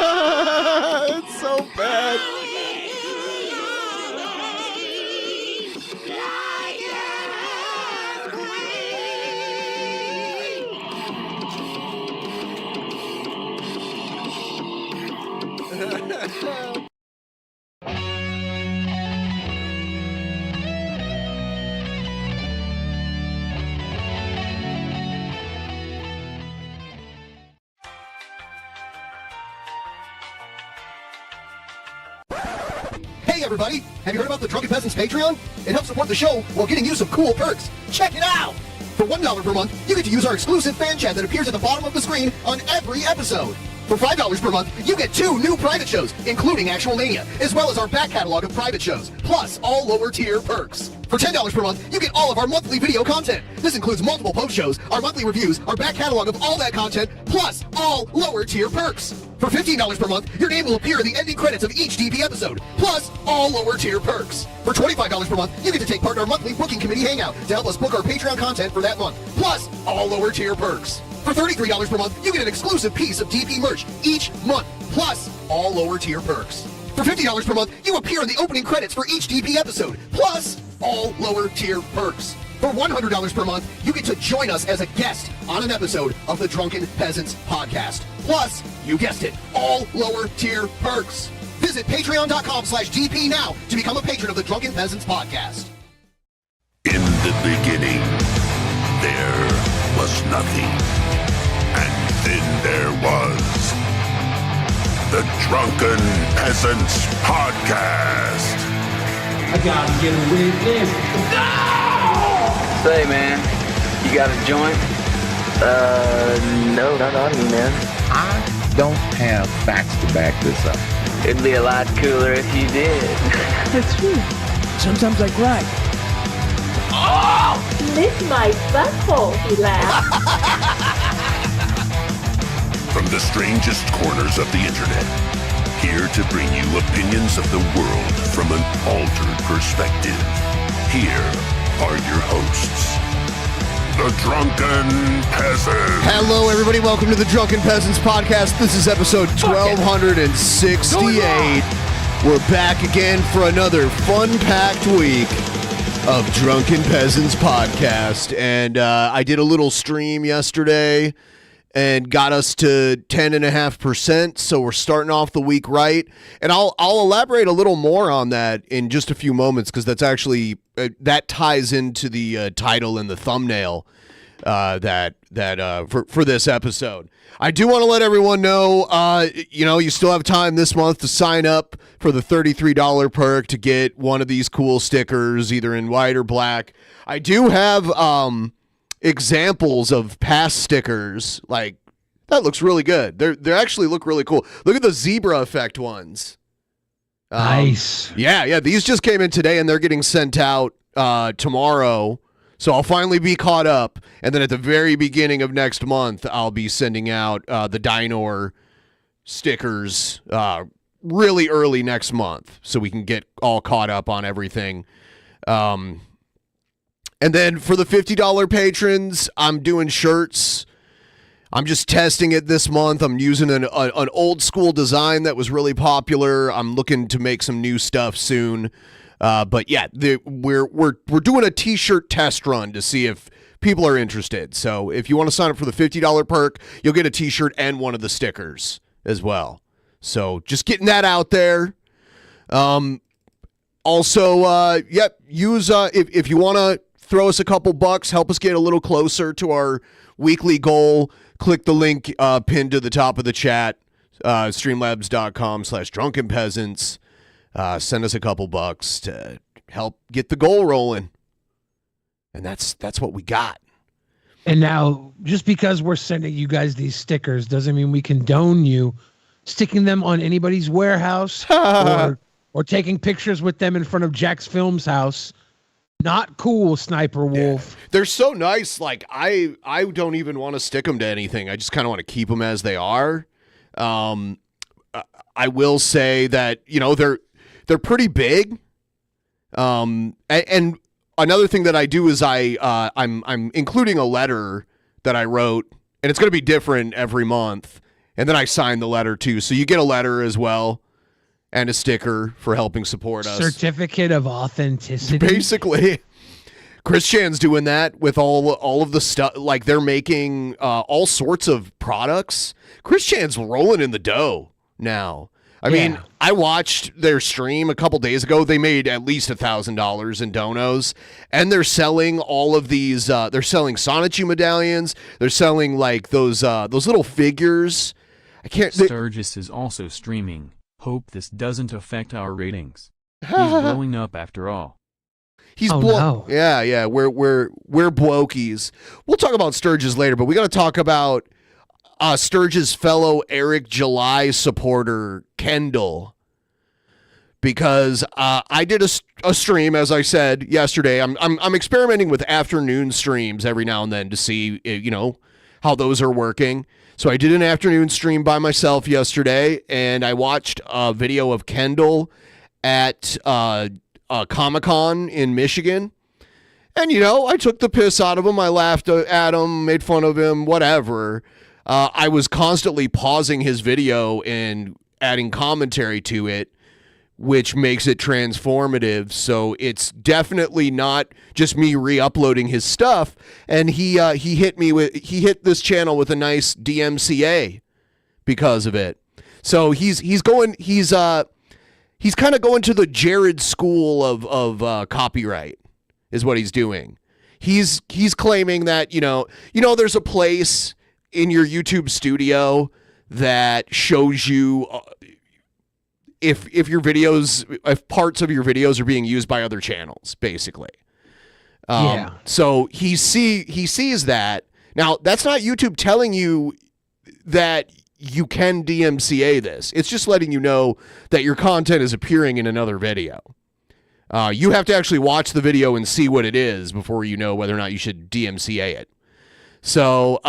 It's so bad. Hey everybody, have you heard about the Drunken Peasants Patreon? It helps support the show while getting you some cool perks. Check it out! For $1 per month, you get to use our exclusive fan chat that appears at the bottom of the screen on every episode. For $5 per month, you get 2 new private shows, including Actual Mania, as well as our back catalog of private shows, plus all lower tier perks. For $10 per month, you get all of our monthly video content. This includes multiple post shows, our monthly reviews, our back catalog of all that content, plus all lower tier perks. For $15 per month, your name will appear in the ending credits of each DP episode, plus all lower tier perks. For $25 per month, you get to take part in our monthly booking committee hangout to help us book our Patreon content for that month, plus all lower tier perks. For $33 per month, you get an exclusive piece of DP merch each month, plus all lower tier perks. For $50 per month, you appear in the opening credits for each DP episode, plus all lower tier perks. For $100 per month, you get to join us as a guest on an episode of the Drunken Peasants podcast. Plus, you guessed it, all lower tier perks. Visit patreon.com/DP now to become a patron of the Drunken Peasants podcast. In the beginning, there was nothing. And then there was the Drunken Peasants podcast. I gotta get a witness. No! Say, man, you got a joint? No, not on me, man. I don't have facts to back this up. It'd be a lot cooler if you did. That's true. Sometimes I cry. Oh! Lick my butthole, he laughed. From the strangest corners of the internet, here to bring you opinions of the world from an altered perspective. Here are your hosts, the Drunken Peasants. Hello, everybody. Welcome to the Drunken Peasants podcast. This is episode 1268. We're back again for another fun-packed week of Drunken Peasants podcast. And I did a little stream yesterday and got us to 10.5%. So we're starting off the week right. And I'll elaborate a little more on that in just a few moments, because that's actually that ties into the title and the thumbnail for this episode. I do want to let everyone know, you still have time this month to sign up for the $33 perk to get one of these cool stickers, either in white or black. I do have examples of past stickers. Like, that looks really good. They actually look really cool. Look at the zebra effect ones. Nice. Yeah. These just came in today, and they're getting sent out tomorrow. So I'll finally be caught up, and then at the very beginning of next month, I'll be sending out the Dynor stickers really early next month, so we can get all caught up on everything. And then for the $50 patrons, I'm doing shirts. I'm just testing it this month. I'm using an old school design that was really popular. I'm looking to make some new stuff soon. But yeah, we're doing a t-shirt test run to see if people are interested. So if you want to sign up for the $50 perk, you'll get a t-shirt and one of the stickers as well. So just getting that out there. Also, use if you want to throw us a couple bucks, help us get a little closer to our weekly goal. Click the link pinned to the top of the chat, streamlabs.com/drunkenpeasants. Send us a couple bucks to help get the goal rolling. And that's what we got. And now, just because we're sending you guys these stickers doesn't mean we condone you sticking them on anybody's warehouse or taking pictures with them in front of Jack's Films house. Not cool, Sniper Wolf. Yeah. They're so nice. Like, I don't even want to stick them to anything. I just kind of want to keep them as they are. I will say that, they're pretty big. And another thing that I do is I'm including a letter that I wrote, and it's going to be different every month. And then I signed the letter too. So you get a letter as well and a sticker for helping support us. Certificate of authenticity. Basically, Chris Chan's doing that with all of the stuff. Like they're making all sorts of products. Chris Chan's rolling in the dough now. I mean, I watched their stream a couple days ago. They made at least $1,000 in donos, and they're selling all of these. They're selling Sonichu medallions. They're selling like those little figures. I can't. Sturgis is also streaming. Hope this doesn't affect our ratings. He's blowing up after all. He's no. Yeah. We're blokies. We'll talk about Sturgis later, but we got to talk about Sturgis' fellow Eric July supporter Kendall, because I did a stream, as I said yesterday. I'm experimenting with afternoon streams every now and then to see how those are working. So I did an afternoon stream by myself yesterday, and I watched a video of Kendall at Comic-Con in Michigan. And, I took the piss out of him. I laughed at him, made fun of him, whatever. I was constantly pausing his video and adding commentary to it, which makes it transformative. So it's definitely not just me re-uploading his stuff. And he hit this channel with a nice DMCA because of it. So he's kind of going to the Jared school of copyright is what he's doing. He's claiming that there's a place in your YouTube studio that shows you if parts of your videos are being used by other channels, basically. So he sees that. Now, that's not YouTube telling you that you can DMCA this. It's just letting you know that your content is appearing in another video. You have to actually watch the video and see what it is before you know whether or not you should DMCA it. So,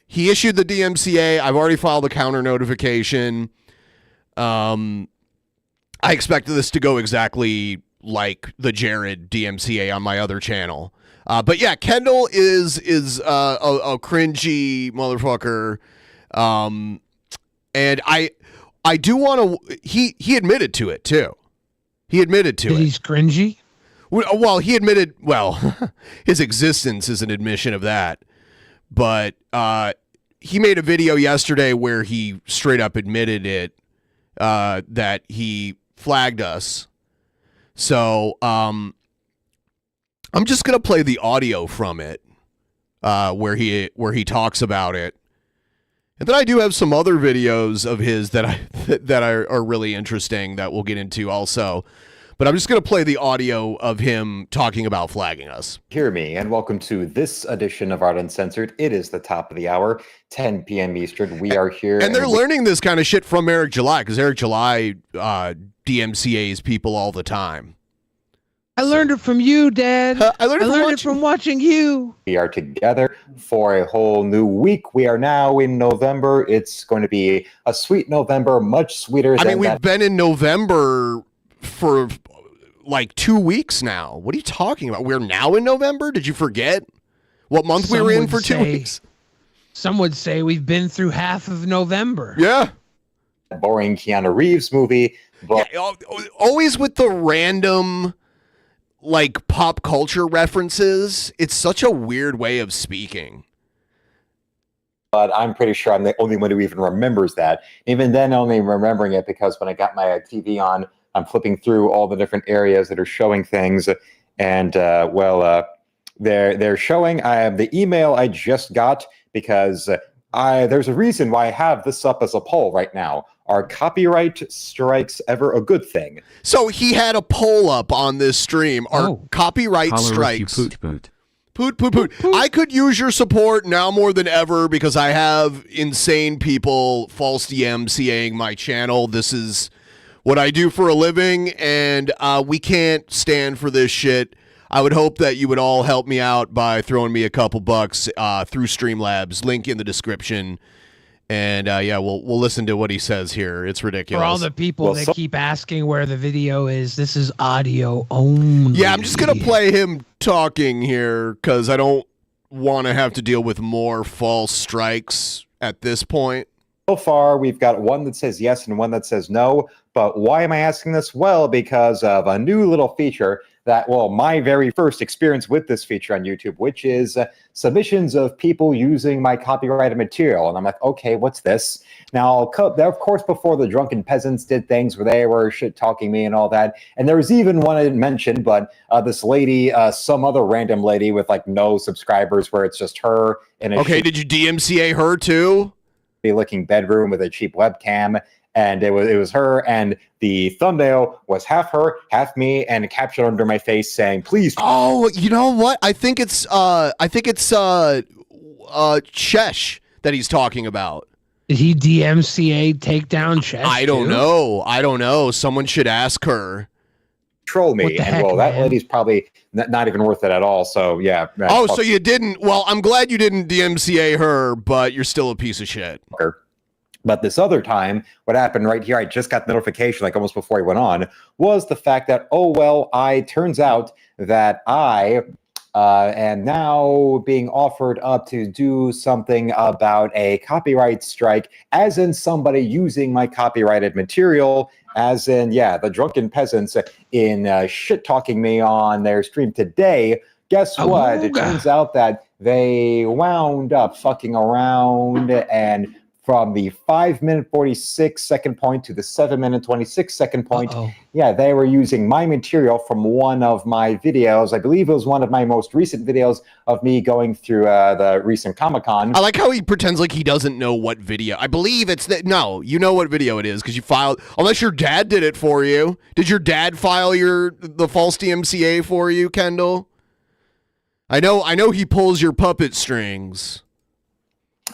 he issued the DMCA. I've already filed a counter notification. I expected this to go exactly like the Jared DMCA on my other channel. But yeah, Kendall is a cringy motherfucker. And I do want to. He admitted to it too. He admitted to it. He's cringy. Well, he admitted. Well, his existence is an admission of that. But he made a video yesterday where he straight up admitted it, that he flagged us. So I'm just gonna play the audio from it, where he talks about it, and then I do have some other videos of his that are really interesting that we'll get into also. But I'm just going to play the audio of him talking about flagging us. Hear me, and welcome to this edition of Art Uncensored. It is the top of the hour, 10 p.m. Eastern. We are here. And they're learning this kind of shit from Eric July, because Eric July DMCAs people all the time. I learned it from you, Dad. I learned it from watching you. We are together for a whole new week. We are now in November. It's going to be a sweet November, much sweeter than we've been in November for like 2 weeks now. What are you talking about? We're now in November? Did you forget what month we were in for 2 weeks? Some would say we've been through half of November. Yeah. Boring Keanu Reeves movie. But always with the random like pop culture references. It's such a weird way of speaking. But I'm pretty sure I'm the only one who even remembers that. Even then, only remembering it because when I got my TV on, I'm flipping through all the different areas that are showing things, and they're showing. I have the email I just got because there's a reason why I have this up as a poll right now. Are copyright strikes ever a good thing? So he had a poll up on this stream. Are copyright strikes? Poot. I could use your support now more than ever because I have insane people false DMCAing my channel. This is what I do for a living, and we can't stand for this shit. I would hope that you would all help me out by throwing me a couple bucks through Streamlabs. Link in the description. And we'll listen to what he says here. It's ridiculous. For all the people that keep asking where the video is, this is audio only. Yeah, I'm just going to play him talking here because I don't want to have to deal with more false strikes at this point? So far, we've got one that says yes and one that says no. But why am I asking this? Well, because of a new little feature that, well, my very first experience with this feature on YouTube, which is submissions of people using my copyrighted material. And I'm like, okay, what's this? Now, of course, before the Drunken Peasants did things where they were shit-talking me and all that. And there was even one I didn't mention, but this lady, some other random lady with like no subscribers where it's just her. In a okay, did you DMCA her too? Looking bedroom with a cheap webcam, and it was her, and the thumbnail was half her, half me, and a caption under my face saying, "Please." Oh, you know what? I think it's Chesh that he's talking about. Did he DMCA take down Chesh? I don't know. Someone should ask her. Troll me, and heck, well, that man? lady's probably not even worth it at all. So yeah. Oh, so you didn't? Well, I'm glad you didn't DMCA her, but you're still a piece of shit. But this other time, what happened right here, I just got notification like almost before he went on, was the fact that, turns out that I am now being offered up to do something about a copyright strike, as in somebody using my copyrighted material, as in, the Drunken Peasants in shit-talking me on their stream today. Guess what? It turns out that they wound up fucking around, and from the 5-minute 46-second point to the 7-minute 26-second point, they were using my material from one of my videos. I believe it was one of my most recent videos of me going through the recent Comic-Con. I like how he pretends like he doesn't know what video. I believe it's that. No, you know what video it is because you filed. Unless your dad did it for you. Did your dad file the false DMCA for you, Kendall? I know he pulls your puppet strings.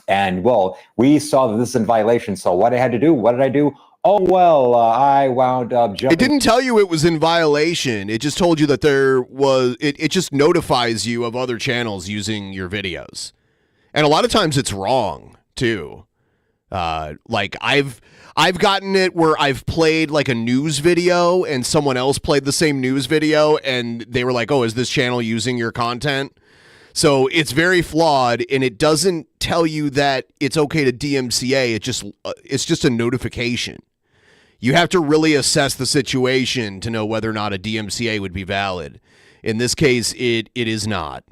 And, well, we saw that this is in violation. So what I had to do, what did I do? I wound up jumping. It didn't tell you it was in violation. It just told you that there was, it just notifies you of other channels using your videos. And a lot of times it's wrong, too. Like I've gotten it where I've played like a news video and someone else played the same news video and they were like, oh, is this channel using your content? So it's very flawed, and it doesn't tell you that it's okay to DMCA. It's just a notification. You have to really assess the situation to know whether or not a DMCA would be valid. In this case, it is not.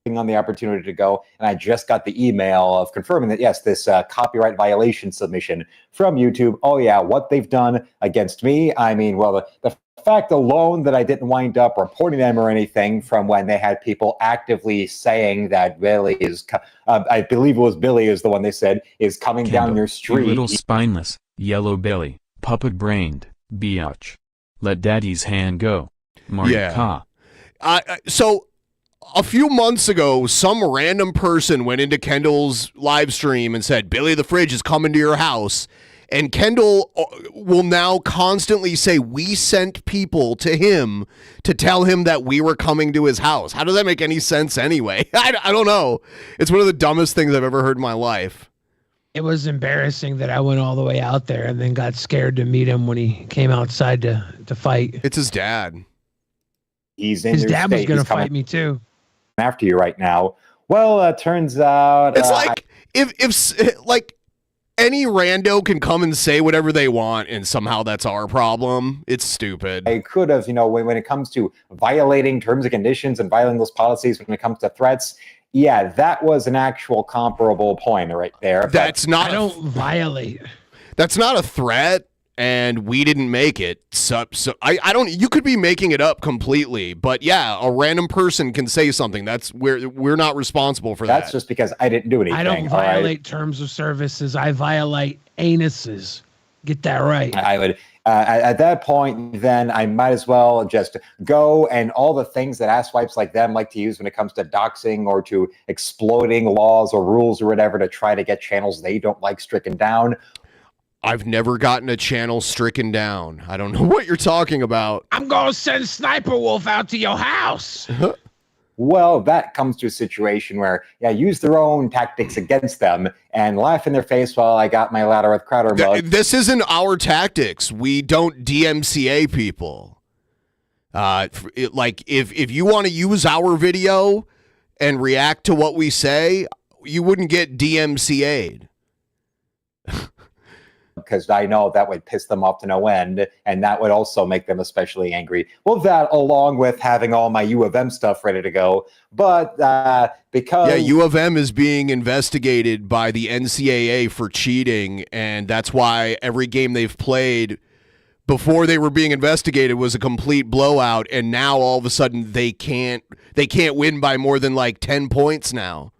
On the opportunity to go, and I just got the email of confirming that yes, this copyright violation submission from YouTube. Oh yeah, what they've done against me. I mean, well, the fact alone that I didn't wind up reporting them or anything from when they had people actively saying that Billy is, I believe it was Billy is the one they said is coming Kendall, down your street. You little spineless, yellow belly, puppet-brained, biatch. Let daddy's hand go. Marika. So a few months ago, some random person went into Kendall's live stream and said, Billy the Fridge is coming to your house. And Kendall will now constantly say, we sent people to him to tell him that we were coming to his house. How does that make any sense anyway? I don't know. It's one of the dumbest things I've ever heard in my life. It was embarrassing that I went all the way out there and then got scared to meet him when he came outside to fight. It's his dad. He's in his your dad was state. going to He's coming fight me too. After you right now. Well, turns out it's like if like any rando can come and say whatever they want and somehow that's our problem. It's stupid. I could have, when it comes to violating terms and conditions and violating those policies, when it comes to threats, yeah, that was an actual comparable point right there. That's not. I don't violate. That's not a threat, and we didn't make it. So I don't. You could be making it up completely, but yeah, a random person can say something. That's we're not responsible for that. That's just because I didn't do anything. I don't violate terms of services. I violate anuses. Get that right. I would. At that point, then I might as well just go and all the things that asswipes like them like to use when it comes to doxing or to exploiting laws or rules or whatever to try to get channels they don't like stricken down. I've never gotten a channel stricken down. I don't know what you're talking about. I'm going to send Sniper Wolf out to your house. Well, that comes to a situation where, use their own tactics against them and laugh in their face while I got my ladder with Crowder mug. This isn't our tactics. We don't DMCA people. Like, if you want to use our video and react to what we say, you wouldn't get DMCA'd. because I know that would piss them off to no end, and that would also make them especially angry. Well, that along with having all my U of M stuff ready to go, but because U of M is being investigated by the NCAA for cheating, and that's why every game they've played before they were being investigated was a complete blowout, and now all of a sudden they can't win by more than like 10 points now.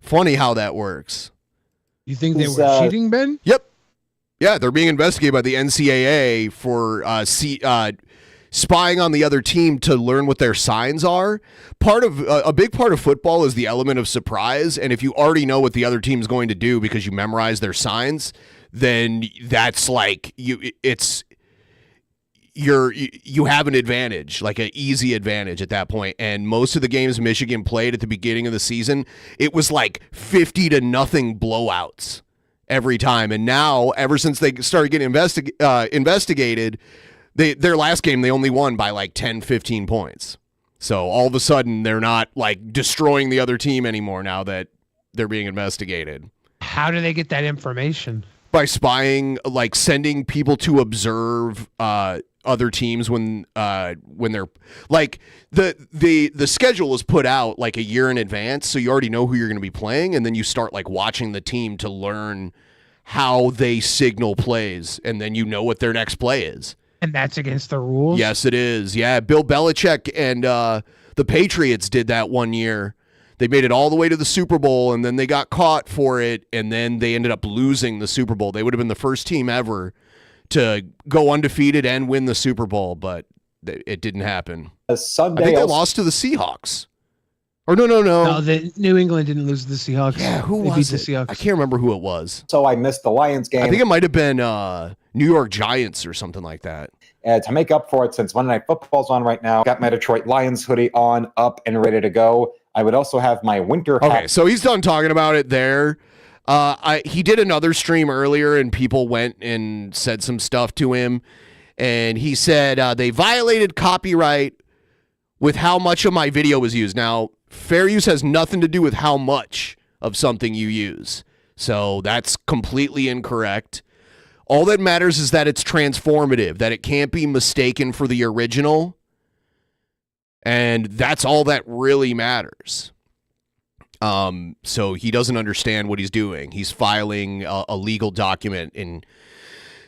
Funny how that works. You think they were cheating, Ben? Yep. Yeah, they're being investigated by the NCAA for spying on the other team to learn what their signs are. A big part of football is the element of surprise, and if you already know what the other team's going to do because you memorize their signs, then that's like you have an advantage, like an easy advantage at that point. And most of the games Michigan played at the beginning of the season, it was like 50-0 blowouts every time. And now, ever since they started getting investigated, their last game, they only won by like 10, 15 points. So all of a sudden, they're not like destroying the other team anymore now that they're being investigated. How do they get that information? By spying, like sending people to observe other teams when they're like the schedule is put out like a year in advance, so you already know who you're going to be playing, and then you start like watching the team to learn how they signal plays, and then you know what their next play is. And that's against the rules? Yes, it is. Yeah, Bill Belichick and the Patriots did that one year. They made it all the way to the Super Bowl, and then they got caught for it, and then they ended up losing the Super Bowl. They would have been the first team ever to go undefeated and win the Super Bowl, but it didn't happen. Sunday, I think they lost to the Seahawks. Or no. No, New England didn't lose to the Seahawks. Yeah, who they was beat it? The Seahawks. I can't remember who it was. So I missed the Lions game. I think it might have been New York Giants or something like that. To make up for it, since Monday Night Football's on right now, got my Detroit Lions hoodie on, up, and ready to go. I would also have my winter hat. Okay, so he's done talking about it there. He did another stream earlier, and people went and said some stuff to him. And he said they violated copyright with how much of my video was used. Now, fair use has nothing to do with how much of something you use. So that's completely incorrect. All that matters is that it's transformative, that it can't be mistaken for the original. And that's all that really matters. So he doesn't understand what he's doing. He's filing a legal document, and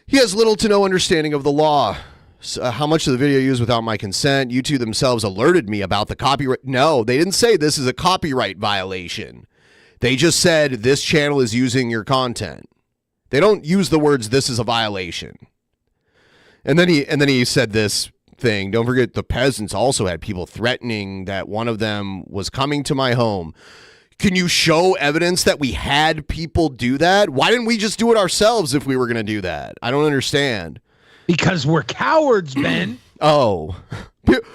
he has little to no understanding of the law. So, how much of the video used without my consent? YouTube themselves alerted me about the copyright. No, they didn't say this is a copyright violation. They just said this channel is using your content. They don't use the words "this is a violation." And then he said this thing. Don't forget, the peasants also had people threatening that one of them was coming to my home. Can you show evidence that we had people do that? Why didn't we just do it ourselves if we were going to do that? I don't understand. Because we're cowards, Ben. Oh,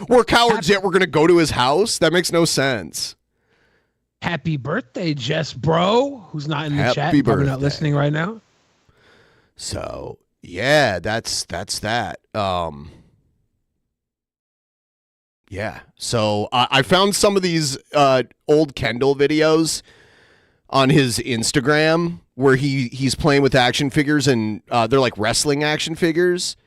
we're cowards, yet we're going to go to his house? That makes no sense. Happy birthday, Jess Bro, who's not in the chat, probably not listening right now. So, yeah, that's that. Yeah, so I found some of these old Kendall videos on his Instagram where he's playing with action figures, and they're like wrestling action figures.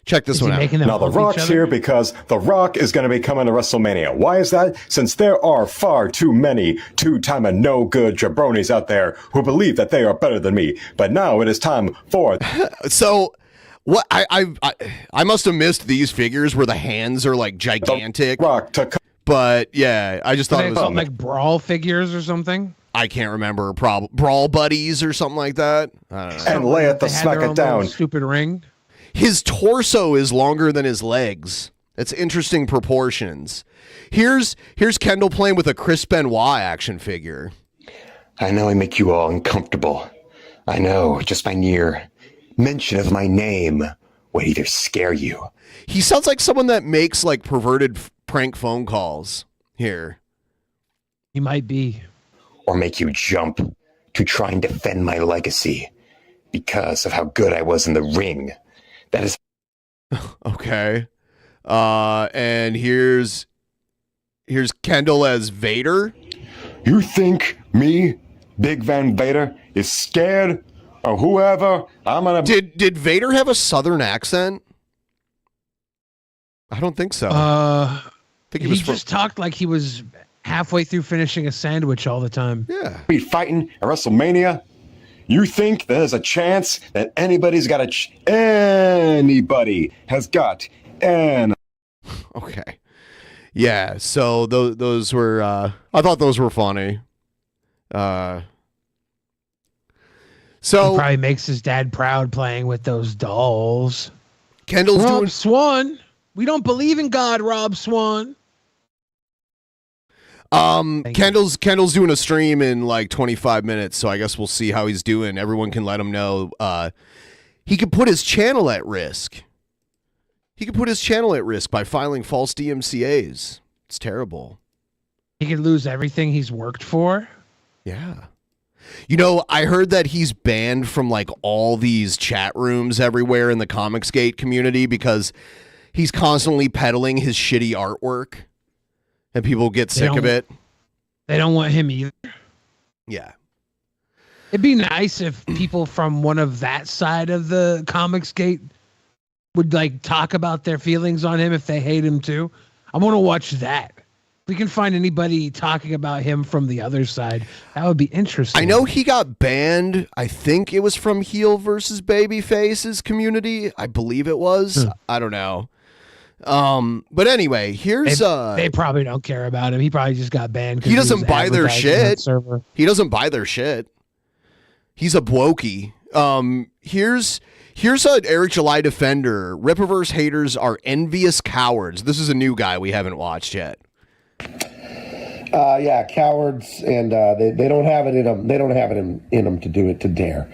Check this one out. Now, The Rock's here because The Rock is going to be coming to WrestleMania. Why is that? Since there are far too many two-time and no-good jabronis out there who believe that they are better than me. But now it is time for... So... What I must have missed these figures where the hands are like gigantic. But yeah, I just thought it was like brawl figures or something. I can't remember. Brawl buddies or something like that. I don't know. And lay it the smack it down. Stupid ring. His torso is longer than his legs. That's interesting proportions. Here's Kendall playing with a Chris Benoit action figure. I know I make you all uncomfortable. I know, just my near mention of my name would either scare you. He sounds like someone that makes like perverted prank phone calls here. He might be. Or make you jump to try and defend my legacy because of how good I was in the ring. That is... Okay. And here's Kendall as Vader. You think me, Big Van Vader, is scared? or whoever, I'm gonna. Did Vader have a Southern accent? I don't think so. I think he just talked like he was halfway through finishing a sandwich all the time. Yeah. Be fighting at WrestleMania. You think there's a chance that anybody's got anybody has got an. Okay. Yeah. So those were. I thought those were funny. So he probably makes his dad proud playing with those dolls. Kendall's Rob doing Swan. We don't believe in God, Rob Swan. Kendall's doing a stream in like 25 minutes, so I guess we'll see how he's doing. Everyone can let him know. He could put his channel at risk. He could put his channel at risk by filing false DMCAs. It's terrible. He could lose everything he's worked for. Yeah. You know, I heard that he's banned from like all these chat rooms everywhere in the Comicsgate community because he's constantly peddling his shitty artwork and people get sick of it. They don't want him either. Yeah. It'd be nice if people from one of that side of the Comicsgate would like talk about their feelings on him if they hate him too. I want to watch that. If we can find anybody talking about him from the other side, that would be interesting. I know he got banned. I think it was from Heel versus Babyface's community. I believe it was. I don't know. But anyway, here's they probably don't care about him. He probably just got banned. He doesn't buy their shit. He doesn't buy their shit. He's a blokey. Here's an Eric July defender. Rippaverse haters are envious cowards. This is a new guy we haven't watched yet. Yeah, cowards, and they don't have it in them. They don't have it in them to do it, to dare.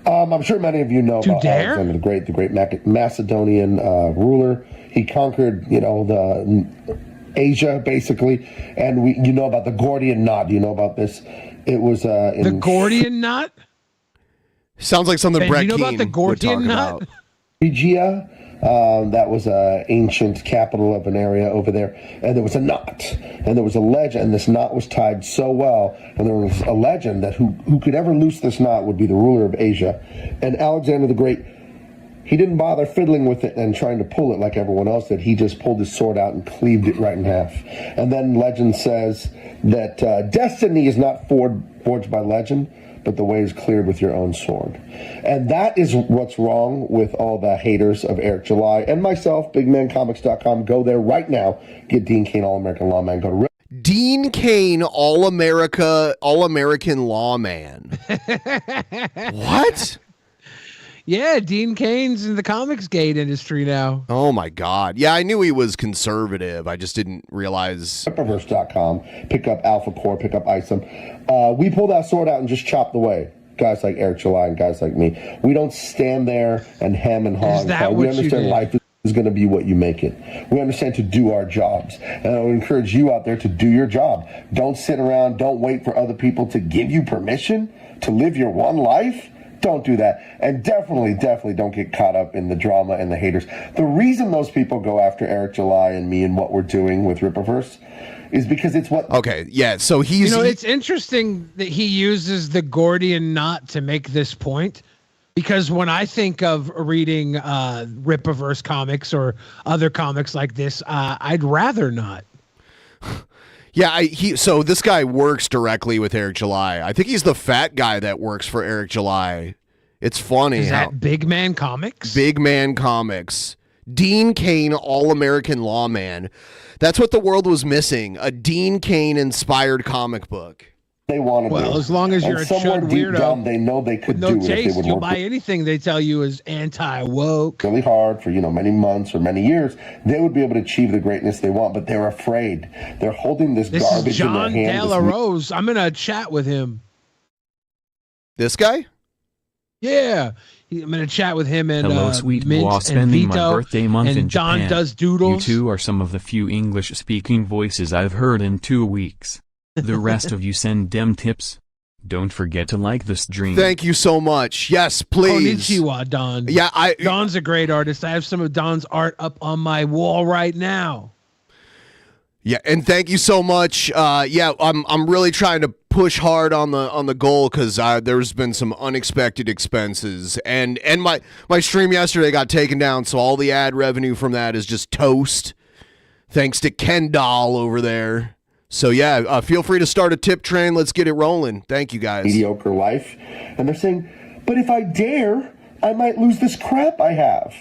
I'm sure many of you know about Alexander the Great Macedonian ruler. He conquered, the Asia basically, and you know about the Gordian knot. Do you know about this? It was the Gordian knot. Sounds like something Brett you know Keane about the Gordian would talk knot? about. Phrygia, that was an ancient capital of an area over there, and there was a knot, and there was a legend, and this knot was tied so well, and there was a legend that who could ever loose this knot would be the ruler of Asia. And Alexander the Great, he didn't bother fiddling with it and trying to pull it like everyone else did. He just pulled his sword out and cleaved it right in half. And then legend says that destiny is not forged by legend, but the way is cleared with your own sword. And that is what's wrong with all the haters of Eric July and myself, bigmancomics.com. Go there right now. Get Dean Cain, All-American Lawman. Go to Dean Cain, All-American Lawman. What? Yeah, Dean Cain's in the Comicsgate industry now. Oh my God. Yeah, I knew he was conservative. I just didn't realize. Rippaverse.com. Pick up Alpha Core, pick up Isom. We pull that sword out and just chop the way. Guys like Eric July and guys like me. We don't stand there and hem and haw. We understand life is going to be what you make it. We understand to do our jobs. And I would encourage you out there to do your job. Don't sit around. Don't wait for other people to give you permission to live your one life. Don't do that. And definitely don't get caught up in the drama and the haters. The reason those people go after Eric July and me and what we're doing with Rippaverse is because it's what... Okay, yeah, so he's... it's interesting that he uses the Gordian knot to make this point, because when I think of reading Rippaverse comics or other comics like this, I'd rather not. Yeah, so this guy works directly with Eric July. I think he's the fat guy that works for Eric July. It's funny. Is that Big Man Comics? Big Man Comics. Dean Cain, All-American Lawman. That's what the world was missing. A Dean Cain inspired comic book. They want to well, as long as you're a chud weirdo, down, they know they could with no do taste, it. If they you would buy anything they tell you is anti-woke. Really hard for many months or many years, they would be able to achieve the greatness they want, but they're afraid. They're holding this garbage is John in their hand. De La Rose. I'm gonna chat with him. This guy? Yeah, I'm gonna chat with him and hello, sweet Mint boss. Spending my birthday month and in Don Japan. Does Doodles. You two are some of the few English-speaking voices I've heard in 2 weeks. The rest of you send dem tips. Don't forget to like the stream. Thank you so much. Yes, please. Konnichiwa, Don. Yeah, Don's a great artist. I have some of Don's art up on my wall right now. Yeah, and thank you so much. I'm really trying to push hard on the goal because there's been some unexpected expenses, and my stream yesterday got taken down, so all the ad revenue from that is just toast. Thanks to Kendall over there. So yeah, feel free to start a tip train. Let's get it rolling. Thank you guys. Mediocre life, and they're saying, but if I dare, I might lose this crap I have.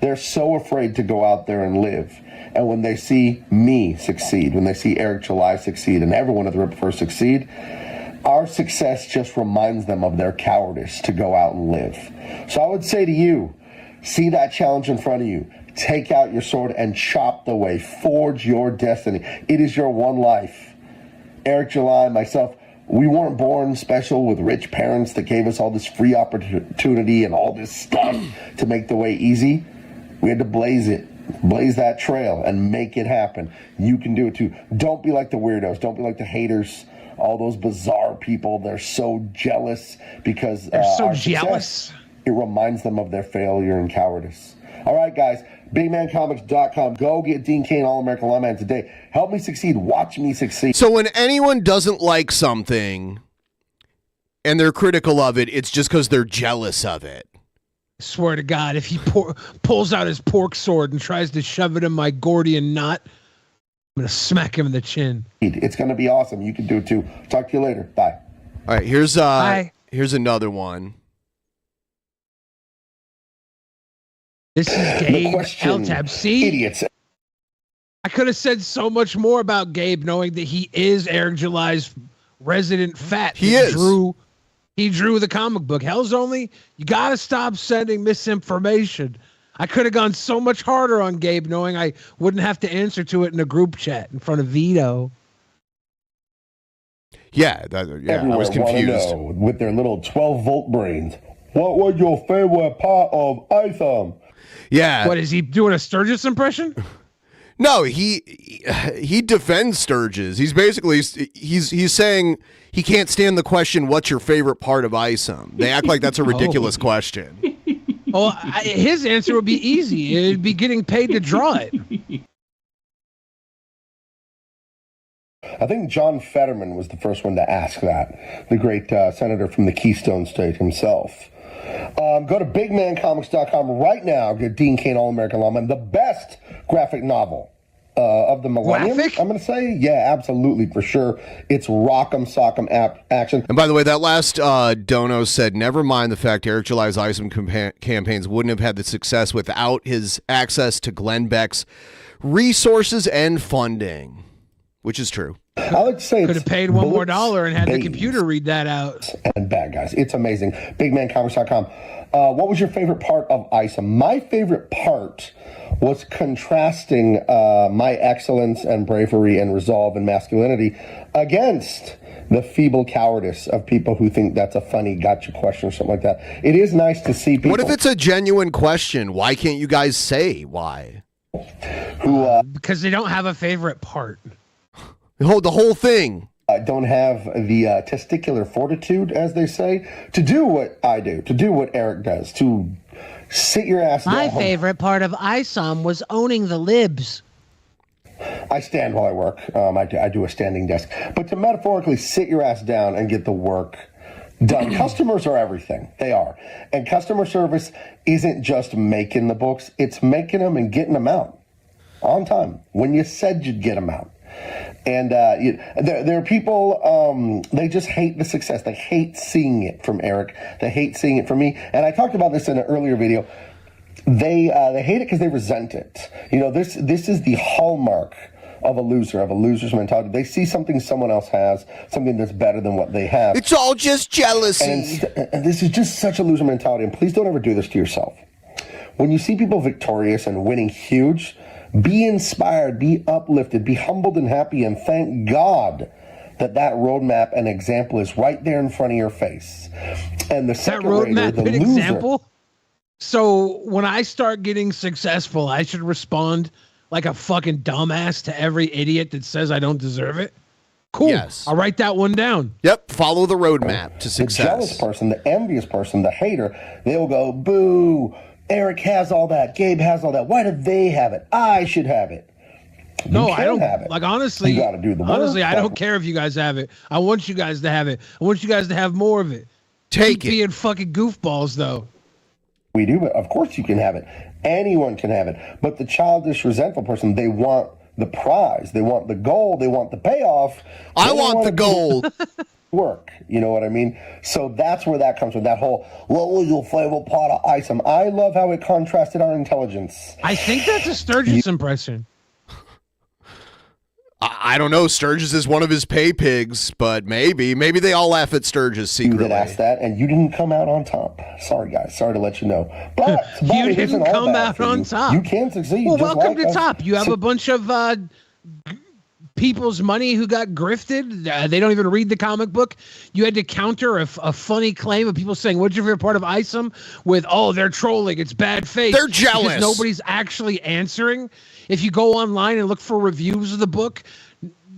They're so afraid to go out there and live. And when they see me succeed, when they see Eric July succeed, and everyone at the Rippaverse succeed, our success just reminds them of their cowardice to go out and live. So I would say to you, see that challenge in front of you. Take out your sword and chop the way. Forge your destiny. It is your one life. Eric July, myself, we weren't born special with rich parents that gave us all this free opportunity and all this stuff to make the way easy. We had to blaze that trail and make it happen. You can do it too. Don't be like the weirdos. Don't be like the haters. All those bizarre people. They're so jealous because they're so jealous. Success, it reminds them of their failure and cowardice. All right, guys. BigManComics.com. Go get Dean Cain All-American Lawman today. Help me succeed. Watch me succeed. So when anyone doesn't like something and they're critical of it, it's just because they're jealous of it. I swear to God, if he pulls out his pork sword and tries to shove it in my Gordian knot, I'm going to smack him in the chin. It's going to be awesome. You can do it too. Talk to you later. Bye. All right, here's another one. This is Gabe L-Tab. See? Idiots. I could have said so much more about Gabe knowing that he is Eric July's resident fat. He is. He drew the comic book. Hell's Only, you got to stop sending misinformation. I could have gone so much harder on Gabe knowing I wouldn't have to answer to it in a group chat in front of Vito. Yeah, I was confused. With their little 12-volt brains, what was your favorite part of Isom? Yeah. What, is he doing a Sturgis impression? No, he defends Sturgis. He's basically he's saying he can't stand the question, "What's your favorite part of Isom?" They act like that's a ridiculous question. Well, his answer would be easy. It'd be getting paid to draw it. I think John Fetterman was the first one to ask that. The great senator from the Keystone State himself. Go to BigManComics.com right now. Get Dean Cain All-American Lawman, the best graphic novel of the millennium. Graphic? I'm going to say, yeah, absolutely, for sure. It's rock'em sock'em action. And by the way, that last dono said, never mind the fact Eric July's Isom campaigns wouldn't have had the success without his access to Glenn Beck's resources and funding, which is true. I would say could have paid $1 more and had the computer read that out. And bad guys. It's amazing. BigManComics.com. What was your favorite part of Isom? My favorite part was contrasting my excellence and bravery and resolve and masculinity against the feeble cowardice of people who think that's a funny gotcha question or something like that. It is nice to see people. What if it's a genuine question? Why can't you guys say why? Because they don't have a favorite part. The whole thing. I don't have the testicular fortitude, as they say, to do what I do, to do what Eric does, to sit your ass down. My favorite part of Isom was owning the libs. I stand while I work. I do a standing desk. But to metaphorically sit your ass down and get the work done. Customers are everything. They are. And customer service isn't just making the books. It's making them and getting them out on time when you said you'd get them out. And there are people, they just hate the success. They hate seeing it from Eric. They hate seeing it from me. And I talked about this in an earlier video. They hate it because they resent it. You know, this is the hallmark of a loser's mentality. They see something someone else has, something that's better than what they have. It's all just jealousy. And this is just such a loser mentality. And please don't ever do this to yourself. When you see people victorious and winning huge, be inspired, be uplifted, be humbled and happy, and thank God that roadmap and example is right there in front of your face. And the second roadmap and example. So when I start getting successful, I should respond like a fucking dumbass to every idiot that says I don't deserve it. Cool. Yes. I'll write that one down. Yep. Follow the roadmap to success. The jealous person, the envious person, the hater, they'll go, boo. Eric has all that. Gabe has all that. Why do they have it? I should have it. No, You I can don't have it. like honestly. You gotta do the work. Honestly, I don't care if you guys have it. I want you guys to have it. I want you guys to have more of it. Take Keep being fucking goofballs though. We do, but of course you can have it. Anyone can have it. But the childish, resentful person, they want the prize. They want the gold. They want the payoff. I want the gold. Work. You know what I mean? So that's where that comes from. That whole, what was your favorite part of Isom? I love how it contrasted our intelligence. I think that's a Sturgis impression. I don't know. Sturgis is one of his pay pigs, but maybe they all laugh at Sturgis secretly. You did ask that, and you didn't come out on top. Sorry, guys. Sorry to let you know. But You didn't come out on top. You can succeed. Well, just welcome like to us. top. You have a bunch of people's money who got grifted. They don't even read the comic book. You had to counter a funny claim of people saying, "What's your favorite part of Isom?" with, "Oh, they're trolling. It's bad faith. They're jealous." Because nobody's actually answering. If you go online and look for reviews of the book,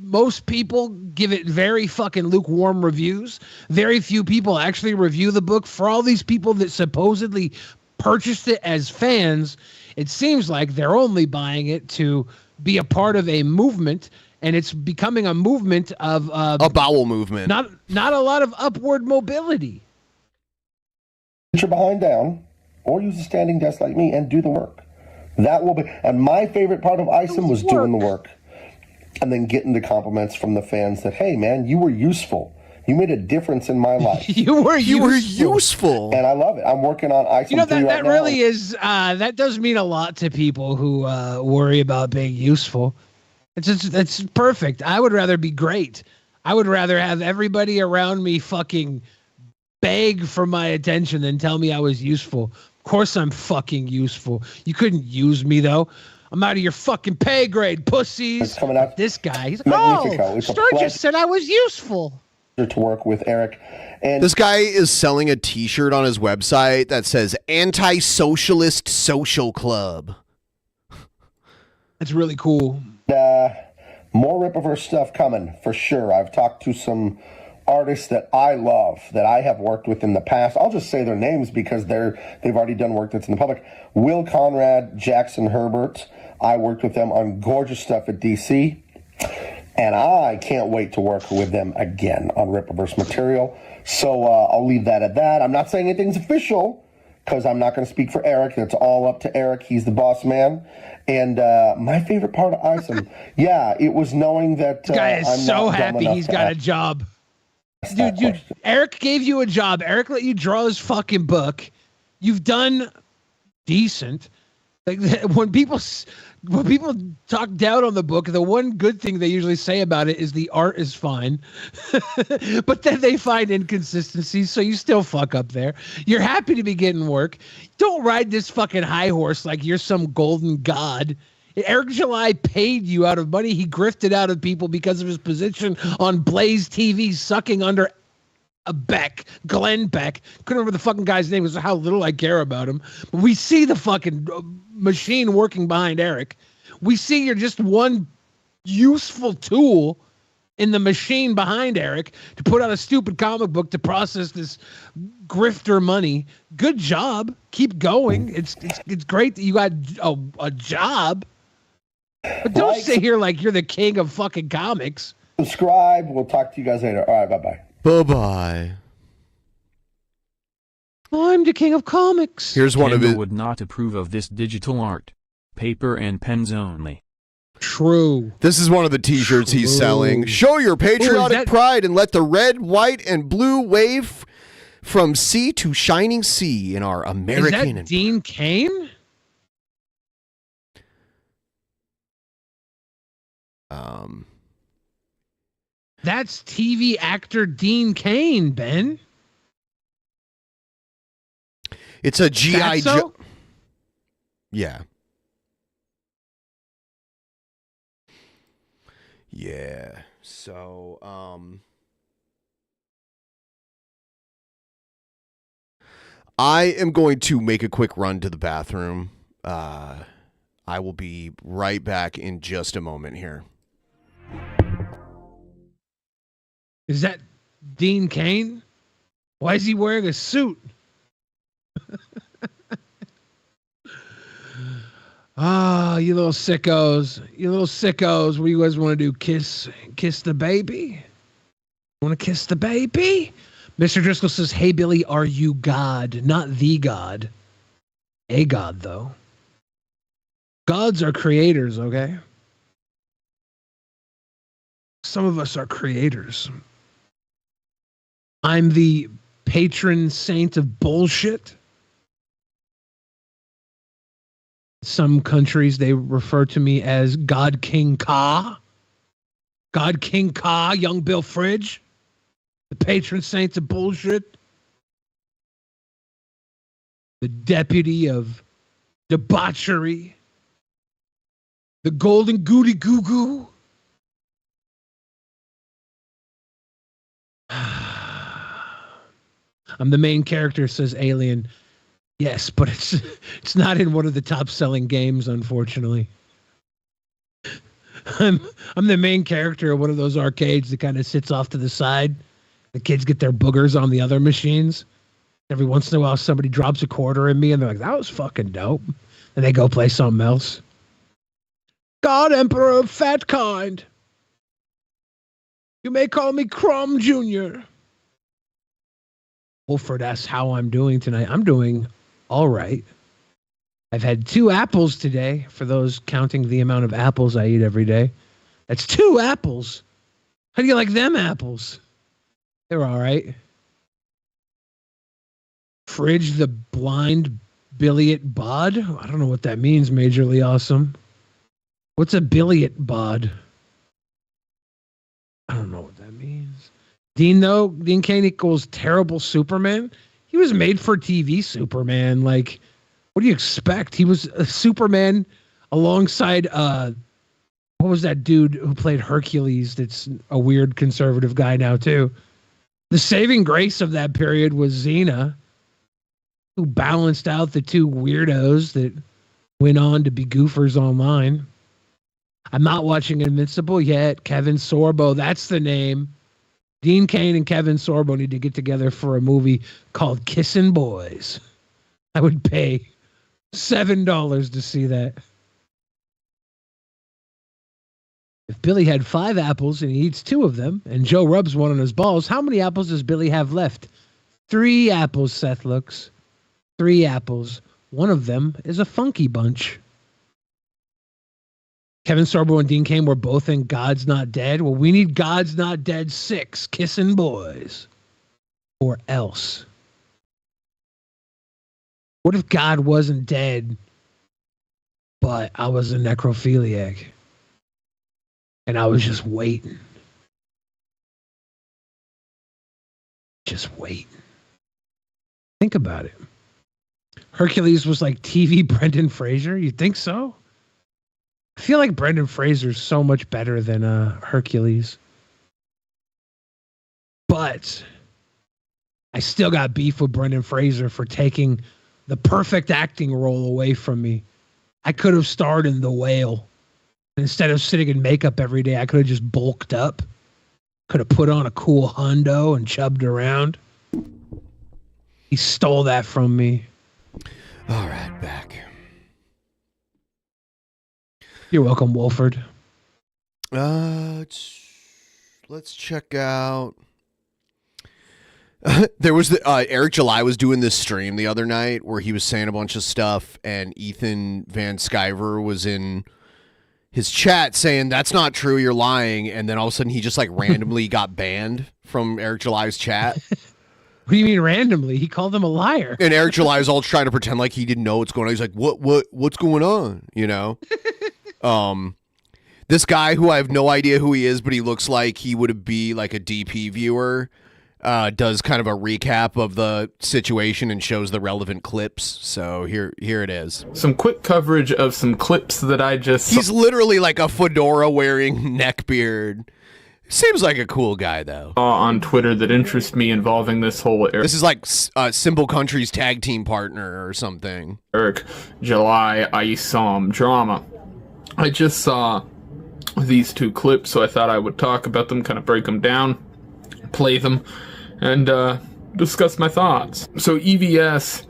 most people give it very fucking lukewarm reviews. Very few people actually review the book. For all these people that supposedly purchased it as fans, it seems like they're only buying it to be a part of a movement, and it's becoming a movement of a bowel movement. Not a lot of upward mobility. Put your behind down, or use a standing desk like me and do the work. That will be. And my favorite part of Isom was doing the work. And then getting the compliments from the fans that, hey, man, you were useful. You made a difference in my life. You were useful. And I love it. I'm working on Isom. You know, 3 that right really now. is, that does mean a lot to people who worry about being useful. It's perfect. I would rather be great. I would rather have everybody around me fucking beg for my attention than tell me I was useful. Of course I'm fucking useful. You couldn't use me, though. I'm out of your fucking pay grade, pussies. It's coming out. This guy, he's Magnifico. oh, It's a Sturgis pleasure said I was useful. To work with Eric. And This guy is selling a t-shirt on his website that says Anti-Socialist Social Club. That's really cool. More Rippaverse stuff coming for sure. I've talked to some artists that I love, that I have worked with in the past. I'll just say their names because they've already done work that's in the public. Will Conrad, Jackson Herbert. I worked with them on gorgeous stuff at DC. And I can't wait to work with them again on Rippaverse material. So I'll leave that at that. I'm not saying anything's official because I'm not going to speak for Eric. That's all up to Eric. He's the boss man. And my favorite part of Isom, yeah, it was knowing that This guy is I'm so not dumb happy enough he's to got a ask job. that Dude, question. Eric gave you a job. Eric let you draw his fucking book. You've done decent. Like when people talk down on the book, the one good thing they usually say about it is the art is fine. But then they find inconsistencies, so you still fuck up there. You're happy to be getting work. Don't ride this fucking high horse like you're some golden god. Eric July paid you out of money he grifted out of people because of his position on Blaze TV, sucking under Glenn Beck. Couldn't remember the fucking guy's name because of how little I care about him. But we see the fucking machine working behind Eric. We see you're just one useful tool in the machine behind Eric to put out a stupid comic book to process this grifter money. Good job. Keep going. It's great that you got a job. But don't sit here like you're the king of fucking comics. Subscribe. We'll talk to you guys later. All right, bye-bye. Bye-bye. I'm the king of comics. Here's one of Kendall it. would not approve of this digital art. Paper and pens only. True. This is one of the t-shirts he's selling. Show your patriotic pride and let the red, white, and blue wave from sea to shining sea in our American. Is that Dean Cain? That's TV actor Dean Cain, Ben. It's a G.I. So? Joe. Yeah. Yeah. So, I am going to make a quick run to the bathroom. I will be right back in just a moment here. Is that Dean Cain? Why is he wearing a suit? Ah, you little sickos. You little sickos. What do you guys want to do? Kiss the baby? Want to kiss the baby? Mr. Driscoll says, hey, Billy, are you God? Not the God. A God, though. Gods are creators, okay? Some of us are creators. I'm the patron saint of bullshit. Some countries, they refer to me as God King Ka. God King Ka, young Bill Fridge. The patron saint of bullshit. The deputy of debauchery. The golden goody goo goo. I'm the main character, says Alien. Yes, but it's not in one of the top selling games, unfortunately. I'm the main character of one of those arcades that kind of sits off to the side. The kids get their boogers on the other machines. Every once in a while, somebody drops a quarter in me, and they're like, that was fucking dope. And they go play something else. God Emperor of Fat Kind. You may call me Crumb Jr. Wolford asks how I'm doing tonight. I'm doing all right. I've had 2 apples today, for those counting the amount of apples I eat every day. That's 2 apples. How do you like them apples? They're all right. Fridge the blind biliot bod? I don't know what that means, Majorly Awesome. What's a biliot bod? I don't know what that means. Dean Cain equals terrible Superman? He was made for TV Superman. Like, what do you expect? He was a Superman alongside, what was that dude who played Hercules that's a weird conservative guy now, too? The saving grace of that period was Xena, who balanced out the 2 weirdos that went on to be goofers online. I'm not watching Invincible yet. Kevin Sorbo, that's the name. Dean Cain and Kevin Sorbo need to get together for a movie called Kissin' Boys. I would pay $7 to see that. If Billy had 5 apples and he eats 2 of them, and Joe rubs one on his balls, how many apples does Billy have left? 3 apples, Seth looks. 3 apples. One of them is a funky bunch. Kevin Sorbo and Dean Cain were both in God's Not Dead. Well, we need God's Not Dead 6, Kissin' Boys. Or else. What if God wasn't dead, but I was a necrophiliac? And I was just waiting. Just waiting. Think about it. Hercules was like TV Brendan Fraser. You think so? I feel like Brendan Fraser's so much better than Hercules. But I still got beef with Brendan Fraser for taking the perfect acting role away from me. I could have starred in The Whale. Instead of sitting in makeup every day, I could have just bulked up. Could have put on a cool hundo and chubbed around. He stole that from me. All right, back. You're welcome, Wolford. Let's check out. There was Eric July was doing this stream the other night where he was saying a bunch of stuff, and Ethan Van Sciver was in his chat saying that's not true, you're lying, and then all of a sudden he just like randomly got banned from Eric July's chat. What do you mean randomly? He called him a liar. And Eric July is all trying to pretend like he didn't know what's going on. He's like, what's going on? You know? This guy who I have no idea who he is, but he looks like he would be like a DP viewer, does kind of a recap of the situation and shows the relevant clips. So here it is. Some quick coverage of some clips that I just... He's literally like a fedora wearing neckbeard. Seems like a cool guy, though. On Twitter that interest me involving this whole... This is like Simple Country's tag team partner or something. Eric July ISOM drama. I just saw these 2 clips, so I thought I would talk about them, kind of break them down, play them, and discuss my thoughts. So EVS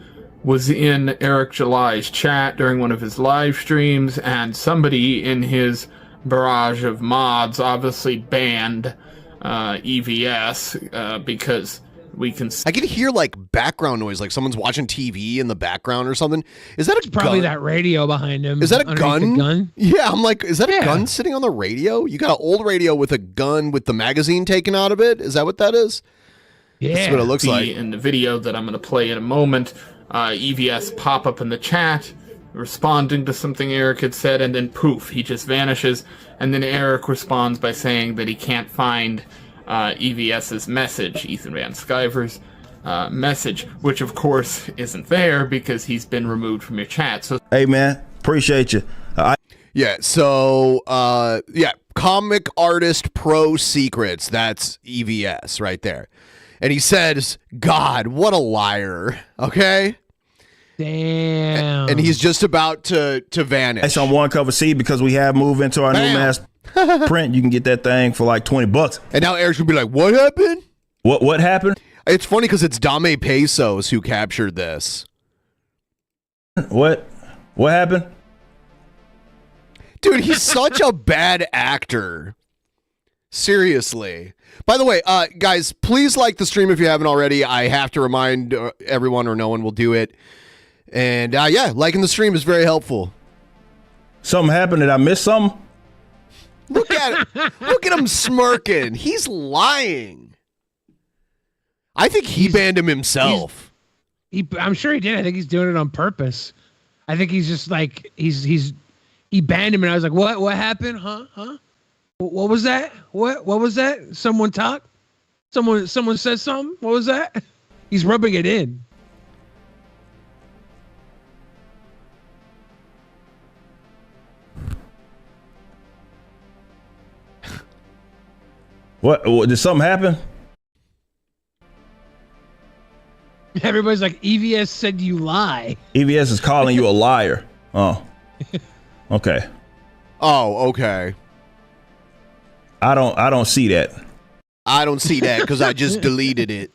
was in Eric July's chat during one of his live streams, and somebody in his barrage of mods obviously banned EVS because we can. I can hear like background noise, like someone's watching TV in the background or something. Is that a Probably gun? that radio behind him. Is that a underneath the gun? Yeah, I'm like, is that a gun sitting on the radio? You got an old radio with a gun with the magazine taken out of it? Is that what that is? Yeah. That's what it looks like. In the video that I'm going to play in a moment, EVS pop up in the chat, responding to something Eric had said, and then poof, he just vanishes. And then Eric responds by saying that he can't find EVS's message, Ethan Van Sciver's message, which of course isn't there because he's been removed from your chat. So, hey man, appreciate you. Yeah, so Comic Artist Pro Secrets, that's EVS right there. And he says, God, what a liar. Okay? Damn. And he's just about to vanish. It's on one cover C because we have moved into our new mass print. You can get that thing for like $20. And now Eric's gonna be like, what happened? What happened? It's funny because it's Dame Pesos who captured this. What happened? Dude, he's such a bad actor. Seriously. By the way, guys, please like the stream if you haven't already. I have to remind everyone or no one will do it. And yeah, liking the stream is very helpful. Something happened. Did I miss something? Look at it. Look at him smirking. He's lying. I think he banned him himself. I'm sure he did. I think he's doing it on purpose. I think he's just like he banned him, and I was like, what happened? Huh? What was that? What was that? Someone talk? Someone said something? What was that? He's rubbing it in. What did something happen? Everybody's like, EVS said you lie. EVS is calling you a liar. Oh. Okay. Oh, okay. I don't see that. I don't see that because I just deleted it.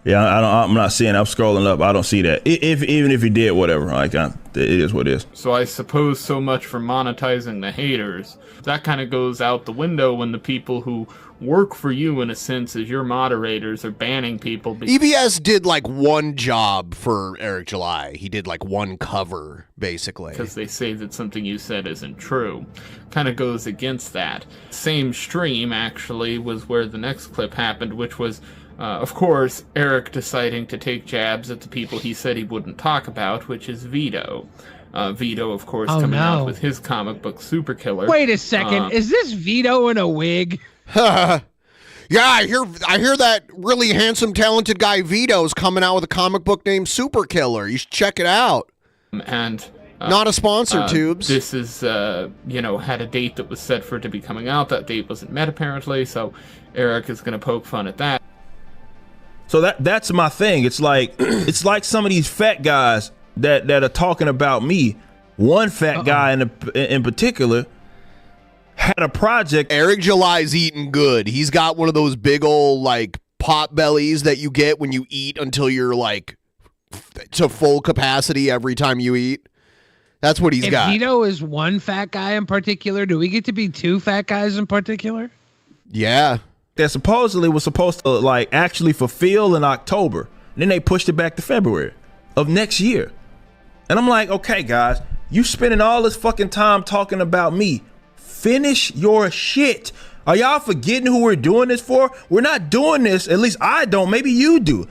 Yeah, I'm not seeing. I'm scrolling up. I don't see that. Even if he did, whatever. Like, it is what it is. So I suppose so much for monetizing the haters. That kind of goes out the window when the people who work for you, in a sense, as your moderators, are banning people. EVS did like one job for Eric July. He did like one cover, basically. Because they say that something you said isn't true. Kind of goes against that. Same stream, actually, was where the next clip happened, which was, of course, Eric deciding to take jabs at the people he said he wouldn't talk about, which is Vito. Vito, of course, coming out with his comic book Super Killer. Wait a second. Is this Vito in a wig? Yeah, I hear that really handsome, talented guy Vito's coming out with a comic book named Super Killer. You should check it out. And not a sponsor, Tubes. This is, had a date that was set for it to be coming out. That date wasn't met, apparently, so Eric is going to poke fun at that. So that's my thing. It's like some of these fat guys that are talking about me. One fat guy in particular had a project. Eric July's eating good. He's got one of those big old like pot bellies that you get when you eat until you're like to full capacity every time you eat. That's what he's got. Vito is one fat guy in particular. Do we get to be two fat guys in particular? Yeah. That supposedly was supposed to like actually fulfill in October. And then they pushed it back to February of next year. And I'm like, okay, guys, you spending all this fucking time talking about me. Finish your shit. Are y'all forgetting who we're doing this for? We're not doing this, at least I don't, maybe you do,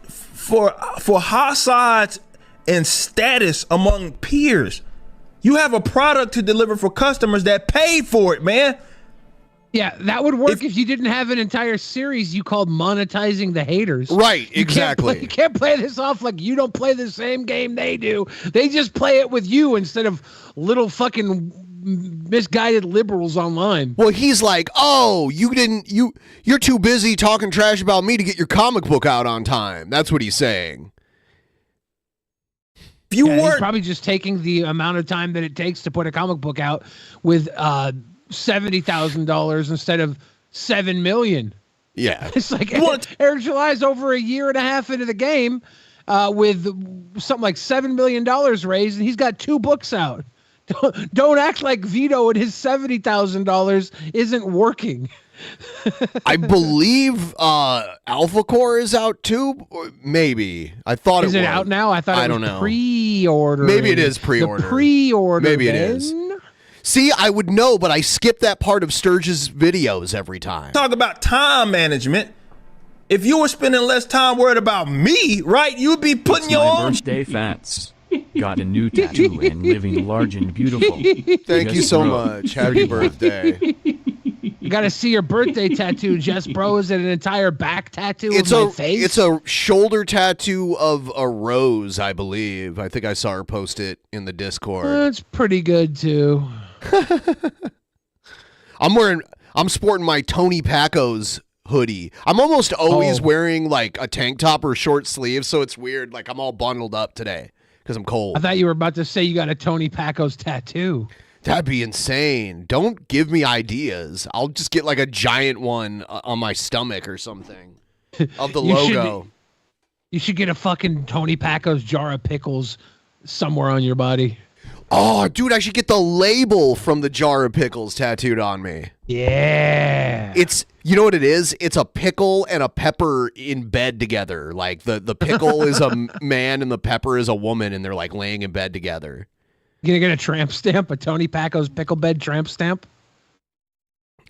for hasides and status among peers. You have a product to deliver for customers that paid for it, man. Yeah, that would work if you didn't have an entire series you called monetizing the haters. Right, exactly. You can't play this off like you don't play the same game they do. They just play it with you instead of little fucking misguided liberals online. Well, he's like, "Oh, you're too busy talking trash about me to get your comic book out on time." That's what he's saying. If you weren't, he's probably just taking the amount of time that it takes to put a comic book out with $70,000 instead of $7 million. Yeah. It's like Eric July's over a year and a half into the game with something like $7 million raised, and he's got 2 books out. Don't act like Vito and his $70,000 isn't working. I believe Alpha Core is out too. Maybe. I thought is it it was out now? I thought it was don't know. Pre-order. Maybe it is pre-order. The pre-order. Maybe it is. See, I would know, but I skip that part of Sturge's videos every time. Talk about time management. If you were spending less time worried about me, right, you'd be putting your My own birthday fats. Got a new tattoo and living large and beautiful. Thank you so much. Happy birthday. You got to see your birthday tattoo, Jess Bro. Is it an entire back tattoo of my face? It's a shoulder tattoo of a rose, I believe. I think I saw her post it in the Discord. That's pretty good too. I'm sporting my Tony Pacos hoodie. I'm almost always wearing like a tank top or short sleeves, so it's weird. Like I'm all bundled up today because I'm cold. I thought you were about to say you got a Tony Pacos tattoo. That'd be insane. Don't give me ideas. I'll just get like a giant one on my stomach or something of the logo. You should get a fucking Tony Pacos jar of pickles somewhere on your body. Oh, dude, I should get the label from the jar of pickles tattooed on me. Yeah. You know what it is? It's a pickle and a pepper in bed together. Like the pickle is a man and the pepper is a woman, and they're like laying in bed together. You gonna get a tramp stamp, a Tony Pacos pickle bed tramp stamp?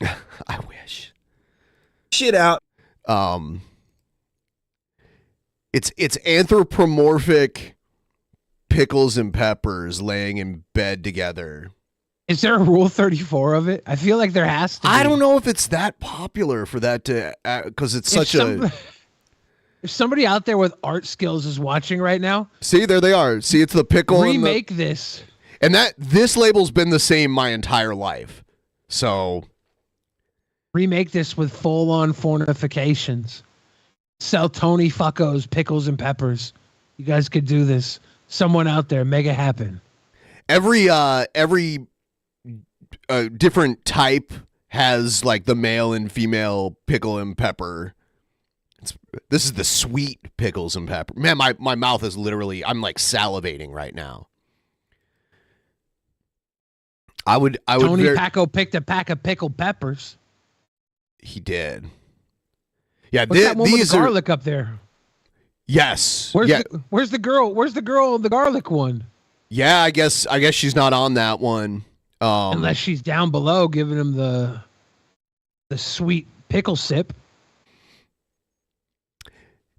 I wish. Shit out. It's anthropomorphic pickles and peppers laying in bed together. Is there a Rule 34 of it? I feel like there has to be. I don't know if it's that popular for that to, because it's such a... If somebody out there with art skills is watching right now... See, there they are. See, it's the pickle. Remake this. And this label's been the same my entire life. So... Remake this with full-on fornifications. Sell Tony Fuckos, pickles and peppers. You guys could do this. Someone out there, make it happen. Every different type has like the male and female pickle and pepper. This is the sweet pickles and pepper. Man, my mouth is literally, I'm like salivating right now. I would. Tony Paco picked a pack of pickled peppers. He did. Yeah, What's that one with the garlic up there? Yes. Where's the girl? Where's the girl in the garlic one? Yeah, I guess she's not on that one. Unless she's down below giving him the sweet pickle sip.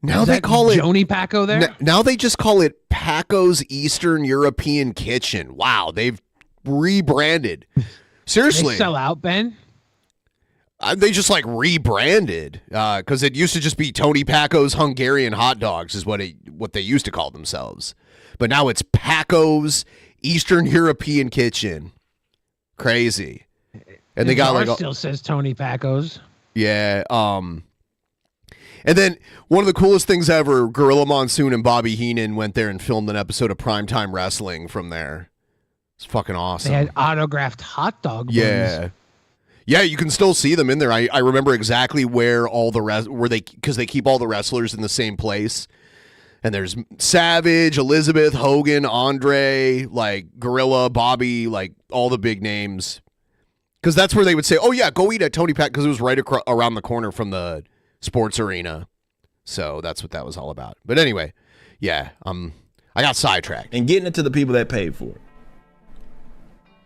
Now they call it Joni Paco there? Now they just call it Paco's Eastern European Kitchen. Wow, they've rebranded. Seriously. They sell out, Ben? They just like rebranded because it used to just be Tony Paco's Hungarian hot dogs is what they used to call themselves. But now it's Paco's Eastern European Kitchen. Crazy. And they got like still says Tony Paco's. Yeah. And then one of the coolest things ever, Gorilla Monsoon and Bobby Heenan went there and filmed an episode of Primetime Wrestling from there. It's fucking awesome. They had autographed hot dog buns. Yeah. Yeah, you can still see them in there. I remember exactly where all the because they keep all the wrestlers in the same place. And there's Savage, Elizabeth, Hogan, Andre, like Gorilla, Bobby, like all the big names. Because that's where they would say, "Oh yeah, go eat at Tony Pac," because it was right around the corner from the sports arena. So that's what that was all about. But anyway, yeah, I got sidetracked and getting it to the people that paid for it.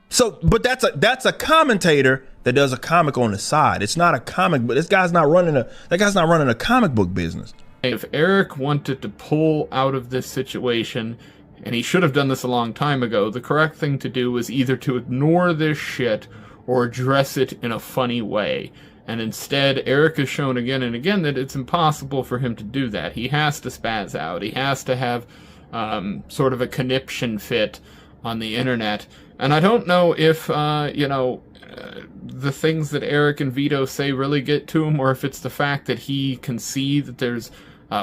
So, but that's a commentator that does a comic on the side. It's not a comic, but that guy's not running a comic book business. If Eric wanted to pull out of this situation, and he should have done this a long time ago, the correct thing to do was either to ignore this shit or address it in a funny way. And instead, Eric has shown again and again that it's impossible for him to do that. He has to spaz out. He has to have sort of a conniption fit on the internet. And I don't know if, the things that Eric and Vito say really get to him, or if it's the fact that he can see that there's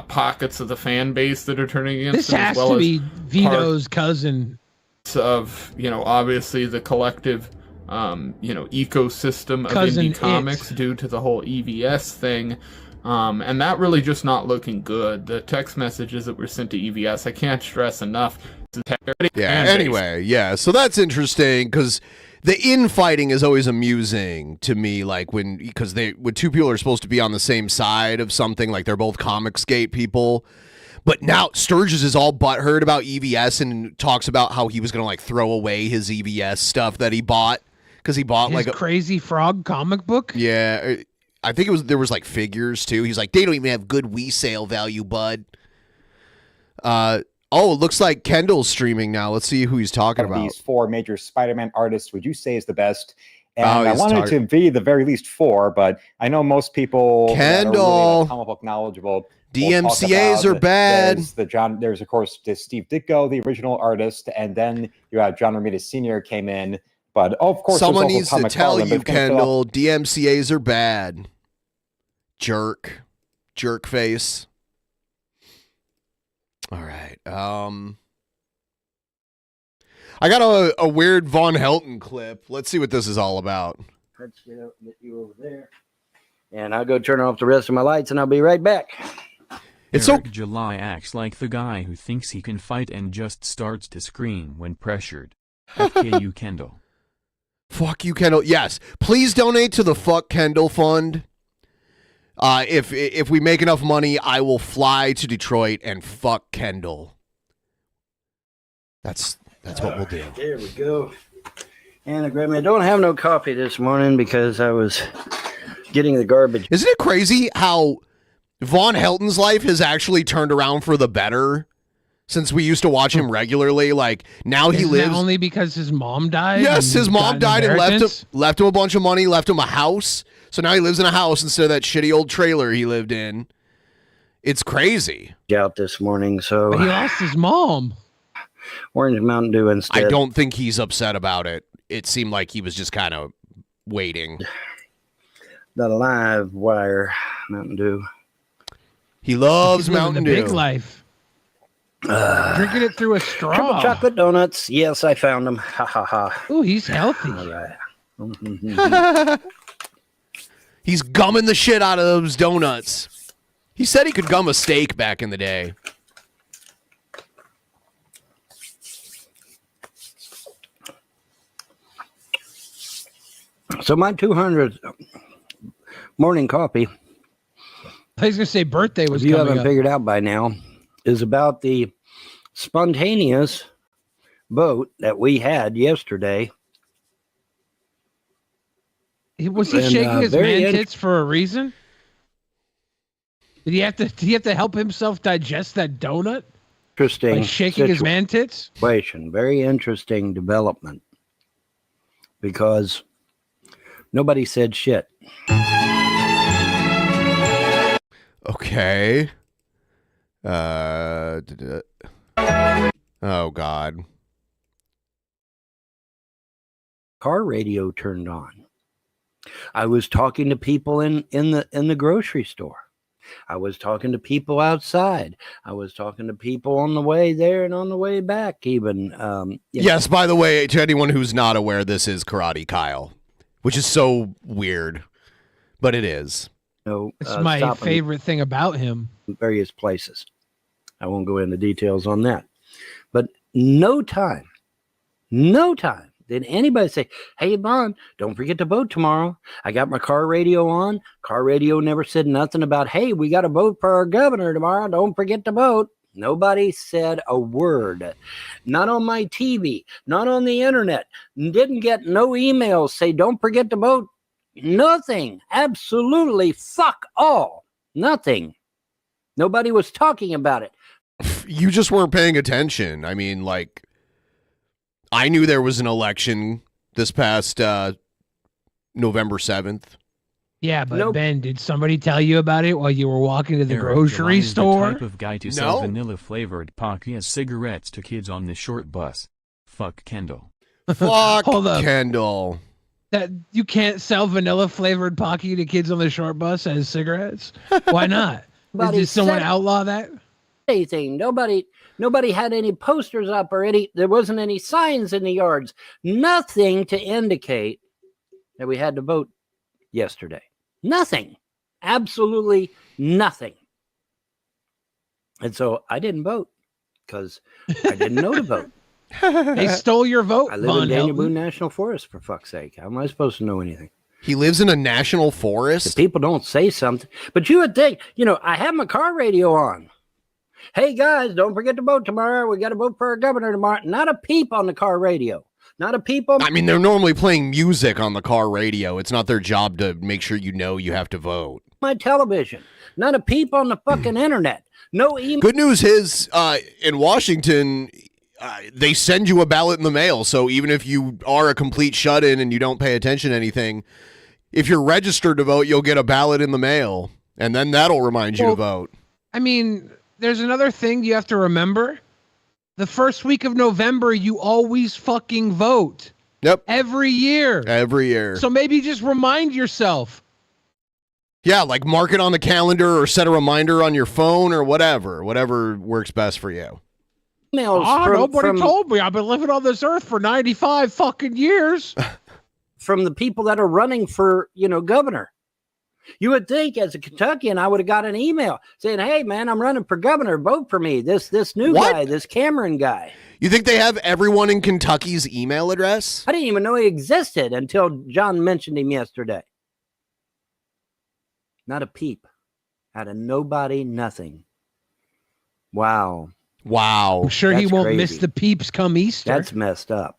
pockets of the fan base that are turning against him. This has to be Vito's cousin. Of, obviously the collective ecosystem of Cousin indie comics due to the whole EVS thing. And that really just not looking good. The text messages that were sent to EVS, I can't stress enough. Yeah, so that's interesting because the infighting is always amusing to me, like when two people are supposed to be on the same side of something, like they're both Comicsgate people. But now Sturgis is all butthurt about EVS and talks about how he was going to like throw away his EVS stuff that he bought because he bought His like a Crazy Frog comic book. Yeah, I think there was like figures too. He's like, they don't even have good resale value, bud. Oh, it looks like Kendall's streaming now. Let's see who he's talking about. These 4 major Spider-Man artists would you say is the best? And I he's wanted to be the very least 4, but I know most people that are really, like, comic book knowledgeable. DMCAs are bad. There's of course Steve Ditko, the original artist, and then you have John Romita Sr. came in. But of course, someone needs to tell you, Kendall, DMCAs are bad. Jerk face. All right. I got a weird Von Helton clip. Let's see what this is all about. Let's get you over there. And I'll go turn off the rest of my lights and I'll be right back. Eric July acts like the guy who thinks he can fight and just starts to scream when pressured. FKU Kendall. Fuck you, Kendall. Yes. Please donate to the Fuck Kendall Fund. If we make enough money, I will fly to Detroit and fuck Kendall. That's what we'll do. There we go. And I don't have no coffee this morning because I was getting the garbage. Isn't it crazy how Von Helton's life has actually turned around for the better since we used to watch him regularly? Like now he lives that only because his mom died. Yes, his mom died and left him a bunch of money, left him a house. So now he lives in a house instead of that shitty old trailer he lived in. It's crazy. Out this morning, so but he lost his mom. Orange Mountain Dew instead. I don't think he's upset about it. It seemed like he was just kind of waiting. The live wire Mountain Dew. He loves Mountain Dew. Big life. Drinking it through a straw. Triple chocolate donuts. Yes, I found them. Ha ha ha. Ooh, he's healthy. All right. He's gumming the shit out of those donuts. He said he could gum a steak back in the day. So my 200th morning coffee. I was going to say birthday was coming you haven't up. Figured out by now, is about the spontaneous vote that we had yesterday. Was he shaking his man tits for a reason? Did he have to help himself digest that donut? Interesting. By shaking his man tits? Very interesting development. Because nobody said shit. Okay. Oh God. Car radio turned on. I was talking to people in the grocery store. I was talking to people outside. I was talking to people on the way there and on the way back even. Yes, by the way, to anyone who's not aware, this is Karate Kyle, which is so weird, but it is. It's my favorite thing about him. Various places. I won't go into details on that. But no time did anybody say, hey, Bon, don't forget to vote tomorrow. I got my car radio on. Car radio never said nothing about, hey, we got to vote for our governor tomorrow. Don't forget to vote. Nobody said a word. Not on my TV, not on the internet. Didn't get no emails say, don't forget to vote. Nothing. Absolutely fuck all. Nothing. Nobody was talking about it. You just weren't paying attention. I mean, like, I knew there was an election this past November 7th. Yeah, but Ben, did somebody tell you about it while you were walking to the Eric grocery July is store? The type of guy to sell vanilla-flavored Pocky as cigarettes to kids on the short bus. Fuck Kendall. Fuck Hold up. Kendall. That you can't sell vanilla-flavored Pocky to kids on the short bus as cigarettes? Why not? Did someone outlaw that? Anything. Nobody Nobody had any posters up or there wasn't any signs in the yards. Nothing to indicate that we had to vote yesterday. Nothing. Absolutely nothing. And so I didn't vote because I didn't know to vote. They stole your vote. I live in Daniel Boone National Forest, for fuck's sake. How am I supposed to know anything? He lives in a national forest? The people don't say something. But you would think, I have my car radio on. Hey, guys, don't forget to vote tomorrow. We got to vote for our governor tomorrow. Not a peep on the car radio. Not a peep on... I mean, they're normally playing music on the car radio. It's not their job to make sure you have to vote. My television. Not a peep on the fucking internet. No email. Good news is, in Washington, they send you a ballot in the mail. So even if you are a complete shut-in and you don't pay attention to anything, if you're registered to vote, you'll get a ballot in the mail. And then that'll remind you to vote. I mean... There's another thing you have to remember. The first week of November, you always fucking vote. Yep. Every year. Every year. So maybe just remind yourself. Yeah, like mark it on the calendar or set a reminder on your phone or whatever. Whatever works best for you. Nobody told me. I've been living on this earth for 95 fucking years. From the people that are running for, governor. You would think as a Kentuckian, I would have got an email saying, hey, man, I'm running for governor. Vote for me. This new guy, this Cameron guy. You think they have everyone in Kentucky's email address? I didn't even know he existed until John mentioned him yesterday. Not a peep. Out of nobody, nothing. Wow. I'm sure he won't miss the peeps come Easter. That's messed up.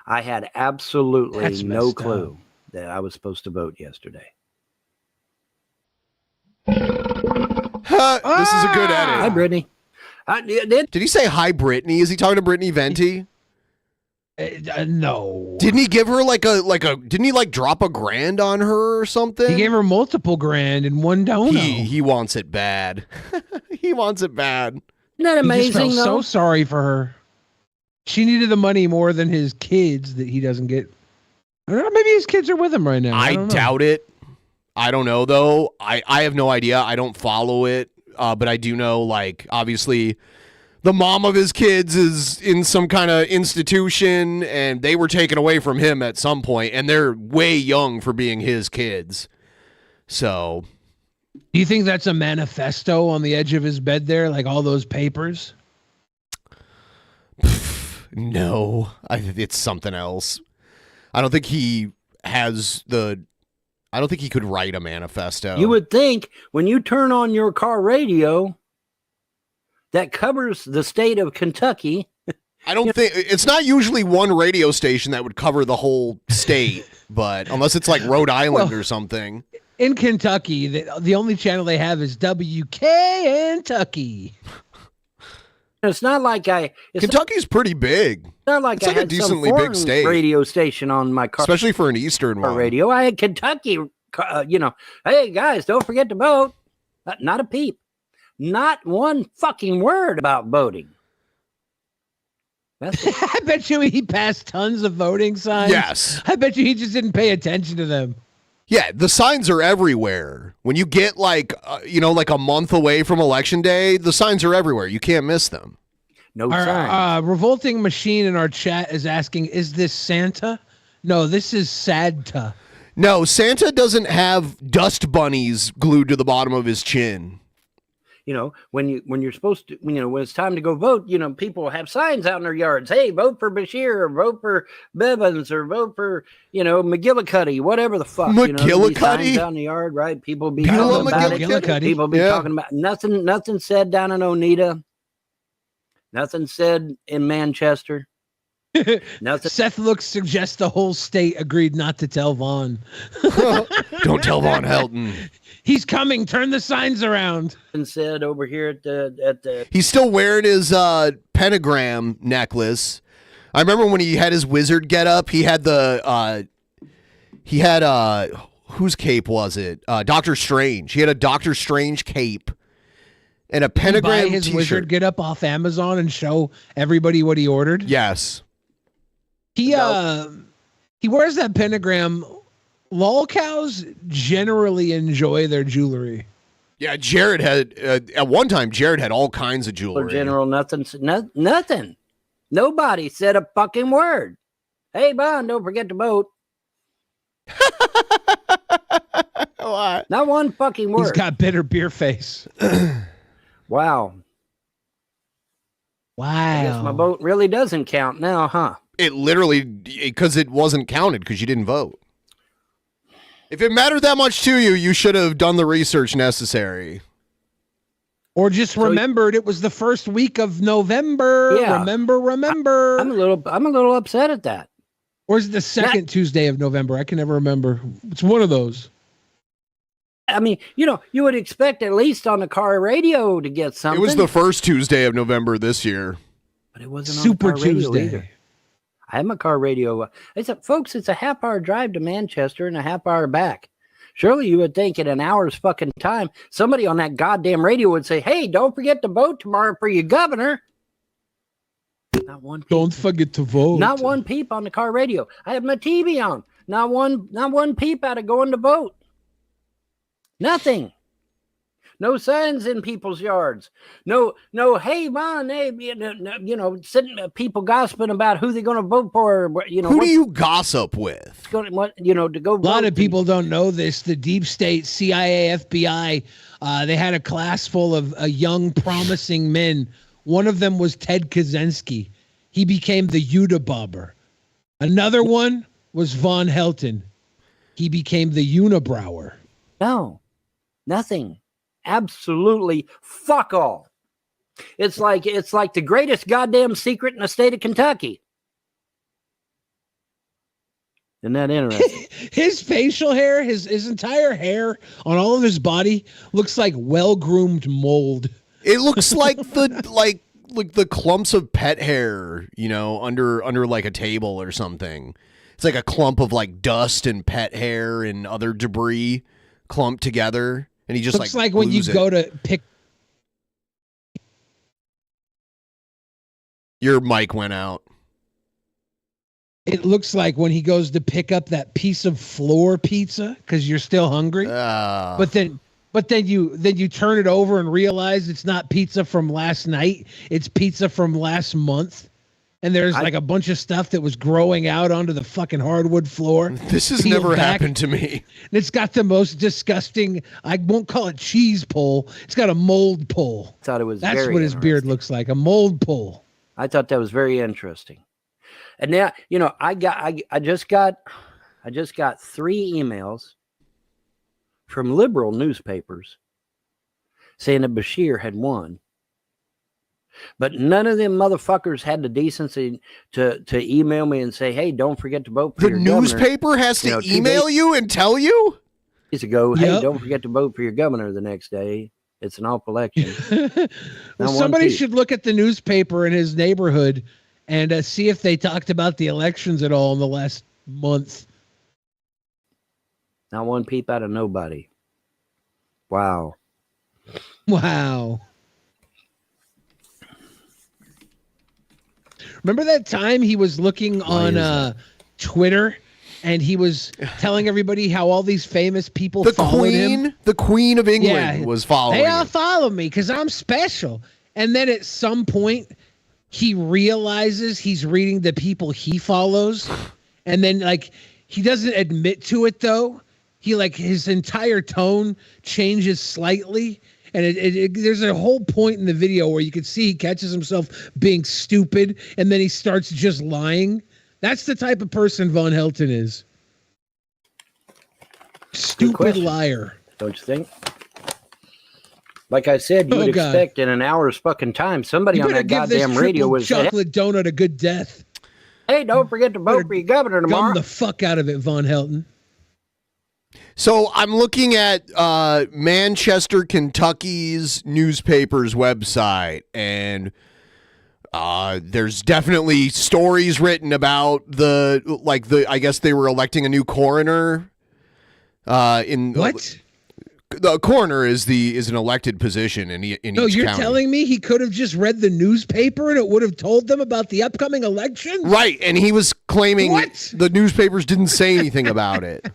I had absolutely no clue that I was supposed to vote yesterday. This is a good edit. Hi, Brittany. Did he say hi, Brittany? Is he talking to Brittany Venti? No. Didn't he give her didn't he drop $1,000 on her or something? He gave her multiple grand in one dono. He wants it bad. He wants it bad. Isn't that amazing? He just felt so sorry for her. She needed the money more than his kids that he doesn't get. I don't know, maybe his kids are with him right now. I doubt it. I don't know, though. I have no idea. I don't follow it. But I do know, obviously, the mom of his kids is in some kind of institution, and they were taken away from him at some point, and they're way young for being his kids. So... Do you think that's a manifesto on the edge of his bed there, like all those papers? No. It's something else. I don't think he has I don't think he could write a manifesto. You would think when you turn on your car radio that covers the state of Kentucky. I don't think it's not usually one radio station that would cover the whole state, but unless it's like Rhode Island or something. In Kentucky, the only channel they have is WKNtucky. It's not like Kentucky's pretty big. It's not like it's I had a decently some big state radio station on my car, especially for an Eastern one. Radio. I had Kentucky. Hey guys, don't forget to vote. Not a peep. Not one fucking word about voting. I bet you he passed tons of voting signs. Yes. I bet you he just didn't pay attention to them. Yeah, the signs are everywhere. When you get a month away from Election Day, the signs are everywhere. You can't miss them. No signs. Revolting Machine in our chat is asking, is this Santa? No, this is Sadta. No, Santa doesn't have dust bunnies glued to the bottom of his chin. When you're supposed to, when it's time to go vote, people have signs out in their yards. Hey, vote for Bashir, or vote for Bevins, or vote for, McGillicuddy, whatever the fuck. McGillicuddy? Signs out in the yard, right? People be talking about it. People be talking about nothing said down in Oneida. Nothing said in Manchester. Nothing. Seth suggests the whole state agreed not to tell Vaughn. Don't tell Vaughn Helton. He's coming. Turn the signs around. And said over here at the. He's still wearing his pentagram necklace. I remember when he had his wizard get up. He had whose cape was it? Doctor Strange. He had a Doctor Strange cape and a pentagram. Buy his t-shirt. Wizard get up off Amazon and show everybody what he ordered. Yes. He wears that pentagram. Lolcows generally enjoy their jewelry. Yeah, Jared had at one time. Jared had all kinds of For jewelry. General, nothing. Nobody said a fucking word. Hey, Bond, don't forget to vote. What? Not one fucking word. He's got bitter beer face. Wow. I guess my vote really doesn't count now, huh? It literally, because it wasn't counted because you didn't vote. If it mattered that much to you, you should have done the research necessary. Or just remembered it was the first week of November. Yeah. Remember. I'm a little upset at that. Or is it the second Tuesday of November? I can never remember. It's one of those. I mean, you would expect at least on the car radio to get something. It was the first Tuesday of November this year. But it wasn't Super on the car radio Tuesday. either. I have my car radio. Folks, it's a half-hour drive to Manchester and a half-hour back. Surely you would think in an hour's fucking time, somebody on that goddamn radio would say, hey, don't forget to vote tomorrow for your governor. Not one peep. Don't forget to vote. Not one peep on the car radio. I have my TV on. Not one peep out of going to vote. Nothing. No signs in people's yards. No, hey, man, hey, sitting people gossiping about who they're going to vote for. Who do you gossip with? To go. A lot of people don't know this. The deep state, CIA, FBI, they had a class full of young, promising men. One of them was Ted Kaczynski. He became the Unabomber. Another one was Von Helton. He became the Unibrower. No, nothing. Absolutely fuck all. It's like the greatest goddamn secret in the state of Kentucky. Isn't that interesting? His facial hair, his entire hair on all of his body looks like well-groomed mold. It looks like the clumps of pet hair, under like a table or something. It's like a clump of like dust and pet hair and other debris clumped together. And he just looks like when you go to pick. Your mic went out. It looks like when he goes to pick up that piece of floor pizza because you're still hungry. But then you turn it over and realize it's not pizza from last night. It's pizza from last month. And there's like a bunch of stuff that was growing out onto the fucking hardwood floor. This has never happened to me. And it's got the most disgusting, I won't call it cheese pull. It's got a mold pull. I thought it was That's what his beard looks like, a mold pull. I thought that was very interesting. And now, I just got 3 emails from liberal newspapers saying that Bashir had won. But none of them motherfuckers had the decency to email me and say, hey, don't forget to vote for your governor. The newspaper has to email you and tell you? Days ago, hey, don't forget to vote for your governor the next day. It's an off election. Well, somebody should look at the newspaper in his neighborhood and see if they talked about the elections at all in the last month. Not one peep out of nobody. Wow. Wow. Remember that time he was looking on Twitter and he was telling everybody how all these famous people followed him? The Queen of England was following They all him. follow me because I'm special. And then at some point, he realizes he's reading the people he follows. And then, he doesn't admit to it, though. His entire tone changes slightly. And there's a whole point in the video where you can see he catches himself being stupid, and then he starts just lying. That's the type of person Von Helton is. Stupid liar. Don't you think? Like I said, you would expect in an hour's fucking time, somebody on that goddamn radio was chocolate donut a good death. Hey, don't forget to vote for your governor tomorrow. Gum the fuck out of it, Von Helton. So I'm looking at Manchester, Kentucky's newspaper's website, and there's definitely stories written about I guess they were electing a new coroner. What? The coroner is an elected position in each No, you're county. telling me he could have just read the newspaper and it would have told them about the upcoming election? Right, and he was claiming the newspapers didn't say anything about it.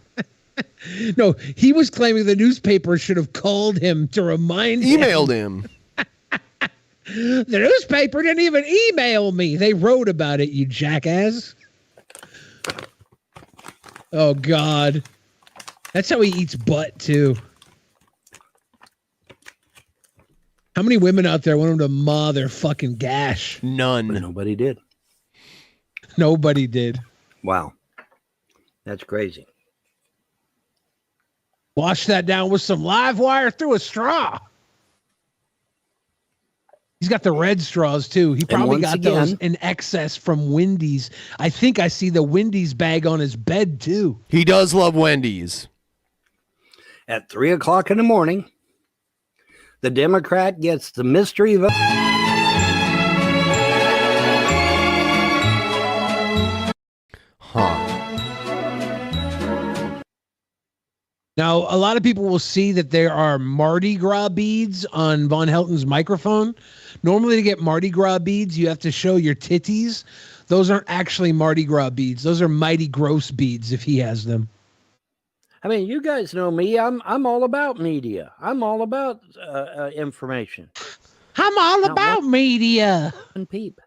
No, he was claiming the newspaper should have called him to remind Emailed him. The newspaper didn't even email me. They wrote about it, you jackass. Oh, God. That's how he eats butt, too. How many women out there want him to maw their fucking gash? None. But nobody did. Nobody did. Wow. That's crazy. Wash that down with some live wire through a straw. He's got the red straws, too. He probably got those in excess from Wendy's. I think I see the Wendy's bag on his bed, too. He does love Wendy's. At 3 o'clock in the morning, the Democrat gets the mystery vote. Huh. Now, a lot of people will see that there are Mardi Gras beads on Von Helton's microphone. Normally, to get Mardi Gras beads, you have to show your titties. Those aren't actually Mardi Gras beads. Those are mighty gross beads if he has them. I mean, you guys know me. I'm all about media. I'm all about information. I'm all about media. One peep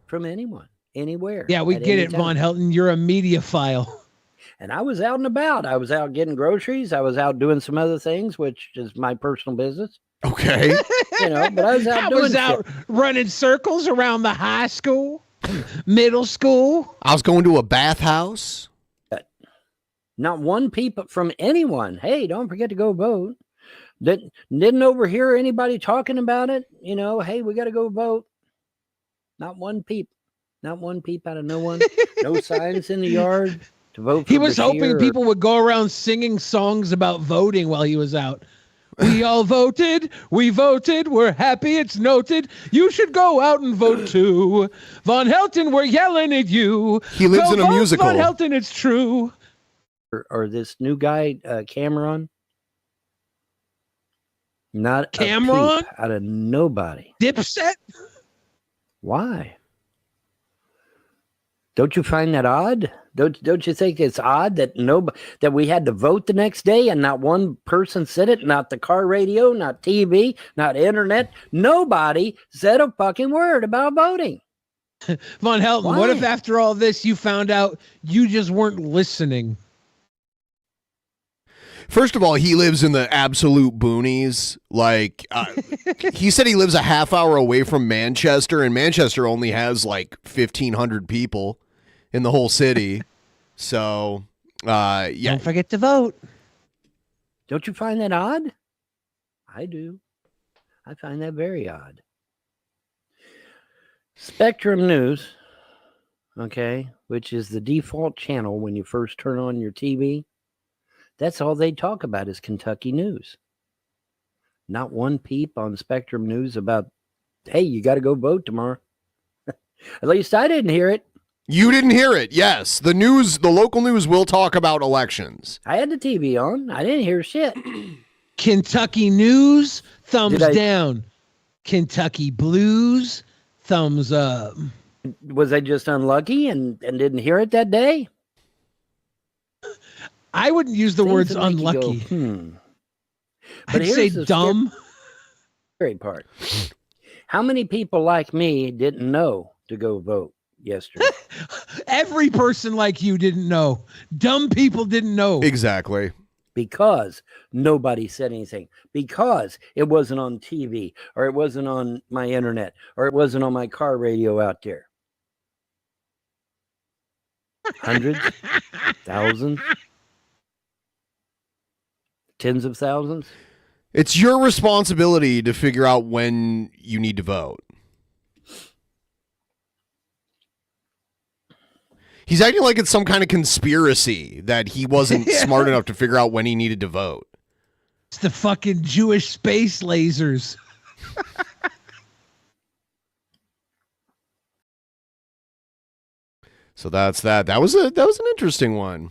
from anyone, anywhere. Yeah, we get it, Von Helton. You're a media file. And I was out and about. I was out getting groceries. I was out doing some other things, which is my personal business. Okay. But I was out doing shit. Running circles around the high school, middle school. I was going to a bathhouse. Not one peep from anyone. Hey, don't forget to go vote. Didn't overhear anybody talking about it. Hey, we got to go vote. Not one peep. Not one peep out of no one. No signs in the yard to vote for He was Bashir hoping people would go around singing songs about voting while he was out. We all voted. We voted. We're happy. It's noted. You should go out and vote too. Von Helton, we're yelling at you. He lives Go in a vote, musical. Von Helton, it's true. or this new guy, Cameron. Not Cameron? a peep out of nobody. Dipset? Why? Don't you find that odd? Don't you think it's odd that that we had to vote the next day and not one person said it? Not the car radio, not TV, not internet. Nobody said a fucking word about voting. Von Helton, Why? what if after all this you found out you just weren't listening? First of all, he lives in the absolute boonies. Like, he said he lives a half hour away from Manchester, and Manchester only has like 1,500 people in the whole city. So, yeah. Don't forget to vote. Don't you find that odd? I do. I find that very odd. Spectrum News, okay, which is the default channel when you first turn on your TV. That's all they talk about is Kentucky news. Not one peep on Spectrum News about, hey, you got to go vote tomorrow. At least I didn't hear it. You didn't hear it. Yes. The news, the local news will talk about elections. I had the TV on. I didn't hear shit. Kentucky news, thumbs down. Kentucky blues, thumbs up. Was I just unlucky and didn't hear it that day? I wouldn't use the words that make you unlucky. go, I'd say the dumb. Scary part. How many people like me didn't know to go vote yesterday? Every person like you didn't know. Dumb people didn't know. Exactly. Because nobody said anything. Because it wasn't on TV, or it wasn't on my internet, or it wasn't on my car radio out there. Hundreds, thousands, tens of thousands. It's your responsibility to figure out when you need to vote. He's acting like it's some kind of conspiracy that he wasn't smart enough to figure out when he needed to vote. It's the fucking Jewish space lasers. So that's that. That was an interesting one.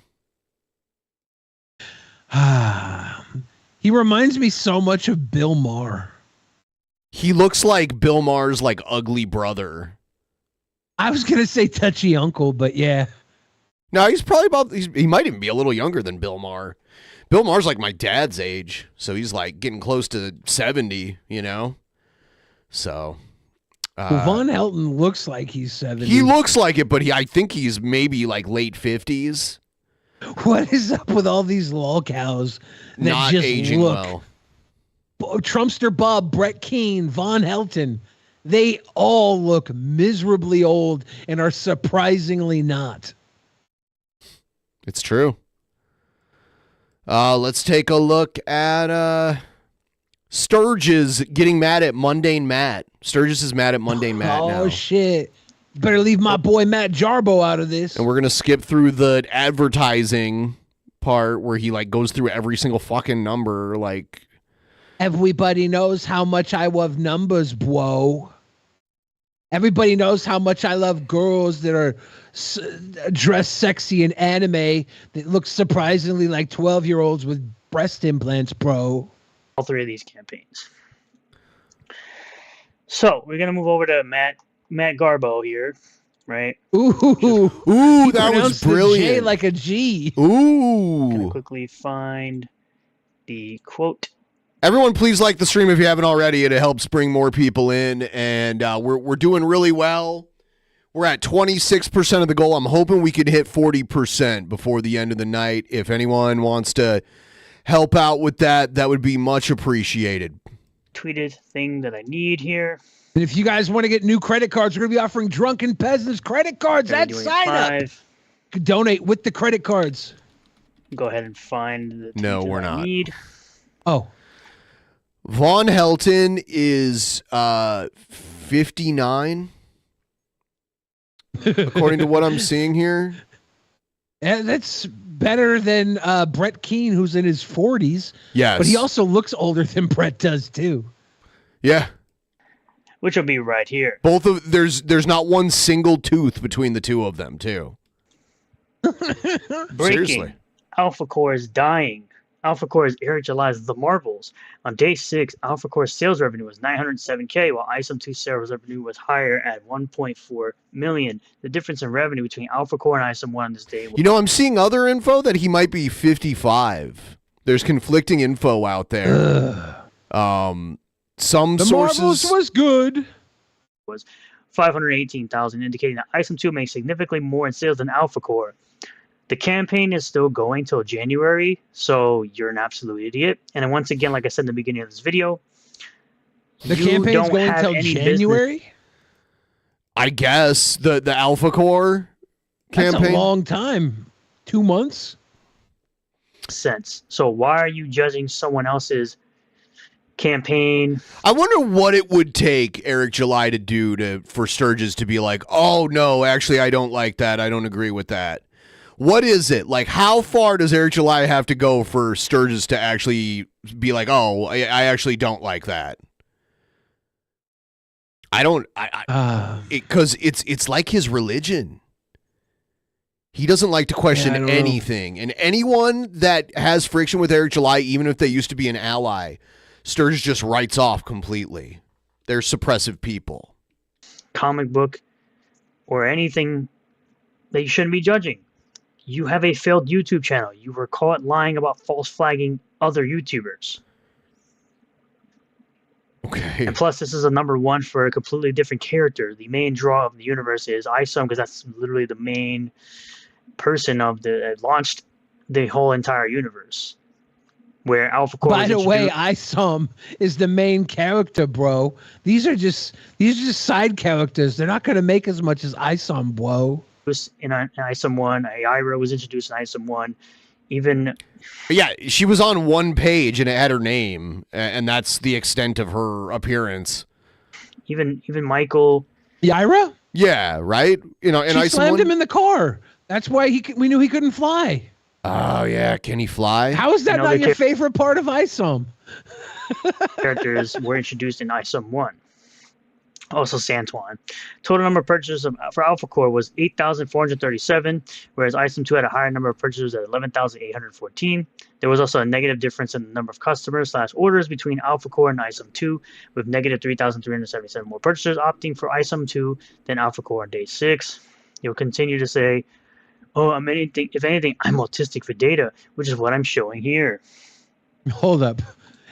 He reminds me so much of Bill Maher. He looks like Bill Maher's like ugly brother. I was gonna say touchy uncle, but yeah. No, he's probably he might even be a little younger than Bill Maher. Bill Maher's like my dad's age, so he's like getting close to 70, you know? So. Well, Von Helton looks like he's 70. He looks like it, but I think he's maybe like late 50s. What is up with all these lolcows that Not just aging look? well. Trumpster Bob, Brett Keane, Von Helton. They all look miserably old and are surprisingly not. It's true. Let's take a look at Sturgis getting mad at Mundane Matt. Sturgis is mad at Mundane Matt now. Oh, shit. Better leave my boy Matt Jarbo out of this. And we're going to skip through the advertising part where he like goes through every single fucking number. Like, everybody knows how much I love numbers, bro. Everybody knows how much I love girls that are dressed sexy in anime that look surprisingly like 12-year-olds with breast implants, bro. All three of these campaigns. So we're gonna move over to Matt Garbo here, right? Ooh, that was brilliant. The J like a G. Ooh. Gonna quickly find the quote. Everyone, please like the stream if you haven't already. It helps bring more people in, and we're doing really well. We're at 26% of the goal. I'm hoping we could hit 40% before the end of the night. If anyone wants to help out with that, that would be much appreciated. Tweeted thing that I need here. And if you guys want to get new credit cards, we're going to be offering Drunken Peasants credit cards at sign up. Donate with the credit cards. Go ahead and find the No, we're that I not. need. Oh. Von Helton is 59, according to what I'm seeing here. Yeah, that's better than Brett Keane, who's in his 40s. Yes. But he also looks older than Brett does, too. Yeah. Which will be right here. Both of there's not one single tooth between the two of them, too. Breaking. Seriously. Alpha Core is dying. Alpha Core's Eric July's The Marvels. On day 6, Alpha Core's sales revenue was $907K, while ISOM 2 sales revenue was higher at $1.4 million. The difference in revenue between Alpha Core and ISOM 1 on this day was... You know, I'm seeing other info that he might be 55. There's conflicting info out there. Some The sources Marvels was good. was 518,000, indicating that ISOM 2 makes significantly more in sales than Alpha Core. The campaign is still going till January, so you're an absolute idiot. And then once again, like I said in the beginning of this video, The campaign's going till January? I guess the Alpha Core campaign. That's a long time. 2 months? Sense. So why are you judging someone else's campaign? I wonder what it would take Eric July to do for Sturgis to be like, oh no, actually I don't like that. I don't agree with that. What is it? Like, how far does Eric July have to go for Sturgis to actually be like, oh, I actually don't like that? Because it's like his religion. He doesn't like to question anything. And anyone that has friction with Eric July, even if they used to be an ally, Sturgis just writes off completely. They're suppressive people. Comic book or anything that you shouldn't be judging. You have a failed YouTube channel. You were caught lying about false flagging other YouTubers. Okay. And plus, this is a #1 for a completely different character. The main draw of the universe is ISOM, because that's literally the main person of that launched the whole entire universe. Where Alpha Core. By the way, ISOM is the main character, bro. These are just side characters. They're not going to make as much as ISOM, bro. In ISOM 1, Ira was introduced in ISOM 1. Even yeah, she was on one page and it had her name, and that's the extent of her appearance. Even Michael. Ira? Yeah, right. You know, and she slammed him in the car. That's why we knew he couldn't fly. Oh yeah, can he fly? How is that not your favorite part of ISOM? Characters were introduced in ISOM 1. Also Santuan. Total number of purchases for Alpha Core was 8,437, whereas ISOM 2 had a higher number of purchases at 11,814. There was also a negative difference in the number of customers/orders between Alpha Core and ISOM 2, with negative 3,377 more purchasers opting for ISOM 2 than Alpha Core on day 6. You'll continue to say, Oh, if anything, I'm autistic for data, which is what I'm showing here. Hold up.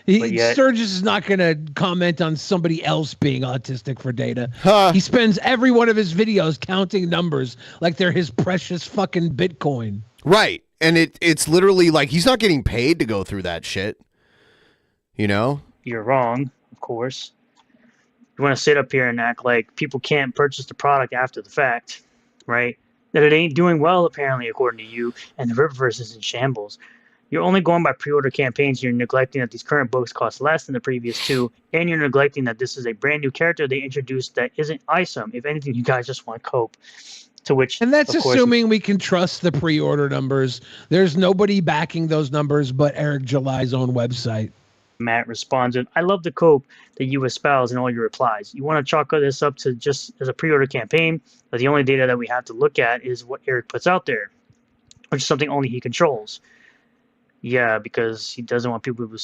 But yet- Sturgis is not going to comment on somebody else being autistic for data. He spends every one of his videos counting numbers like they're his precious fucking Bitcoin. Right. And it's literally like he's not getting paid to go through that shit. You know? You're wrong, of course. You want to sit up here and act like people can't purchase the product after the fact, right? That it ain't doing well, apparently, according to you, and the Rippaverse is in shambles. You're only going by pre-order campaigns. You're neglecting that these current books cost less than the previous two, and you're neglecting that this is a brand new character they introduced that isn't Isom. If anything, you guys just want to cope. To which, and that's of course, assuming we can trust the pre-order numbers. There's nobody backing those numbers but Eric July's own website. Matt responds with, I love the cope that you espouse in all your replies. You want to chalk this up to just as a pre-order campaign, but the only data that we have to look at is what Eric puts out there, which is something only he controls. Yeah, because he doesn't want people with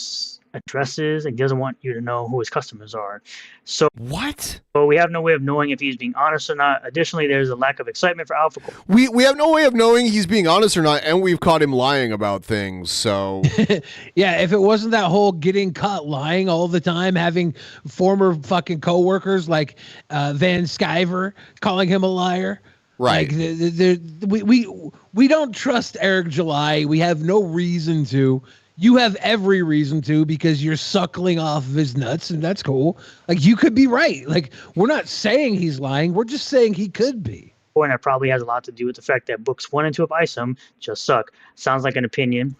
addresses, and he doesn't want you to know who his customers are. So what? Well, we have no way of knowing if he's being honest or not. Additionally, there's a lack of excitement for Alpha Core. We have no way of knowing he's being honest or not, and we've caught him lying about things, so... Yeah, if it wasn't that whole getting caught lying all the time, having former fucking coworkers like Van Sciver calling him a liar... Right. Like we don't trust Eric July. We have no reason to. You have every reason to because you're suckling off of his nuts, and that's cool. Like you could be right. Like we're not saying he's lying. We're just saying he could be. And that probably has a lot to do with the fact that books 1 and 2 of Isom just suck. Sounds like an opinion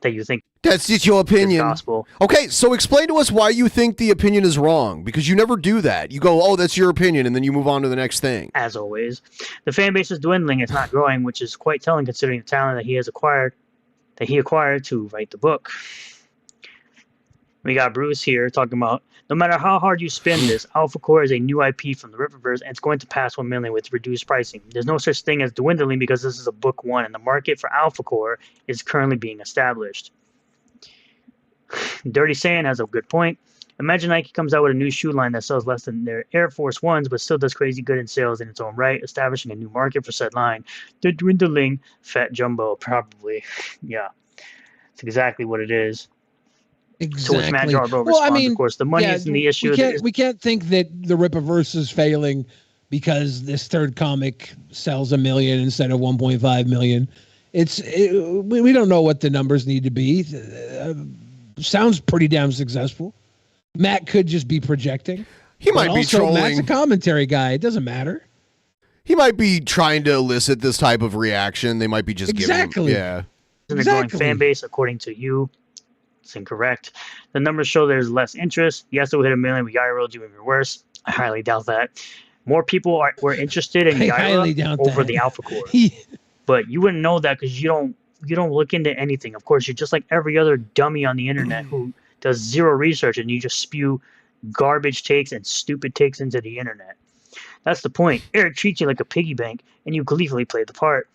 that you think. That's just your opinion. Gospel. Okay, so explain to us why you think the opinion is wrong, because you never do that. You go, oh, that's your opinion, and then you move on to the next thing. As always, the fan base is dwindling. It's not growing, which is quite telling considering the talent that he acquired to write the book. We got Bruce here talking about, no matter how hard you spin this, Alpha Core is a new IP from the Rippaverse, and it's going to pass 1 million with reduced pricing. There's no such thing as dwindling because this is a book 1, and the market for Alpha Core is currently being established. Dirty Saiyan has a good point. Imagine Nike comes out with a new shoe line that sells less than their Air Force Ones, but still does crazy good in sales in its own right, establishing a new market for said line. They're dwindling. Fat Jumbo, probably. Yeah, it's exactly what it is. Exactly. To which Matt Jarbo responds, of course, the money isn't the issue. We can't think that the Rippaverse is failing because this third comic sells 1 million instead of 1.5 million. We don't know what the numbers need to be. Sounds pretty damn successful. Matt could just be projecting. He might be trolling. Matt's a commentary guy. It doesn't matter. He might be trying to elicit this type of reaction. They might be just exactly. giving him... Yeah. In a growing fan base, according to you. It's incorrect. The numbers show there's less interest. Yes, it will hit 1 million with Gyro doing worse. I highly doubt that. More people were interested in Gyro over the Alpha Core. But you wouldn't know that because you don't look into anything. Of course, you're just like every other dummy on the internet who does zero research, and you just spew garbage takes and stupid takes into the internet. That's the point. Eric treats you like a piggy bank, and you gleefully play the part.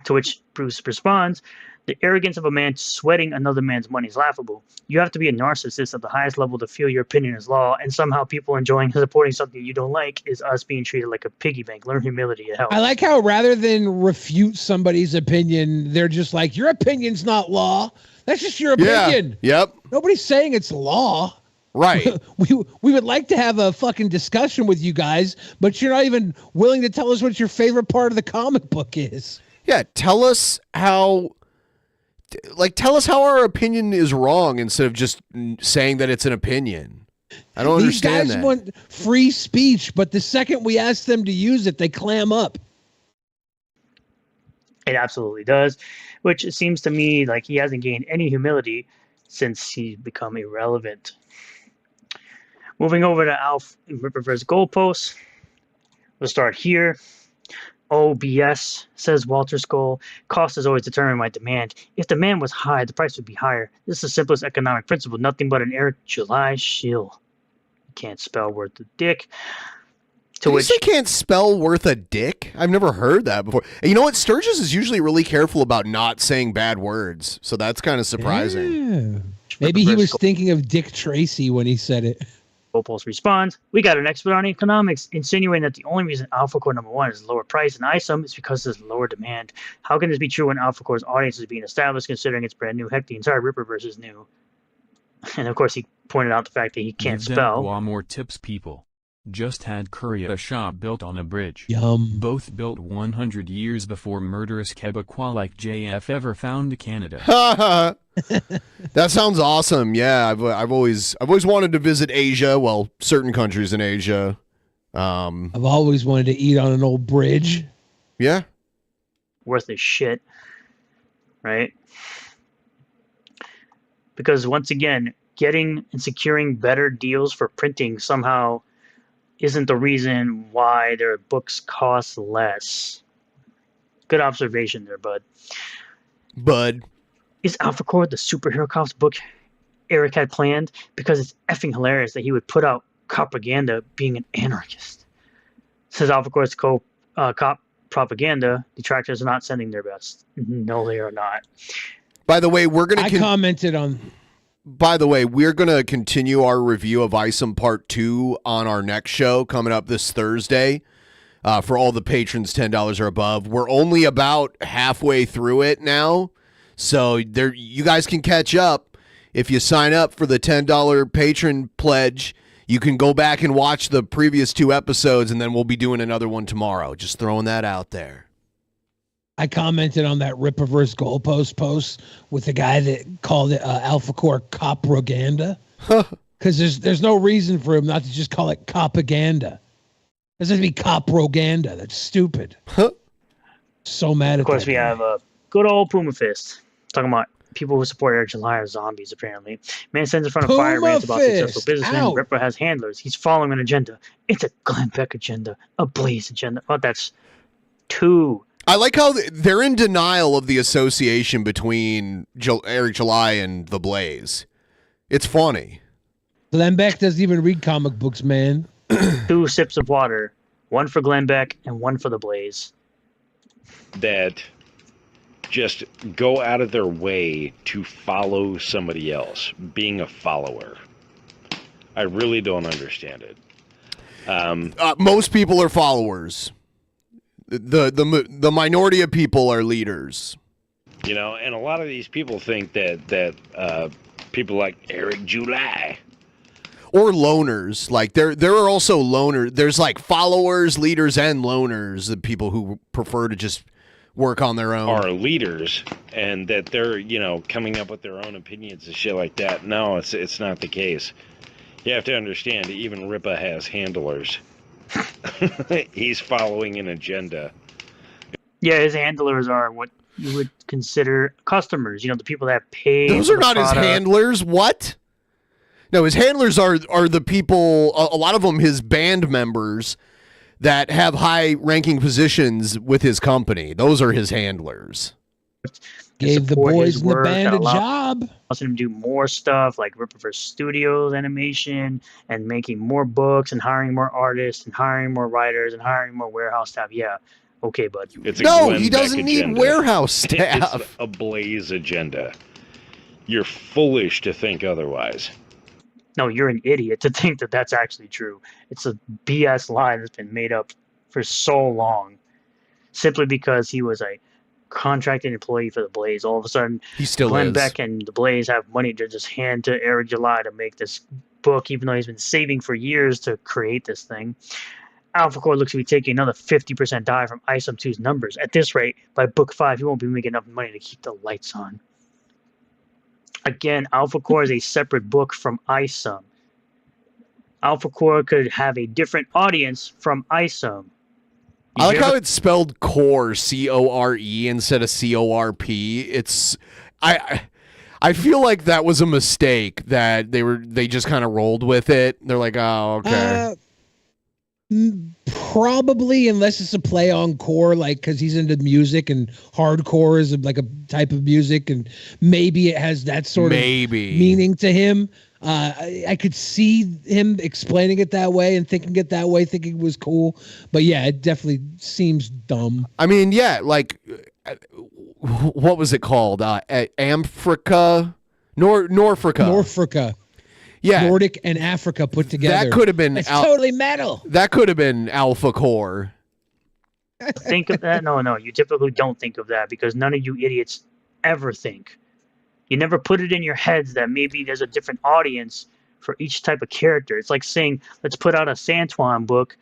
To which Bruce responds, the arrogance of a man sweating another man's money is laughable. You have to be a narcissist at the highest level to feel your opinion is law, and somehow people enjoying and supporting something you don't like is us being treated like a piggy bank. Learn humility. It helps. I like how rather than refute somebody's opinion, they're just like, your opinion's not law. That's just your opinion. Yeah. Yep. Nobody's saying it's law. Right. We would like to have a fucking discussion with you guys, but you're not even willing to tell us what your favorite part of the comic book is. Yeah, tell us how our opinion is wrong instead of just saying that it's an opinion. I don't understand that. These guys want free speech, but the second we ask them to use it, they clam up. It absolutely does, which it seems to me like he hasn't gained any humility since he's become irrelevant. Moving over to Alf Rippaverse goalposts. We'll start here. OBS, says Walter Skull. Cost is always determined by demand. If demand was high, the price would be higher. This is the simplest economic principle. Nothing but an Eric July shill. Can't spell worth a dick. To which you can't spell worth a dick? I've never heard that before. And you know what? Sturgis is usually really careful about not saying bad words, so that's kind of surprising. Yeah. Maybe he was thinking of Dick Tracy when he said it. Goalpost responds, "We got an expert on economics, insinuating that the only reason Alpha Core number 1 is lower price than ISOM is because there's lower demand. How can this be true when Alpha Core's audience is being established, considering it's brand new? Heck, the entire Rippaverse is new." And of course, he pointed out the fact that he can't Give them spell. more tips, people. Just had Korea a shop built on a bridge. Yum. Both built 100 years before murderous Quebecois like JF ever found Canada. That sounds awesome. Yeah, I've always wanted to visit Asia. Well, certain countries in Asia. I've always wanted to eat on an old bridge. Yeah. Worth the shit, right? Because once again, getting and securing better deals for printing somehow isn't the reason why their books cost less. Good observation there, bud. Is Alpha Core the superhero cops book Eric had planned? Because it's effing hilarious that he would put out propaganda being an anarchist. Says Alpha Core's cop propaganda, detractors are not sending their best. No, they are not. By the way, we're going to commented on. By the way, we're going to continue our review of ISOM Part 2 on our next show coming up this Thursday. For all the patrons $10 or above. We're only about halfway through it now. So there, you guys can catch up. If you sign up for the $10 patron pledge, you can go back and watch the previous 2 episodes, and then we'll be doing another one tomorrow. Just throwing that out there. I commented on that Rippaverse goalpost post with the guy that called it Alpha Core cop propaganda. Because there's no reason for him not to just call it copaganda. It doesn't be cop propaganda. That's stupid. So mad at that. Of course, we have good old Puma Fist talking about people who support Eric July are zombies, apparently. Man stands in front of fire, rants about successful businessmen. Ripper has handlers. He's following an agenda. It's a Glenn Beck agenda, a Blaze agenda. Oh, that's too. I like how they're in denial of the association between Eric July and the Blaze. It's funny. Glenn Beck doesn't even read comic books, man. 2 sips of water, 1 for Glenn Beck and 1 for the Blaze. That just go out of their way to follow somebody else, being a follower. I really don't understand it. Most people are followers. The minority of people are leaders. You know, and a lot of these people think that people like Eric July or loners, like there are also loners. There's like followers, leaders, and loners. The people who prefer to just work on their own are leaders, and that they're coming up with their own opinions and shit like that. No, it's not the case. You have to understand, even Rippa has handlers. He's following an agenda. Yeah, his handlers are what you would consider customers. The people that pay. Those are not his handlers. What? No, his handlers are the people. A lot of them, his band members that have high-ranking positions with his company. Those are his handlers. Gave the boys in the band a job. Also, to do more stuff like Rippaverse Studios animation and making more books and hiring more artists and hiring more writers and hiring more warehouse staff. Yeah, okay, bud. He doesn't need warehouse staff. It's a Blaze agenda. You're foolish to think otherwise. No, you're an idiot to think that that's actually true. It's a BS lie that's been made up for so long, simply because he was a contracted employee for the Blaze. All of a sudden, he still Glenn is. Beck and the Blaze have money to just hand to Eric July to make this book, even though he's been saving for years to create this thing. Alpha Core looks to be taking another 50% dive from ISOM 2's numbers. At this rate, by book 5, he won't be making enough money to keep the lights on. Again, Alpha Core is a separate book from ISOM. Alpha Core could have a different audience from ISOM. I like how it's spelled core, C-O-R-E instead of C-O-R-P. It's I feel like that was a mistake that they just kind of rolled with it. They're like, oh, okay. Probably, unless it's a play on core, like because he's into music and hardcore is like a type of music, and maybe it has that sort of meaning to him. I could see him explaining it that way and thinking it that way, thinking it was cool. But yeah, it definitely seems dumb. I mean, yeah, like what was it called? Amfrica? Norfrica. Norfrica. Nordic and Africa put together. That could have been It's totally metal. That could have been Alpha Core. Think of that. No, you typically don't think of that because none of you idiots ever think. You never put it in your heads that maybe there's a different audience for each type of character. It's like saying, let's put out a Santuan book,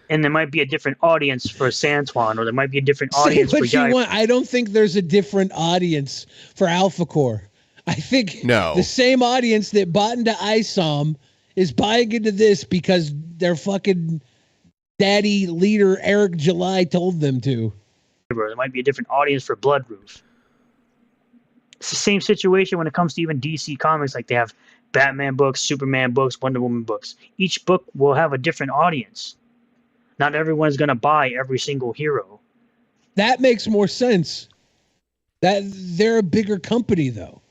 and there might be a different audience for Santuan, or there might be a different audience Say for what you Guy. want. I don't think there's a different audience for Alpha Core. I think the same audience that bought into ISOM is buying into this because their fucking daddy leader Eric July told them to. There might be a different audience for Blood Roof. It's the same situation when it comes to even DC Comics. Like they have Batman books, Superman books, Wonder Woman books. Each book will have a different audience. Not everyone's going to buy every single hero. That makes more sense. That they're a bigger company, though.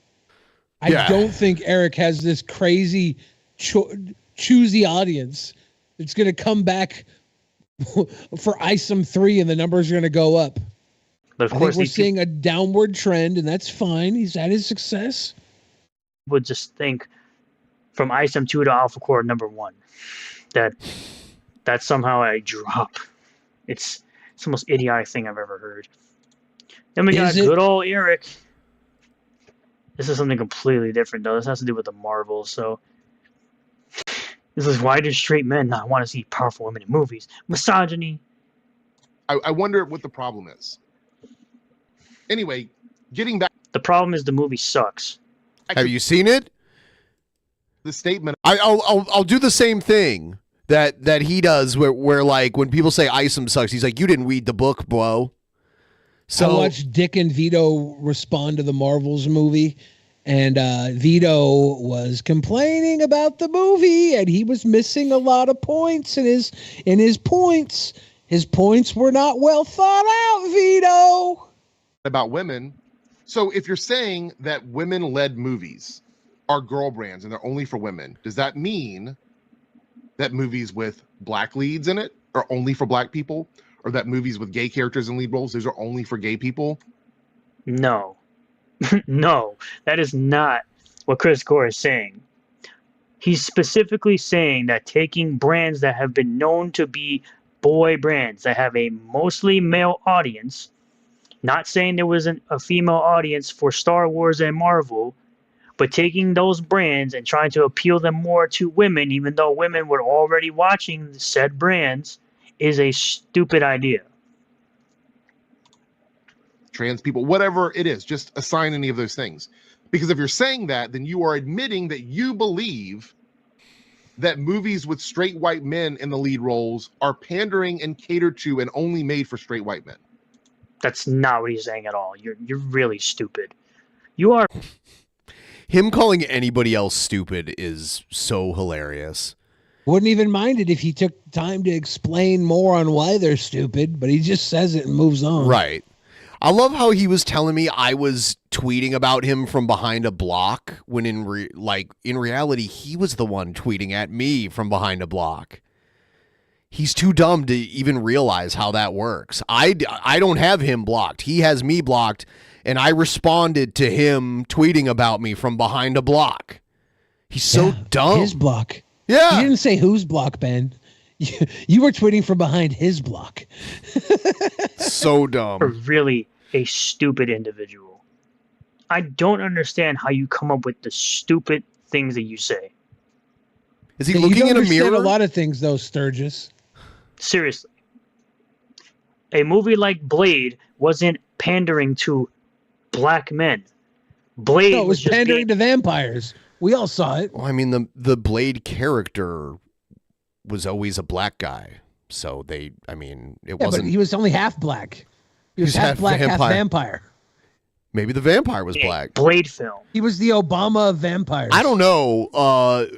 I don't think Eric has this crazy, choosy audience. It's going to come back for ISOM 3, and the numbers are going to go up. But of I course, think we're seeing a downward trend, and that's fine. He's had his success. Would just think from ISOM 2 to Alpha Core number 1 that's somehow a drop. It's the most idiotic thing I've ever heard. Then we got good old Eric. This is something completely different, though. This has to do with the Marvels. So this is why do straight men not want to see powerful women in movies? Misogyny. I wonder what the problem is. Anyway, getting back. The problem is the movie sucks. Have you seen it? The statement. I'll do the same thing that he does, where like when people say ISOM sucks, he's like, you didn't read the book, bro. So I watched Dick and Vito respond to the Marvels movie, and Vito was complaining about the movie, and he was missing a lot of points in his points. His points were not well thought out, Vito. About women. So if you're saying that women-led movies are girl brands and they're only for women, does that mean that movies with black leads in it are only for black people? Or that movies with gay characters in lead roles, those are only for gay people? No. No, that is not what Chris Gore is saying. He's specifically saying that taking brands that have been known to be boy brands that have a mostly male audience, not saying there wasn't a female audience for Star Wars and Marvel, but taking those brands and trying to appeal them more to women, even though women were already watching said brands, is a stupid idea. Trans people, whatever it is, just assign any of those things. Because if you're saying that, then you are admitting that you believe that movies with straight white men in the lead roles are pandering and catered to and only made for straight white men. That's not what he's saying at all. You're really stupid. You are. Him calling anybody else stupid is so hilarious. Wouldn't even mind it if he took time to explain more on why they're stupid, but he just says it and moves on. Right. I love how he was telling me I was tweeting about him from behind a block when in reality he was the one tweeting at me from behind a block. He's too dumb to even realize how that works. I don't have him blocked. He has me blocked, and I responded to him tweeting about me from behind a block. He's so dumb. His block. Yeah. You didn't say whose block, Ben. You were tweeting from behind his block. So dumb. You're really a stupid individual. I don't understand how you come up with the stupid things that you say. Is he You looking don't in a understand mirror? a lot of things, though, Sturgis. Seriously. A movie like Blade wasn't pandering to black men. Blade No, it was just pandering to vampires. We all saw it. Well, I mean, the Blade character was always a black guy. So it Yeah, wasn't. but he was only half black. He was half black, half vampire. Maybe the vampire was black. Blade film. He was the Obama of vampires. I don't know.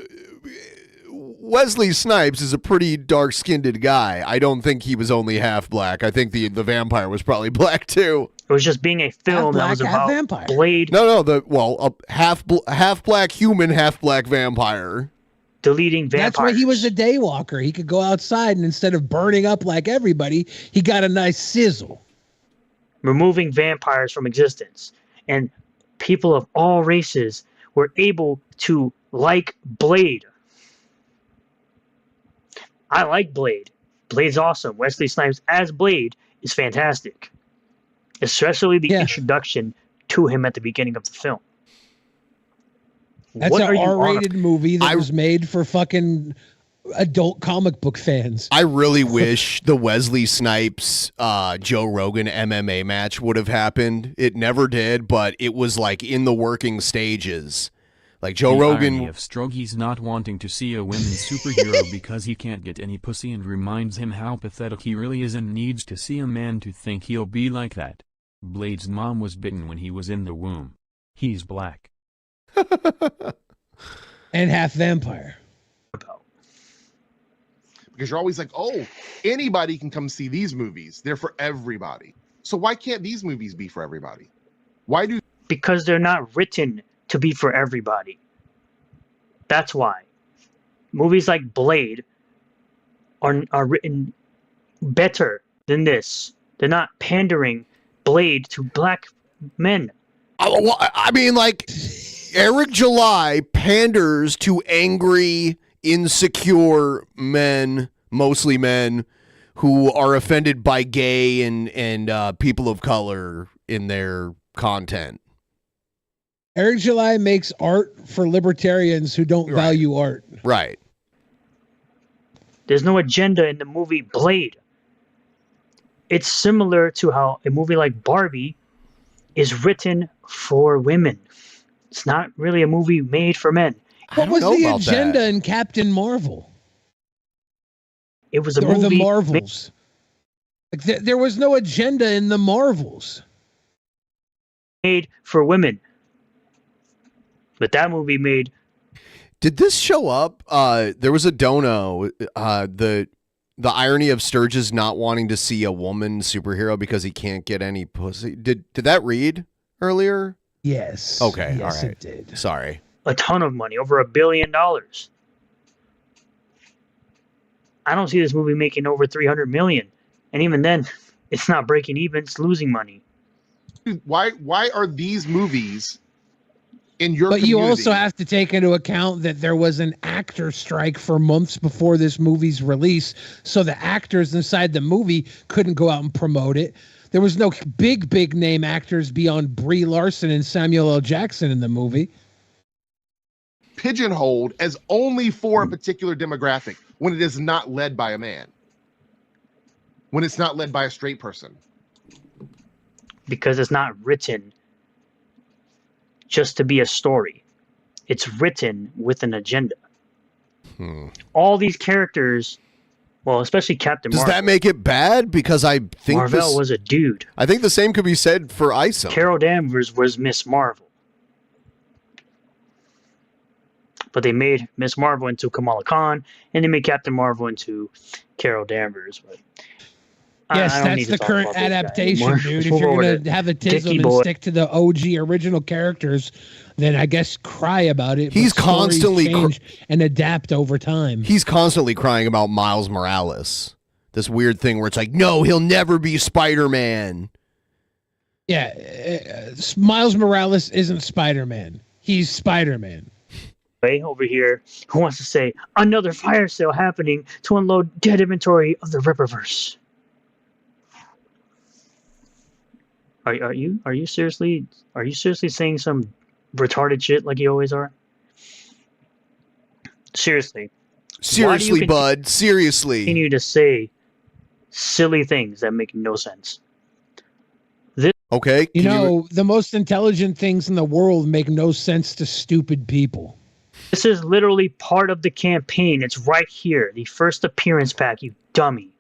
Wesley Snipes is a pretty dark-skinned guy. I don't think he was only half black. I think the vampire was probably black too. It was just being a film that was about vampire. Blade. No, half black human, half black vampire. Deleting vampires. That's why he was a daywalker. He could go outside, and instead of burning up like everybody, he got a nice sizzle. Removing vampires from existence. And people of all races were able to like Blade. I like Blade. Blade's awesome. Wesley Snipes as Blade is fantastic. Especially the introduction to him at the beginning of the film. That's an R-rated movie that was made for fucking adult comic book fans. I really wish the Wesley Snipes Joe Rogan MMA match would have happened. It never did, but it was like in the working stages. Like Joe Rogan irony of Strogies not wanting to see a women's superhero because he can't get any pussy and reminds him how pathetic he really is and needs to see a man to think he'll be like that. Blade's mom was bitten when he was in the womb. He's black. And half vampire. Because you're always like, oh, anybody can come see these movies. They're for everybody. So why can't these movies be for everybody? Why do? Because they're not written to be for everybody. That's why. Movies like Blade are written better than this. They're not pandering Blade to black men. I mean, like, Eric July panders to angry, insecure men, mostly men, who are offended by gay and people of color in their content. Eric July makes art for libertarians who don't value art. Right. There's no agenda in the movie Blade. It's similar to how a movie like Barbie is written for women. It's not really a movie made for men. What was the agenda in Captain Marvel? It was a or movie the Marvels. Like there was no agenda in the Marvels. Made for women. But that movie made. Did this show up? There was a dono. The irony of Sturgis not wanting to see a woman superhero because he can't get any pussy. Did that read earlier? Yes. Okay. Yes, all right. it did. Sorry. A ton of money, over $1 billion. I don't see this movie making over $300 million, and even then, it's not breaking even; it's losing money. Why are these movies in your? But community? you also have to take into account that there was an actor strike for months before this movie's release, so the actors inside the movie couldn't go out and promote it. There was no big name actors beyond Brie Larson and Samuel L. Jackson in the movie. Pigeonholed as only for a particular demographic when it is not led by a man. When it's not led by a straight person. Because it's not written just to be a story. It's written with an agenda. All these characters, well, especially Captain Does Marvel. that make it bad? Because I think Marvel was a dude. I think the same could be said for Isom. Carol Danvers was Miss Marvel. But they made Miss Marvel into Kamala Khan, and they made Captain Marvel into Carol Danvers. But Yes, I don't need that's to the talk current about this guy adaptation, anymore. dude. Let's If move you're over going to to have a Dickie tism and Boy. stick to the OG original characters, then I guess cry about it. but He's stories constantly change and adapt over time. He's constantly crying about Miles Morales. This weird thing where it's like, no, he'll never be Spider-Man. Yeah, Miles Morales isn't Spider-Man. He's Spider-Man. Over here who wants to say another fire sale happening to unload dead inventory of the Rippaverse. Are you seriously saying some retarded shit like you always are? Seriously, Seriously, bud. Seriously. Continue to say silly things that make no sense. Okay. You know, the most intelligent things in the world make no sense to stupid people. This is literally part of the campaign. It's right here. The first appearance pack, you dummy.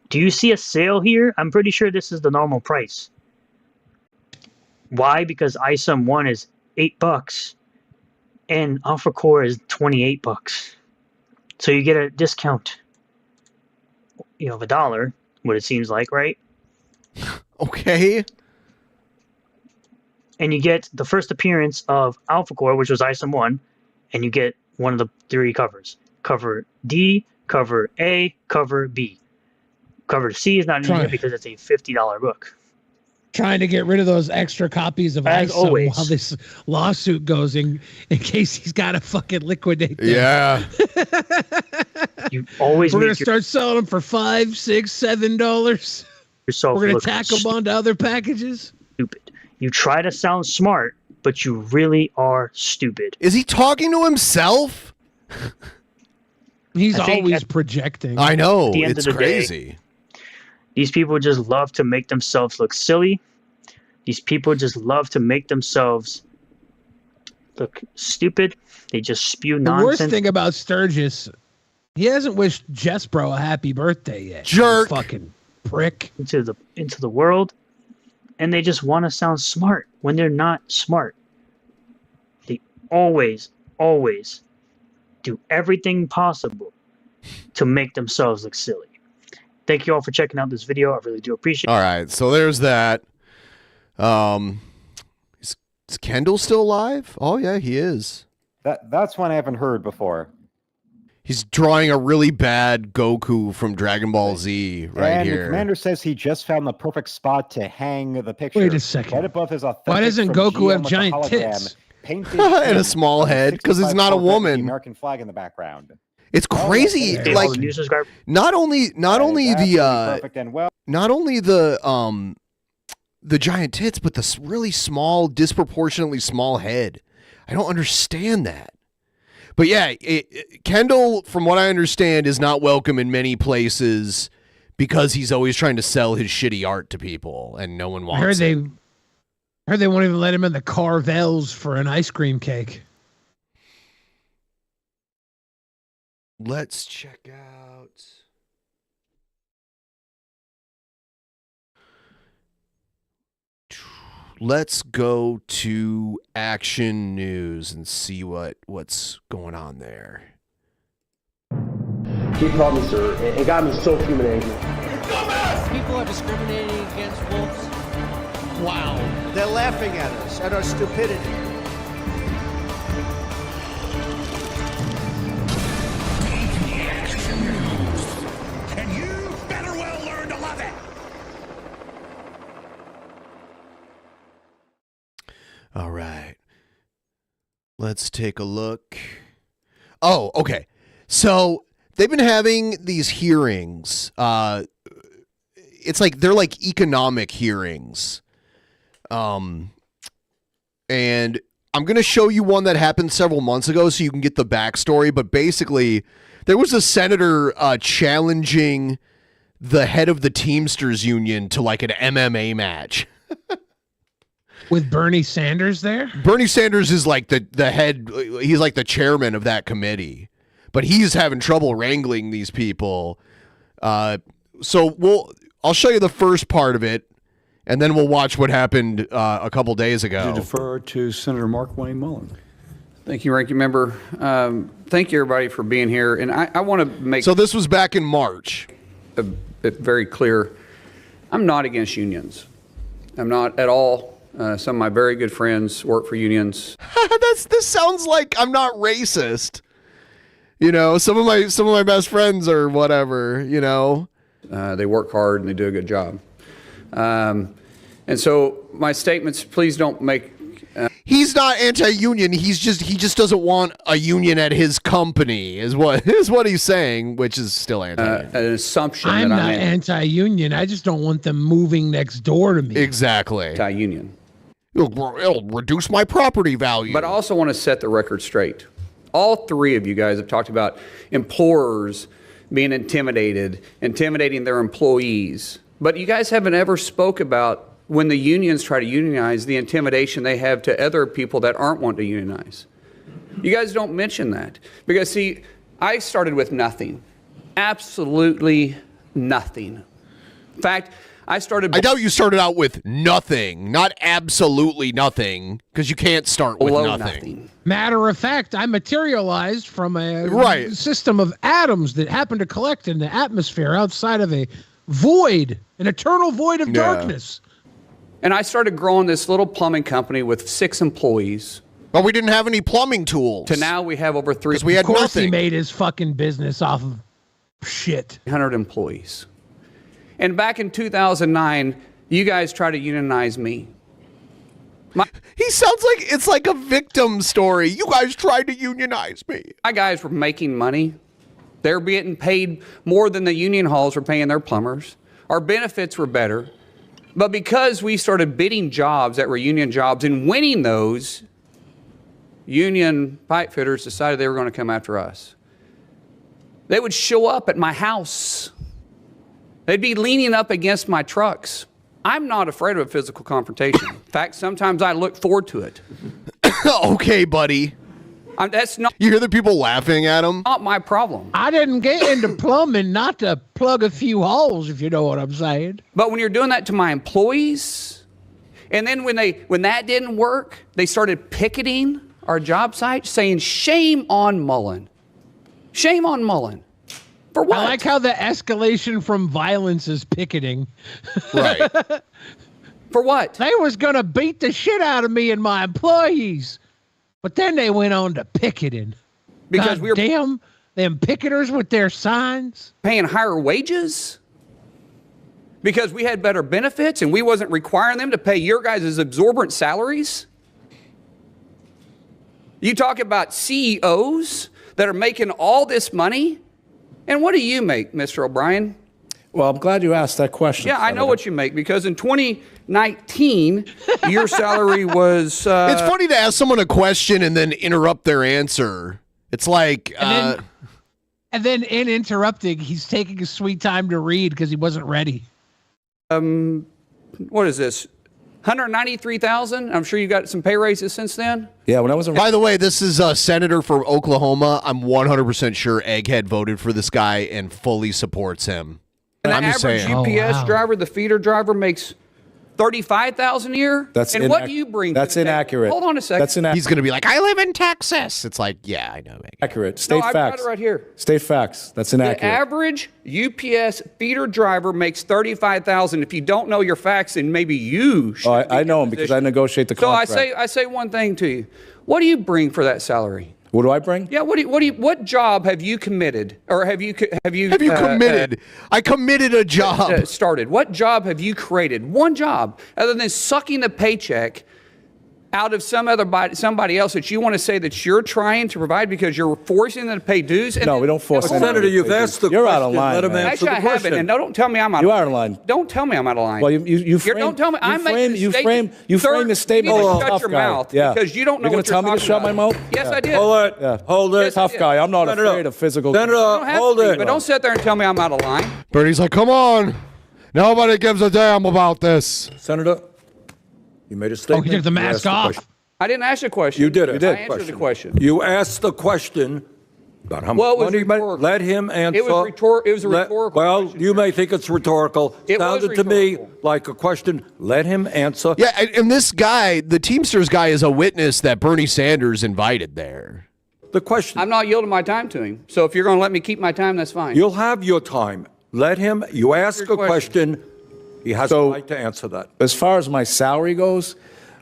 Do you see a sale here? I'm pretty sure this is the normal price. Why? Because ISOM 1 is $8 and Alpha Core is $28. So you get a discount, of $1, what it seems like, right? Okay. And you get the first appearance of Alpha Core, which was ISOM 1, and you get one of the 3 covers. Cover D, cover A, cover B. Cover C is not needed because it's a $50 book. trying to get rid of those extra copies of As ISO always. while this lawsuit goes in case he's got to fucking liquidate them. Yeah. You always We're make gonna start selling them for $5, $6, $7. yourself We're gonna look tack them onto other packages. stupid. You try to sound smart, but you really are stupid. Is he talking to himself? He's I think always at- I projecting. At know. the end It's of the day, crazy. These people just love to make themselves look silly. These people just love to make themselves look stupid. They just spew The nonsense. worst thing about Sturgis, he hasn't wished Jessbro a happy birthday yet. Jerk. Fucking prick. into the world, and they just want to sound smart when they're not smart. They always do everything possible to make themselves look silly. Thank you all for checking out this video. I really do appreciate it. All right, so there's that. Is Kendall still alive? Oh yeah, he is. That's one I haven't heard before. He's drawing a really bad Goku from Dragon Ball Z right and here. the commander says he just found the perfect spot to hang the picture. Wait a second. Right above his authentic Why doesn't from Goku GM have with the giant hologram, tits? painted And a in small on the head, 'cause he's 65 not a Corvette with woman. The American flag in the background. It's crazy. Hey, all Like the new subscribers. not only Perfect and well. not only the giant tits, but the really small, disproportionately small head. I don't understand that. But yeah, Kendall, from what I understand, is not welcome in many places because he's always trying to sell his shitty art to people, and no one I wants heard it. they won't even let him in the Carvels for an ice cream cake. Let's check out. Let's go to Action News and see what's going on there. He called me sir. It got me so human angry. People are discriminating against wolves. Wow. They're laughing at us, at our stupidity. And you better well learn to love it. All right. Let's take a look. Oh, okay. So they've been having these hearings. It's like they're like economic hearings. And I'm going to show you one that happened several months ago so you can get the backstory. But basically, there was a senator challenging the head of the Teamsters Union to like an MMA match. With Bernie Sanders there? Bernie Sanders is like the head. He's like the chairman of that committee. But he's having trouble wrangling these people. So I'll show you the first part of it. And then we'll watch what happened a couple days ago. To defer to Senator Mark Wayne Mullen. Thank you, Ranking Member. Thank you, everybody, for being here. And I want to make... So this was back in March. Very clear. I'm not against unions. I'm not at all. Some of my very good friends work for unions. This sounds like I'm not racist. You know, some of my best friends or whatever, you know. They work hard and they do a good job. And so my statements, please don't make... He's not anti-union. He just doesn't want a union at his company is what he's saying, which is still anti-union. An assumption I'm that not anti-union. I just don't want them moving next door to me. Exactly. Anti-union. It'll reduce my property value. But I also want to set the record straight. All three of you guys have talked about employers being intimidating their employees. But you guys haven't ever spoke about when the unions try to unionize, the intimidation they have to other people that aren't wanting to unionize. You guys don't mention that. Because, see, I started with nothing. Absolutely nothing. In fact, I doubt you started out with nothing, not absolutely nothing, because you can't start with nothing. Matter of fact, I materialized from a system of atoms that happened to collect in the atmosphere outside of a void, an eternal void of darkness. And I started growing this little plumbing company with 6 employees. But we didn't have any plumbing tools. To now we have over 3. We had of course nothing. He made his fucking business off of shit. 100 employees. And back in 2009, You guys try to unionize me. He sounds like it's like a victim story. You guys tried to unionize me. My guys were making money. They're getting paid more than the union halls were paying their plumbers. Our benefits were better. But because we started bidding jobs that were union jobs and winning those, union pipe fitters decided they were going to come after us. They would show up at my house. They'd be leaning up against my trucks. I'm not afraid of a physical confrontation. In fact, sometimes I look forward to it. Okay, buddy. That's not. You hear the people laughing at him? Not my problem. I didn't get into plumbing not to plug a few holes, if you know what I'm saying. But when you're doing that to my employees, and then when that didn't work, they started picketing our job site, saying, "Shame on Mullen. Shame on Mullen." For what? I like how the escalation from violence is picketing. Right. For what? They was gonna beat the shit out of me and my employees, but then they went on to picketing. Because we were damn them picketers with their signs paying higher wages. Because we had better benefits and we wasn't requiring them to pay your guys' exorbitant salaries. You talk about CEOs that are making all this money. And what do you make, Mr. O'Brien? Well, I'm glad you asked that question. Yeah, I know what you make because in 2019, your salary was... it's funny to ask someone a question and then interrupt their answer. It's like... and then in interrupting, he's taking a sweet time to read because he wasn't ready. What is this? 193,000. I'm sure you got some pay raises since then. Yeah, when I was By the way, this is a senator from Oklahoma. I'm 100% sure Egghead voted for this guy and fully supports him. And I'm the just average saying. UPS driver, the feeder driver, makes $35,000 a year. That's what do you bring? That's to the table? inaccurate. Hold on a second. That's inaccurate. He's going to be like, I live in Texas. It's like, yeah, I know. Accurate. State I've facts. got it right here. State facts. That's inaccurate. The average UPS feeder driver makes $35,000. If you don't know your facts, then maybe you should. I know them because I negotiate the So contract. I say one thing to you. What do you bring for that salary? What do I bring? Yeah. What job have you committed, or have you committed? I committed a job. Started. What job have you created? One job, other than sucking the paycheck out of somebody else that you want to say that you're trying to provide because you're forcing them to pay dues. No, we don't force them. Senator, you've asked the You're question. out of line. Let him man. answer Actually, the I haven't, question. and don't tell me I'm out. You are out of line. Don't tell me I'm out of line. Well, you frame. Don't tell me. I'm making you a statement. frame the statement You need like to a shut tough your guy. mouth Yeah. because you don't know You're what gonna tell me to shut my mouth? Yes, I did. Hold it. Yeah. Hold it. Yes, I Tough did. guy. I'm not Senator, afraid of physical. You Senator, don't have hold to be, it. but don't sit there and tell me I'm out of line. Bernie's like, come on. Nobody gives a damn about this. Senator, you made a statement. he took the You mask asked the off. question. I didn't ask a question. You did it. I answered the question. You asked the question about how Well, it was much money you made. rhetorical. Let him answer. It was a rhetorical Well, question, you may think it's rhetorical. It was Sounded to me rhetorical. like a question. Let him answer. Yeah, and this guy, the Teamsters guy, is a witness that Bernie Sanders invited there. The question. I'm not yielding my time to him. So if you're going to let me keep my time, that's fine. You'll have your time. Let him. You ask a question. He has a right to answer that. As far as my salary goes,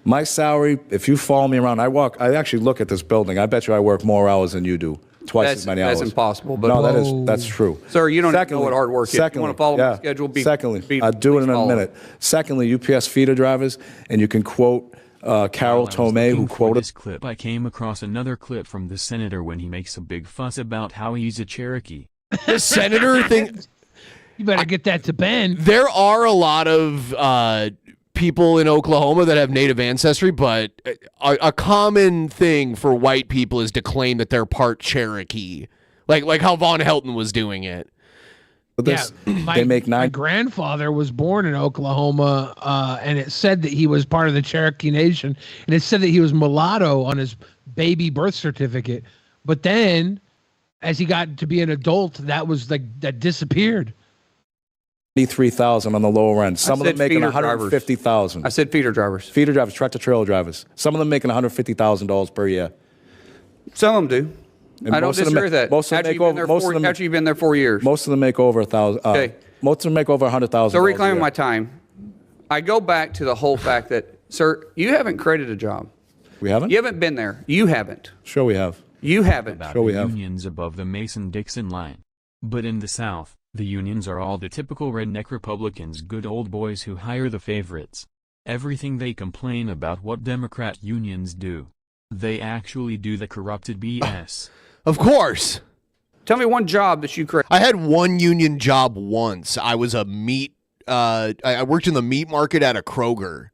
my salary, if you follow me around, I actually look at this building. I bet you I work more hours than you do. Twice as many hours. That's impossible. But No, that's true. Sir, you don't know what hard work is. You want to follow my schedule? I'll do it in a follow minute. Secondly, UPS feeder drivers, and you can quote Carol Tomei, who quoted this clip. I came across another clip from the senator when he makes a big fuss about how he's a Cherokee. The senator thing. You better get that to Ben. There are a lot of people in Oklahoma that have Native ancestry, but a common thing for white people is to claim that they're part Cherokee, like how Von Helton was doing it. But My grandfather was born in Oklahoma, and it said that he was part of the Cherokee Nation, and it said that he was mulatto on his baby birth certificate. But then, as he got to be an adult, that disappeared. 93,000 on the lower end. Some of them making feeder 150,000. I said feeder drivers. Feeder drivers, tractor trailer drivers. Some of them making $150,000 per year. Some of them do. And I don't most of them disagree with that. Most of them After make you've been over. there Most of them. after you've been there 4 years. Most of them make over 1,000. Okay. Most of them make over 100,000. So reclaiming my time, I go back to the whole fact that, sir, you haven't created a job. We haven't. You haven't been there. You haven't. Sure, we have. You haven't. About Sure we the have. unions above the Mason-Dixon line. But in the South, The unions are all the typical redneck Republicans, good old boys who hire the favorites. Everything they complain about what Democrat unions do, they actually do the corrupted BS. Of course. Tell me one job that you created. I had one union job once. I was a meat, I worked in the meat market at a Kroger.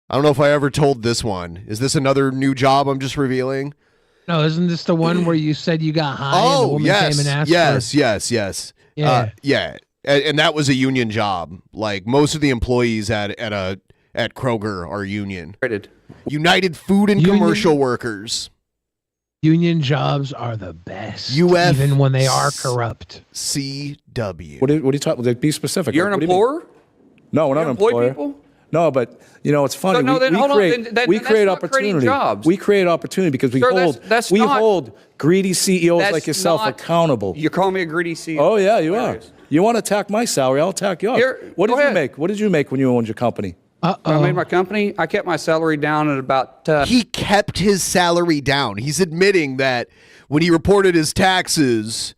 I don't know if I ever told this one. Is this another new job I'm just revealing? No, isn't this the one where you said you got high and the woman came and asked yes. Yeah. And that was a union job. Like most of the employees at Kroger are union. United Food and Commercial Workers. Union jobs are the best, UF even when they are corrupt. CW. What are you talking about? Be specific. You're an What do you mean? employer? No, we're not an employ employer. people? No, but you know it's funny. So, no, then hold on. Then we that's create not creating opportunity. jobs. We create opportunity because we Sir, that's not- hold greedy CEOs That's like yourself not- accountable. You call me a greedy CEO? Oh yeah, you are. You want to attack my salary? I'll attack yours. Here, What go did you ahead. make? What did you make when you owned your company? When I made my company, I kept my salary down at about... He kept his salary down. He's admitting that when he reported his taxes,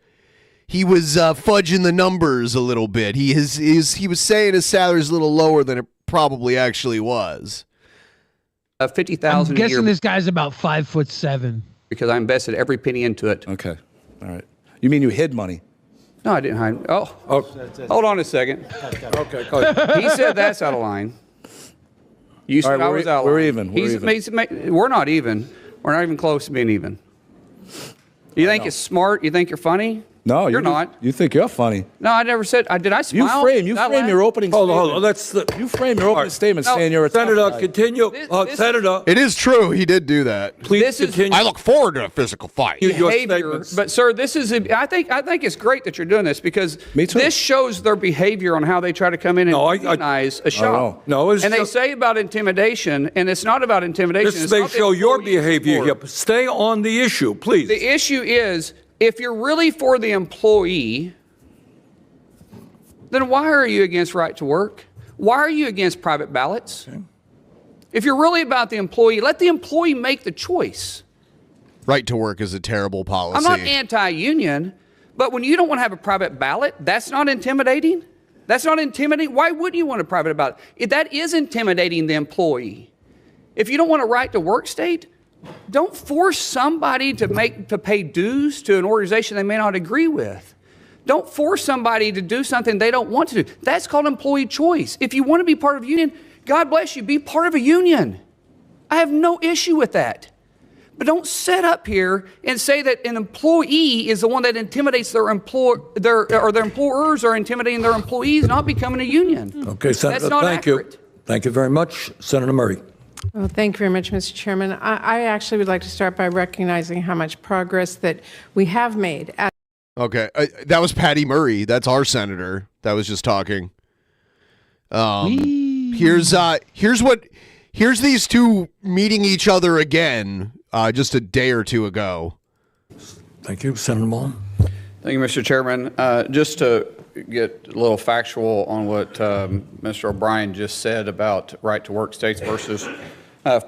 he was fudging the numbers a little bit. He was saying his salary is a little lower than it probably actually was. $50,000 I'm a year. guessing this guy's about 5'7". Because I invested every penny into it. Okay. All right. You mean you hid money? No, I didn't hide. Oh, hold on a second. Okay, go ahead. He said that's out of line. You said All right, I was out of we're line. even. We're not even. We're not even close to being even. You think it's smart? You think you're funny? No, you're not. You think you're funny? No, I never said. Did I smile? You frame your opening Hold statement. on. Let's. You frame your opening statement No, saying you're a tough Senator, guy. continue. Senator, It is true. He did do that. please continue. I look forward to a physical fight. Your Behavior, statements. but sir, this is. I think it's great that you're doing this because Me too. this shows their behavior on how they try to come in and unionize a shop. No, it's and they just- say about intimidation, and it's not about intimidation. This it's may not the show your employee's behavior fault. here. But stay on the issue, please. The issue is, if you're really for the employee, then why are you against right to work? Why are you against private ballots? Okay. If you're really about the employee, let the employee make the choice. Right to work is a terrible policy. I'm not anti-union, but when you don't want to have a private ballot, that's not intimidating? That's not intimidating? Why wouldn't you want a private ballot? That is intimidating the employee. If you don't want a right to work state, don't force somebody to pay dues to an organization they may not agree with. Don't force somebody to do something they don't want to do. That's called employee choice. If you want to be part of a union, God bless you, be part of a union. I have no issue with that. But don't sit up here and say that an employee is the one that intimidates their employers are intimidating their employees not becoming a union. Okay, Senator, That's not thank accurate. you. Thank you very much. Senator Murray. Well, thank you very much, Mr. Chairman. I actually would like to start by recognizing how much progress that we have made. Okay, that was Patty Murray. That's our senator that was just talking. Here's these two meeting each other again just a day or two ago. Thank you, Senator Mullen. Thank you, Mr. Chairman. Just to get a little factual on what Mr. O'Brien just said about right to work states versus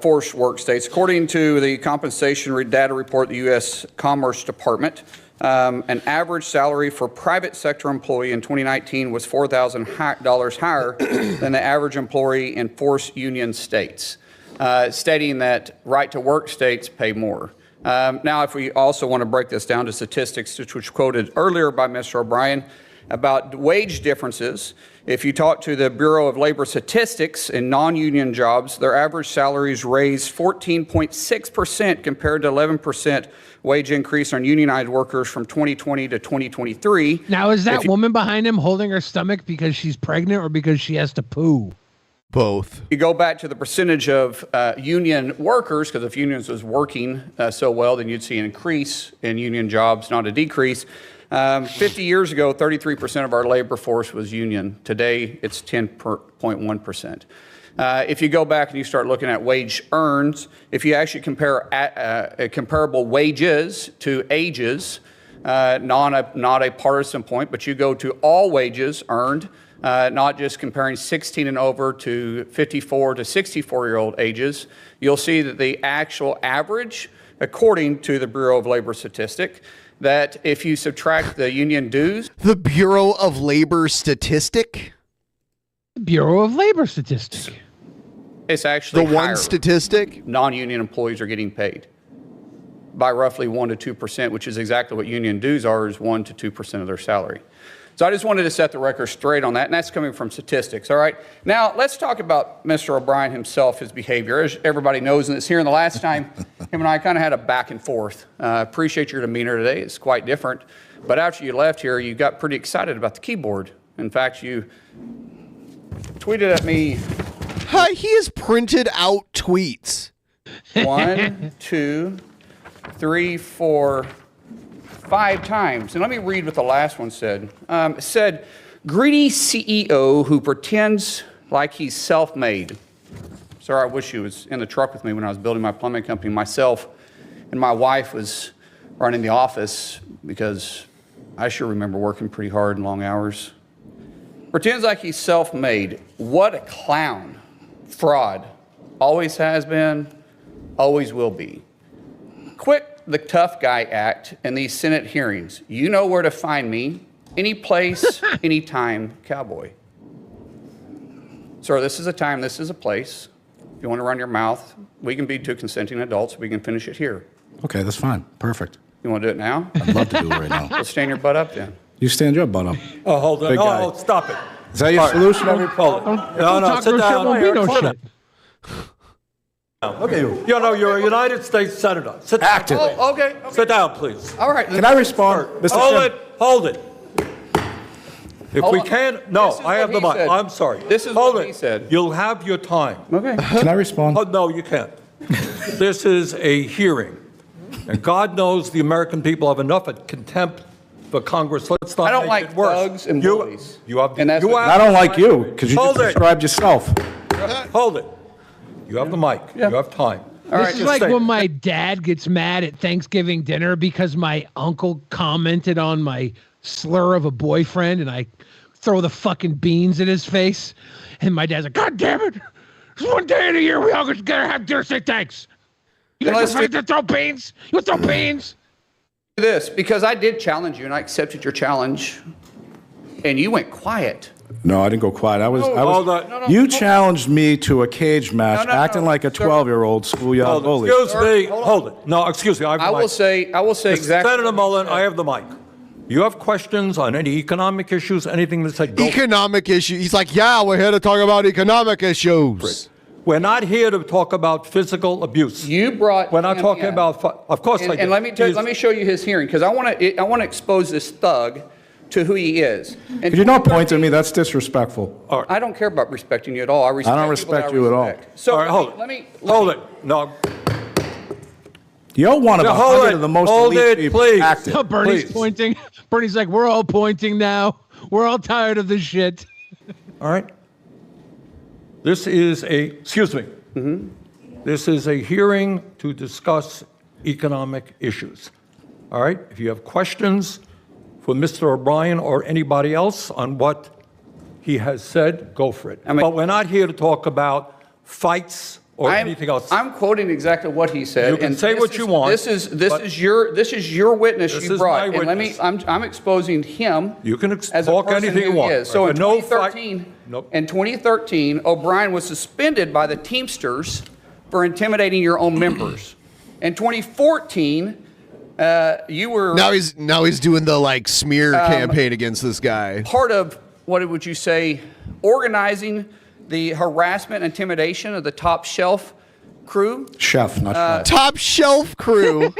forced work states. According to the compensation data report, the U.S. Commerce Department, an average salary for private sector employee in 2019 was $4,000 higher than the average employee in forced union states, stating that right to work states pay more. Now, if we also want to break this down to statistics, which was quoted earlier by Mr. O'Brien, about wage differences, if you talk to the Bureau of Labor Statistics in non-union jobs, their average salaries raised 14.6% compared to 11% wage increase on unionized workers from 2020 to 2023. Now, is that woman behind him holding her stomach because she's pregnant or because she has to poo? Both. You go back to the percentage of union workers, because if unions was working so well, then you'd see an increase in union jobs, not a decrease. 50 years ago, 33% of our labor force was union. Today, it's 10.1%. If you go back and you start looking at wage earned, if you actually compare comparable wages to ages, not a partisan point, but you go to all wages earned, not just comparing 16 and over to 54 to 64-year-old ages, you'll see that the actual average, according to the Bureau of Labor Statistics, that if you subtract the union dues, The Bureau of Labor Statistic? Bureau of Labor Statistics. it's actually The one higher. statistic? Non-union employees are getting paid by roughly 1 to 2%, which is exactly what union dues are, is 1 to 2% of their salary. So I just wanted to set the record straight on that, and that's coming from statistics, all right? Now, let's talk about Mr. O'Brien himself, his behavior. As everybody knows, and it's here in the last time, him and I kind of had a back and forth. Appreciate your demeanor today. It's quite different. But after you left here, you got pretty excited about the keyboard. In fact, you tweeted at me. He has printed out tweets. 1, 2, 3, 4, 5 times. And let me read what the last one said. It said, greedy CEO who pretends like he's self-made. Sir, I wish he was in the truck with me when I was building my plumbing company. Myself and my wife was running the office because I sure remember working pretty hard and long hours. Pretends like he's self-made. What a clown. Fraud. Always has been, always will be. Quit the tough guy act in these Senate hearings. You know where to find me. Any place, anytime, cowboy. Sir, this is a time, this is a place. If you want to run your mouth, we can be two consenting adults. We can finish it here. Okay, that's fine. Perfect. You want to do it now? I'd love to do it right now. Let's stand your butt up then. You stand your butt up. Oh, hold on. Big guy. Oh, stop it. Is that your All right. solution? Hold it. No, sit down. Okay, you know, you're a United States Senator. Sit down. Active. Oh, okay. Sit down, please. All right. Can I respond? Mr. Hold Chairman? it. Hold it. If Hold we on. can't, no, This is I have what the he mic. said. I'm sorry. This is Hold what it. he said. You'll have your time. Okay. Can I respond? Oh, no, you can't. This is a hearing. And God knows the American people have enough contempt for Congress. Let's not I don't make like it worse. thugs and bullies. You have, And that's you what- have I don't the like mic. you because you Hold just it. described yourself. Hold it. You have the mic. You have time. This is like when my dad gets mad at Thanksgiving dinner because my uncle commented on my slur of a boyfriend and I throw the fucking beans in his face. And my dad's like, God damn it. It's one day in a year we all get together, have dinner, say thanks. You guys are ready to throw beans? You throw beans? This, because I did challenge you and I accepted your challenge and you went quiet. No, I didn't go quiet. No, You challenged me to a cage match, acting like a 12-year-old schoolyard bully. Excuse me. Hold it. No, excuse me. I have the I mic. will say exactly. Senator Mullen, I have the mic. You have questions on any economic issues, anything that's said, go. Economic issue. He's like, yeah, we're here to talk about economic issues. We're not here to talk about physical abuse. You brought. We're not him talking in. about. Of course, I And, did. and let me show you his hearing because I want to expose this thug to who he is. And Could you not point at me? That's disrespectful. I don't care about respecting you at all. I respect. I don't people that respect you at all. respect. So All right, hold it. let me Hold it. No. You're one of Yeah, 100 of the most hold elite it, people please. active. No, Bernie's Please. pointing. Bernie's like, we're all pointing now. We're all tired of this shit. All right. This is excuse me. This is a hearing to discuss economic issues. All right. If you have questions for Mr. O'Brien or anybody else on what he has said, go for it. But we're not here to talk about fights or anything else. I'm quoting exactly what he said. You can and say this what is- you want, This is but- your witness This you is brought. my And let me. witness. I'm exposing him. You can as a talk person anything you who he want. is. So in But no fight- 2013, Nope. in 2013, O'Brien was suspended by the Teamsters for intimidating your own members. In 2014, you were Now he's doing the like smear campaign against this guy. part of what would you say, organizing the harassment, intimidation of the Top Shelf crew. Chef, not chef. Top shelf crew.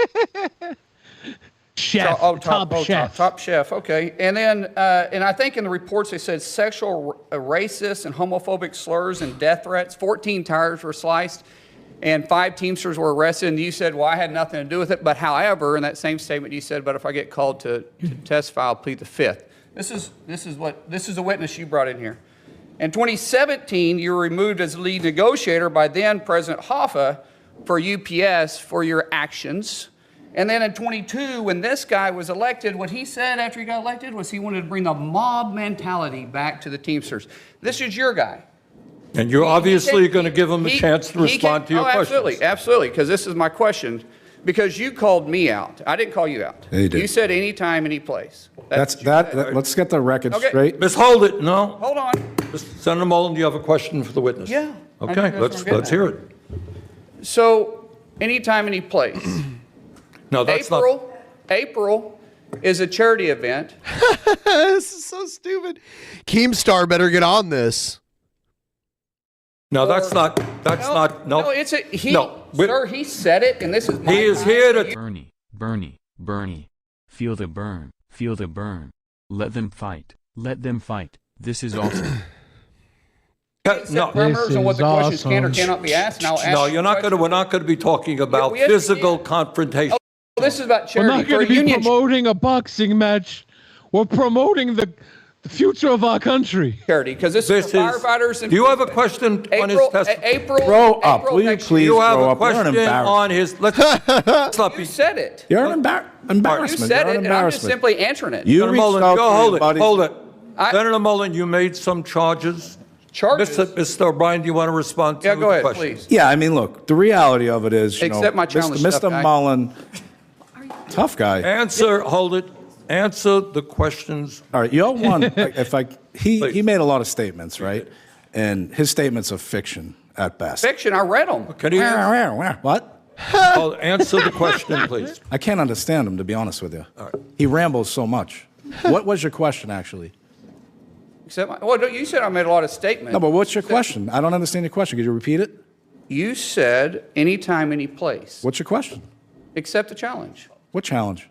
Chef. Top chef. Top Chef. Okay, and then and I think in the reports they said sexual, racist, and homophobic slurs and death threats. 14 tires were sliced, and 5 Teamsters were arrested. And you said, "Well, I had nothing to do with it." But however, in that same statement, you said, "But if I get called to testify, I'll plead the fifth." This is a witness you brought in here. In 2017, you were removed as lead negotiator by then President Hoffa for UPS for your actions. And then in 22, when this guy was elected, what he said after he got elected was he wanted to bring the mob mentality back to the Teamsters. This is your guy. And you're obviously going to give him a chance to respond to your questions. Absolutely, because this is my question. Because you called me out. I didn't call you out. Yeah, you did. You said anytime, any place. Let's get the record Okay. straight. Miss, hold it. No. Hold on. Senator Mullen, do you have a question for the witness? Yeah. I Okay, think that's let's what I'm getting hear at. it. So, anytime, any place. No, that's April is a charity event. This is so stupid. Keemstar better get on this. No, that's not. No, it's a he. No, Sir, he said it, and this is. He is here to. Bernie. Feel the burn. Feel the burn. Let them fight. Let them fight. This is awesome. No, This on what is the questions can or awesome. cannot be asked. And I'll ask No, you you're a not going to. question. We're not going to be talking about we understand. physical confrontation. Oh, this is about We're charity. not going for to be union. promoting a boxing match. We're promoting the future of our country. Charity, because this is for firefighters and. Do you have a question on his testimony? April. Grow up. April Will you next please year. You have grow a up. You're an question embarrassment. on his. Let's not You be. said it. You're an You embarrassment. said You're it, an and I'm just embarrassment. simply answering it. You Senator reached Mullen, out go to hold your it. buddies. Hold it. Senator Mullen, you made some charges. Charges? Mr. O'Brien, do you want to respond to Yeah, go the ahead, question? please. Yeah, I mean, look, the reality of it is, you Accept know, my challenge, Mr. tough guy. Mullen, tough guy. Hold it. Answer the questions. All right, you're one. He made a lot of statements, right? And his statements are fiction at best. Fiction, I read them. Can you What? answer the question, please? I can't understand him, to be honest with you. He rambles so much. What was your question, actually? Well, you said I made a lot of statements. No, but what's your question? I don't understand your question. Could you repeat it? You said anytime, any place. What's your question? Accept the challenge. What challenge?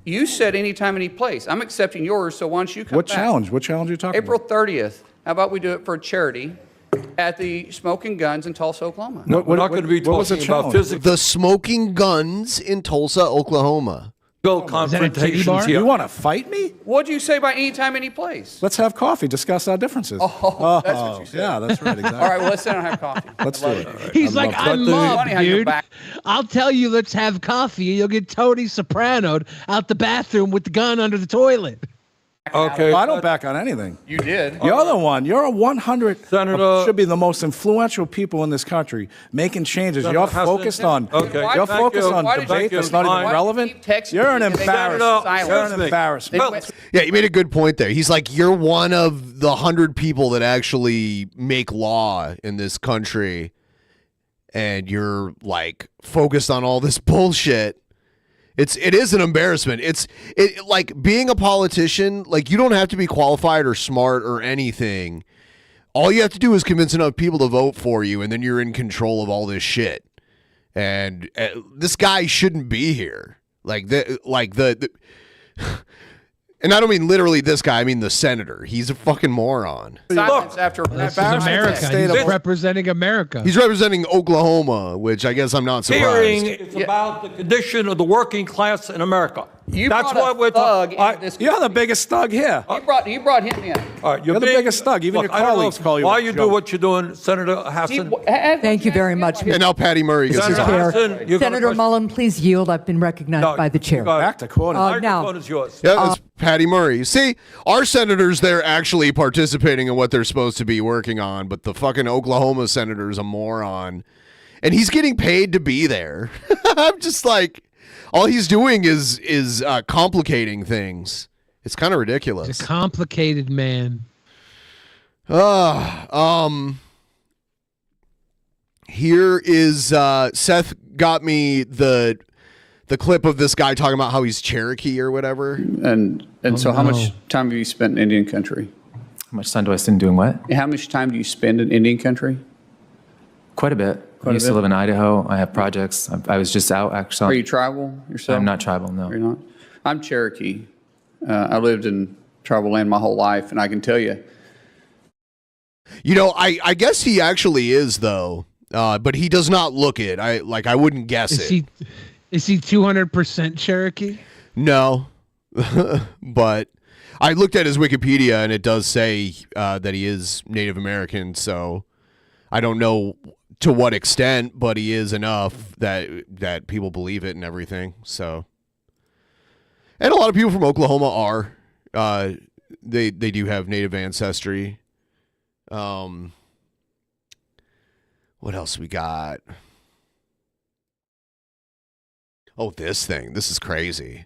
You said anytime, any place. I'm accepting yours, so why don't you come What back? challenge? What challenge are you talking April about? 30th. How about we do it for a charity at the Smoking Guns in Tulsa, Oklahoma? No, we're not going to be what was the talking about challenge? physical The Smoking Guns in Tulsa, Oklahoma. confrontations here. You want to fight me? What do you say by anytime, any place? Let's have coffee, discuss our differences. Oh, that's what you said. Yeah, that's right, exactly. All right, well, let's sit down and have coffee. Let's do it. He's like, I'm mob, Funny how you're dude. back. I'll tell you, let's have coffee, and you'll get Tony Soprano'd out the bathroom with the gun under the toilet. Okay. I don't back on anything. You did. You're the one. You're a 100. Senator- Should be the most influential people in this country making changes. Senator You're Hassan- focused on. Okay. You're Thank focused you. on Why did you- debate that's not Why even do relevant. keep texting You're an me? They got embarrassment. silent. You're an embarrassment. They went- Yeah, you made a good point there. He's like, you're one of the 100 people that actually make law in this country, and you're like focused on all this bullshit. It is an embarrassment. It like being a politician, like you don't have to be qualified or smart or anything. All you have to do is convince enough people to vote for you, and then you're in control of all this shit. And this guy shouldn't be here. And I don't mean literally this guy. I mean the senator. He's a fucking moron. Silence after This is America. He's representing America. He's representing Oklahoma, which I guess I'm not Hearing surprised. is about the condition of the working class in America. You That's brought what a we're thug talking. into this. You're the biggest thug here. You brought him in. All right, You're the biggest thug. Even your I don't know colleagues call you why a you do joke. what you're doing, Senator Hassan. Thank you very much. And now Patty Murray gets his Senator time. Hassan, you got a Senator question? Mullen, please yield. I've been recognized No, by the chair. you got it. Back to corner. The now- microphone is yours. Yeah, that's Patty Murray. See, our senators, they're actually participating in what they're supposed to be working on, but the fucking Oklahoma senator's a moron. And he's getting paid to be there. I'm just like, all he's doing is complicating things. It's kind of ridiculous. He's a complicated man. Here is Seth got me the clip of this guy talking about how he's Cherokee or whatever. And so how much time have you spent in Indian country? How much time do I spend doing what? How much time do you spend in Indian country? Quite a bit. I used to live in Idaho. I have projects. I was just out actually. Are you tribal yourself? I'm not tribal, no. You're not? I'm Cherokee. I lived in tribal land my whole life, and I can tell you. You know, I guess he actually is though, but he does not look it. I wouldn't guess it. Is he 200% Cherokee? No, but I looked at his Wikipedia and it does say that he is Native American. So I don't know to what extent, but he is enough that people believe it and everything. So, and a lot of people from Oklahoma are they do have Native ancestry. What else we got? Oh, this thing. This is crazy.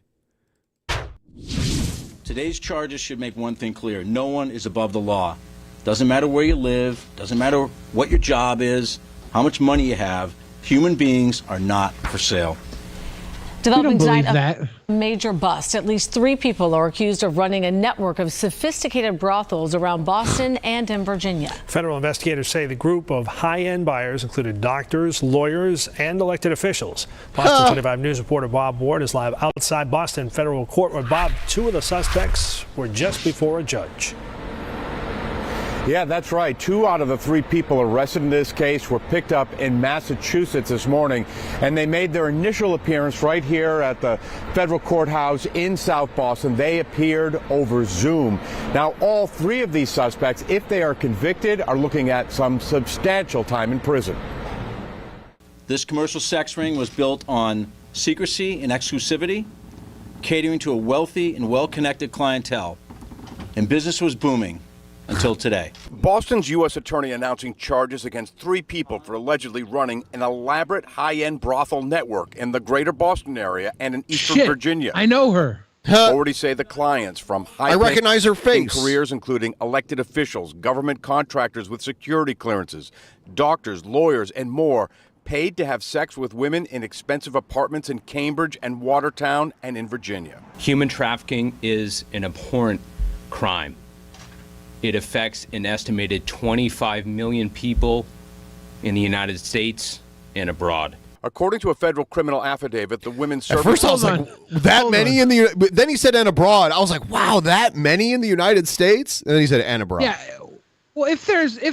Today's charges should make one thing clear. No one is above the law. Doesn't matter where you live, doesn't matter what your job is, how much money you have, human beings are not for sale. Developing believe tonight, a major bust. At least 3 people are accused of running a network of sophisticated brothels around Boston and in Virginia. Federal investigators say the group of high-end buyers included doctors, lawyers, and elected officials. Boston 25 News reporter Bob Ward is live outside Boston federal court where, Bob, 2 of the suspects were just before a judge. Yeah, that's right. 2 out of the 3 people arrested in this case were picked up in Massachusetts this morning, and they made their initial appearance right here at the federal courthouse in South Boston. They appeared over Zoom. Now, all 3 of these suspects, if they are convicted, are looking at some substantial time in prison. This commercial sex ring was built on secrecy and exclusivity, catering to a wealthy and well-connected clientele, and business was booming. Until today. Boston's U.S. attorney announcing charges against 3 people for allegedly running an elaborate high-end brothel network in the greater Boston area and in Eastern Virginia. I know her. Authorities say the clients from high I recognize her face. careers including elected officials, government contractors with security clearances, doctors, lawyers, and more paid to have sex with women in expensive apartments in Cambridge and Watertown and in Virginia. Human trafficking is an abhorrent crime. It affects an estimated 25 million people in the United States and abroad. According to a federal criminal affidavit, the women's At service... first I was like, that many in the... But then he said and abroad. I was like, wow, that many in the United States? And then he said and abroad. Yeah. Well, if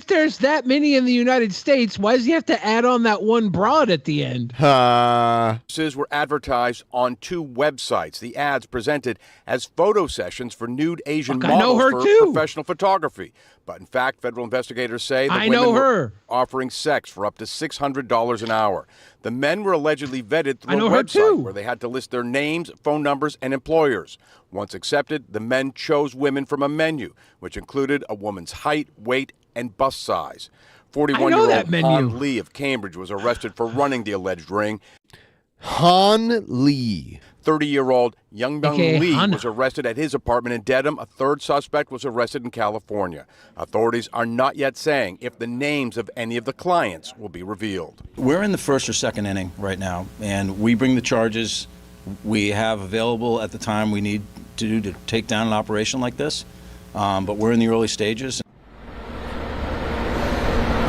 there's that many in the United States, why does he have to add on that one broad at the end? Were advertised on 2 websites. The ads presented as photo sessions for nude Asian models for professional photography. But in fact, federal investigators say the women were offering sex for up to $600 an hour. The men were allegedly vetted through a website where they had to list their names, phone numbers, and employers. Once accepted, the men chose women from a menu, which included a woman's height, weight, and bust size. 41-year-old Han Lee of Cambridge was arrested for running the alleged ring. Han Lee. 30-year-old Young Lee Han. was arrested at his apartment in Dedham. A 3rd suspect was arrested in California. Authorities are not yet saying if the names of any of the clients will be revealed. We're in the 1st or 2nd inning right now, and we bring the charges we have available at the time we need to take down an operation like this, but we're in the early stages.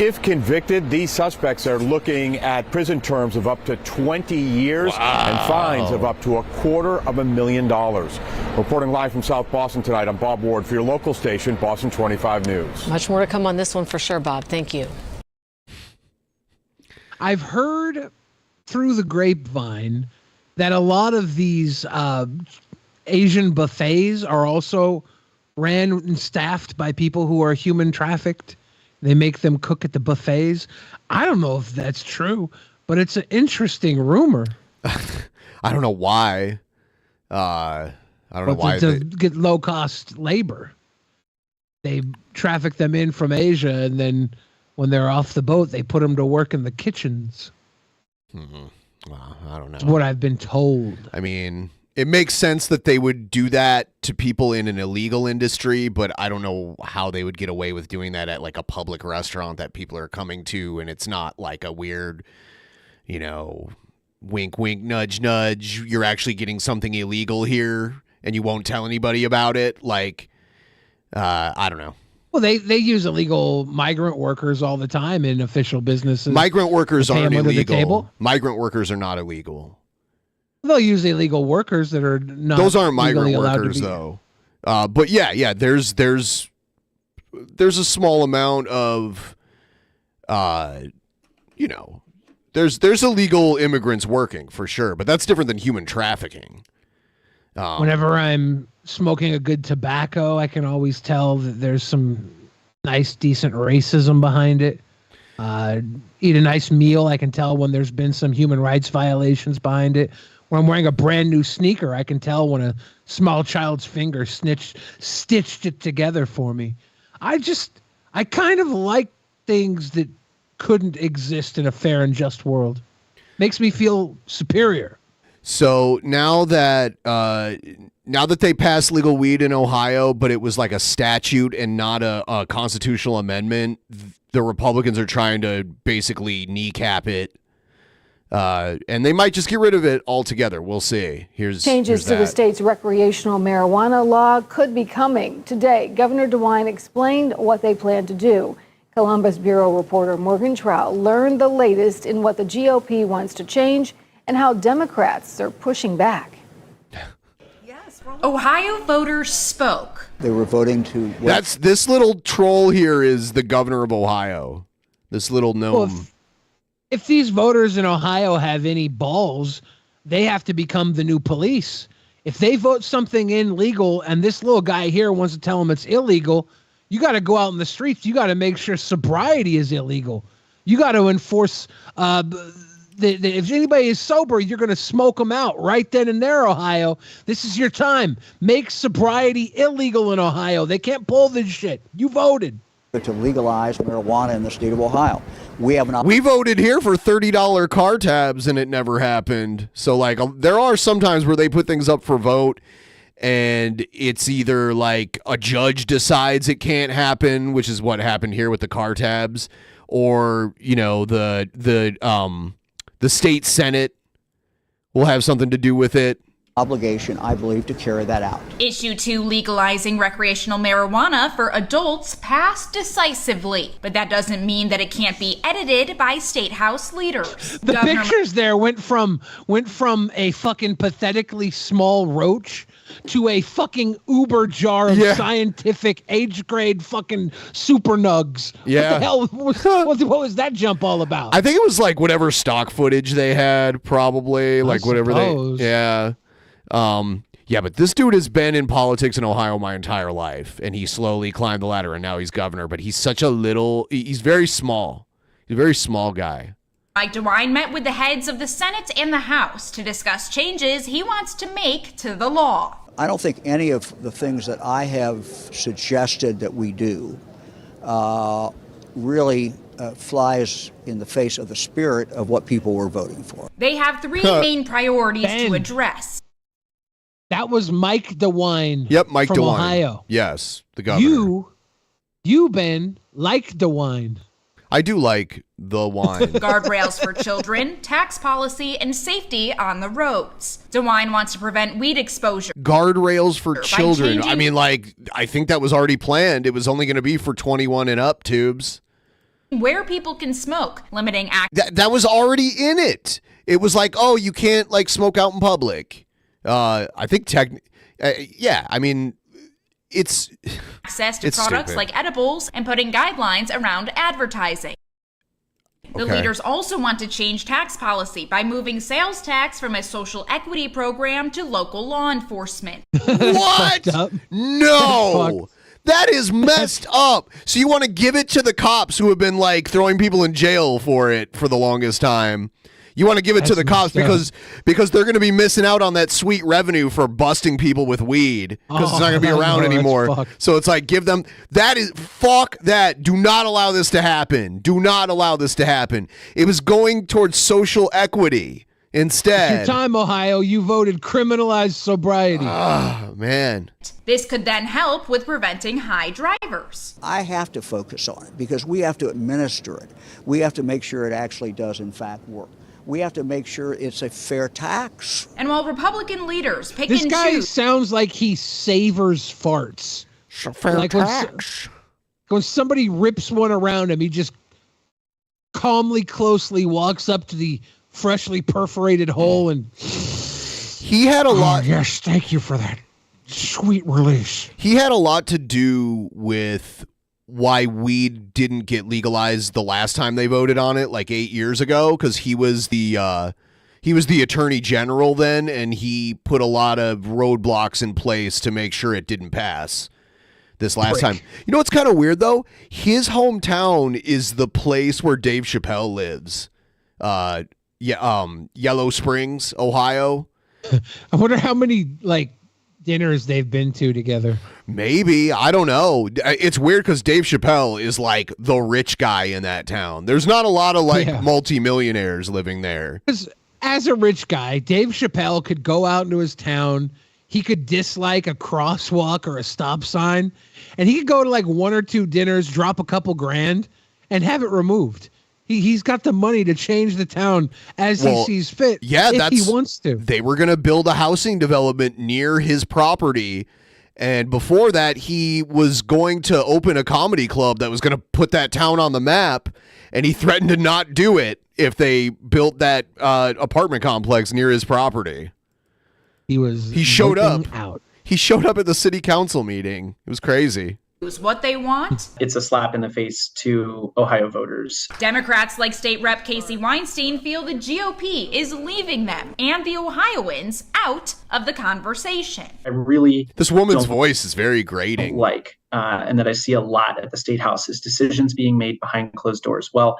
If convicted, these suspects are looking at prison terms of up to 20 years and fines of up to $250,000. Reporting live from South Boston tonight, I'm Bob Ward for your local station, Boston 25 News. Much more to come on this one for sure, Bob. Thank you. I've heard through the grapevine that a lot of these Asian buffets are also ran and staffed by people who are human trafficked. They make them cook at the buffets. I don't know if that's true, but it's an interesting rumor. I don't know why. I don't know why. To get low-cost labor. They traffic them in from Asia, and then when they're off the boat, they put them to work in the kitchens. Well, I don't know. That's what I've been told. I mean, it makes sense that they would do that to people in an illegal industry, but I don't know how they would get away with doing that at like a public restaurant that people are coming to, and it's not like a weird, wink, wink, nudge, nudge. You're actually getting something illegal here, and you won't tell anybody about it. Like, I don't know. Well, they use illegal migrant workers all the time in official businesses. Migrant workers aren't illegal. The migrant workers are not illegal. They'll use illegal workers that are not. Those aren't migrant workers, though. But yeah, there's a small amount of, there's illegal immigrants working for sure, but that's different than human trafficking. Whenever I'm smoking a good tobacco, I can always tell that there's some nice, decent racism behind it. Eat a nice meal, I can tell when there's been some human rights violations behind it. When I'm wearing a brand new sneaker, I can tell when a small child's finger stitched it together for me. I kind of like things that couldn't exist in a fair and just world. Makes me feel superior. So now that they passed legal weed in Ohio, but it was like a statute and not a constitutional amendment, the Republicans are trying to basically kneecap it. And they might just get rid of it altogether. We'll see. Changes to the state's recreational marijuana law could be coming. Today, Governor DeWine explained what they plan to do. Columbus Bureau reporter Morgan Trout learned the latest in what the GOP wants to change and how Democrats are pushing back. Ohio voters spoke. They were voting to... That's this little troll here is the governor of Ohio. This little gnome. Well, if these voters in Ohio have any balls, they have to become the new police. If they vote something illegal and this little guy here wants to tell them it's illegal, you got to go out in the streets. You got to make sure sobriety is illegal. You got to enforce... if anybody is sober, you're going to smoke them out right then and there, Ohio. This is your time. Make sobriety illegal in Ohio. They can't pull this shit. You voted. To legalize marijuana in the state of Ohio. We voted here for $30 car tabs and it never happened. So like there are some times where they put things up for vote and it's either like a judge decides it can't happen, which is what happened here with the car tabs, or the state Senate will have something to do with it. Obligation, I believe, to carry that out. Issue 2 legalizing recreational marijuana for adults passed decisively, but that doesn't mean that it can't be edited by state house leaders. The pictures there went from a fucking pathetically small roach to a fucking uber jar of scientific age grade fucking super nugs. Yeah. What the hell? What was that jump all about? I think it was like whatever stock footage they had, probably like whatever suppose. Yeah, but this dude has been in politics in Ohio my entire life, and he slowly climbed the ladder, and now he's governor. But he's he's very small. He's a very small guy. Mike DeWine met with the heads of the Senate and the House to discuss changes he wants to make to the law. I don't think any of the things that I have suggested that we do really flies in the face of the spirit of what people were voting for. They have 3 main priorities to address. That was Mike DeWine. Yep, Mike from DeWine. Ohio. Yes, the governor. You, Ben, like DeWine. I do like the wine. Guardrails for children, tax policy, and safety on the roads. DeWine wants to prevent weed exposure. Guardrails for children. I mean, like, I think that was already planned. It was only going to be for 21 and up tubes. Where people can smoke, limiting access. That was already in it. It was like, oh, you can't like smoke out in public. I think I mean, it's access to products like edibles and putting guidelines around advertising. The leaders also want to change tax policy by moving sales tax from a social equity program to local law enforcement. What? No. That is messed up. So you want to give it to the cops who have been like throwing people in jail for it for the longest time. You want to give it to the cops because they're going to be missing out on that sweet revenue for busting people with weed because it's not going to be around anymore. So it's like, give them fuck that. Do not allow this to happen. Do not allow this to happen. It was going towards social equity instead. It's your time, Ohio. You voted criminalized sobriety. Oh, man. This could then help with preventing high drivers. I have to focus on it because we have to administer it. We have to make sure it actually does, in fact, work. We have to make sure it's a fair tax. And while Republican leaders pick this and guy choose, sounds like he savors farts. Fair like tax. When somebody rips one around him, he just calmly, closely walks up to the freshly perforated hole and he had a lot. Yes, thank you for that sweet release. He had a lot to do with why weed didn't get legalized the last time they voted on it, like 8 years ago, because he was the attorney general then, and he put a lot of roadblocks in place to make sure it didn't pass this last time. You know what's kind of weird though? His hometown is the place where Dave Chappelle lives. Yellow Springs, Ohio. I wonder how many like dinners they've been to together. Maybe. I don't know. It's weird because Dave Chappelle is like the rich guy in that town. There's not a lot of like multimillionaires living there. as a rich guy, Dave Chappelle could go out into his town. He could dislike a crosswalk or a stop sign, and he could go to like 1 or 2 dinners, drop a couple grand, and have it removed. He's got the money to change the town as he sees fit. Yeah, if he wants to. They were going to build a housing development near his property. And before that, he was going to open a comedy club that was going to put that town on the map. And he threatened to not do it if they built that apartment complex near his property. He showed up. He showed up at the city council meeting. It was crazy. What they want. It's a slap in the face to Ohio voters. Democrats like State Rep Casey Weinstein feel the GOP is leaving them and the Ohioans out of the conversation. This woman's voice is very grating. And that I see a lot at the state houses, decisions being made behind closed doors. Well,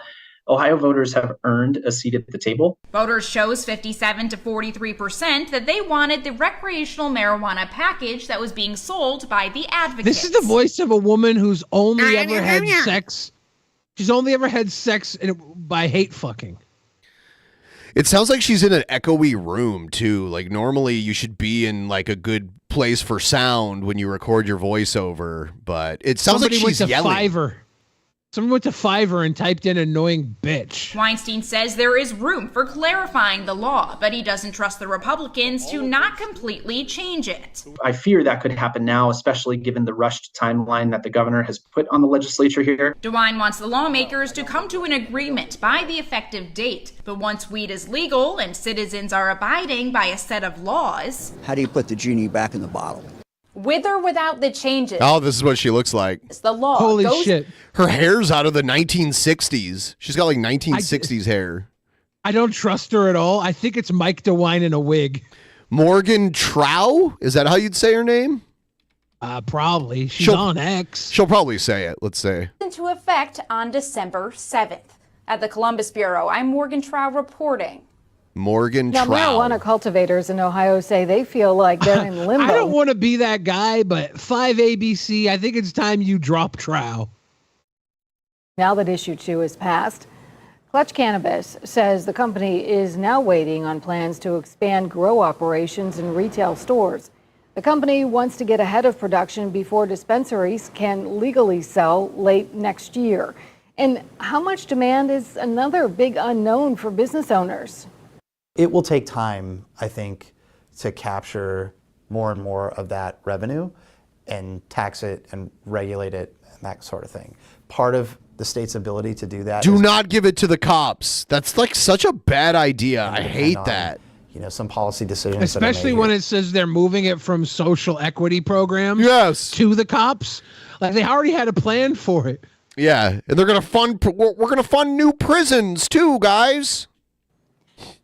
Ohio voters have earned a seat at the table. Voters chose 57 to 43% that they wanted the recreational marijuana package that was being sold by the advocates. This is the voice of a woman who's only ever had sex. She's only ever had sex by hate fucking. It sounds like she's in an echoey room too. Like normally you should be in like a good place for sound when you record your voiceover, but it sounds like she's yelling. Fiverr. Someone went to Fiverr and typed in annoying bitch. Weinstein says there is room for clarifying the law, but he doesn't trust the Republicans to not completely change it. I fear that could happen now, especially given the rushed timeline that the governor has put on the legislature here. DeWine wants the lawmakers to come to an agreement by the effective date. But once weed is legal and citizens are abiding by a set of laws... How do you put the genie back in the bottle? With or without the changes. Oh, this is what she looks like. The law. Holy shit. Her hair's out of the 1960s. She's got like 1960s hair. I don't trust her at all. I think it's Mike DeWine in a wig. Morgan Trow? Is that how you'd say her name? Probably. She's on X. She'll probably say it. Let's say. Into effect on December 7th. At the Columbus Bureau, I'm Morgan Trow reporting. Morgan Now, Trow. marijuana cultivators in Ohio say they feel like they're in limbo. I don't want to be that guy, but 5ABC, I think it's time you drop Trow. Now that issue 2 is passed, Clutch Cannabis says the company is now waiting on plans to expand grow operations in retail stores. The company wants to get ahead of production before dispensaries can legally sell late next year. And how much demand is another big unknown for business owners. It will take time, I think, to capture more and more of that revenue and tax it and regulate it and that sort of thing. Part of the state's ability to do that. Do not give it to the cops. That's like such a bad idea. I hate that. You know, some policy decisions. Especially when it says they're moving it from social equity programs to the cops. Like they already had a plan for it. Yeah, and they're going to fund, we're going to fund new prisons too, guys.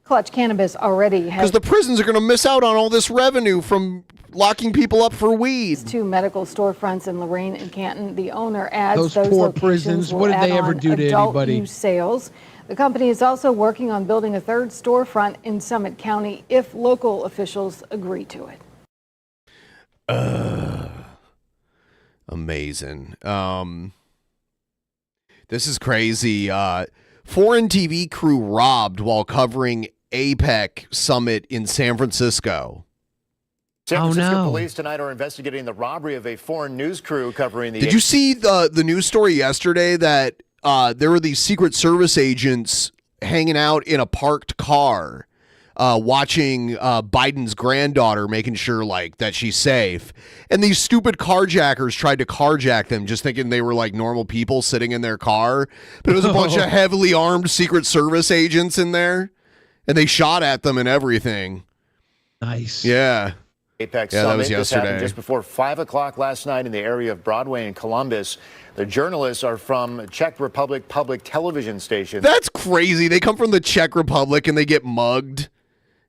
Clutch Cannabis already has... Because the prisons are going to miss out on all this revenue from locking people up for weed. 2 medical storefronts in Lorraine and Canton. The owner adds those poor prisons. What did they ever do to anybody? Use sales. The company is also working on building a 3rd storefront in Summit County if local officials agree to it. Amazing. This is crazy. Foreign TV crew robbed while covering APEC summit in San Francisco. San Francisco police tonight are investigating the robbery of a foreign news crew covering the... Did you see the news story yesterday that there were these Secret Service agents hanging out in a parked car watching Biden's granddaughter, making sure like that she's safe. And these stupid carjackers tried to carjack them just thinking they were like normal people sitting in their car. But it was a bunch of heavily armed Secret Service agents in there. And they shot at them and everything. Nice. Yeah. Apex yeah, Summit. that was This yesterday. happened just before 5 o'clock last night in the area of Broadway and Columbus. The journalists are from Czech Republic public television station. That's crazy. They come from the Czech Republic and they get mugged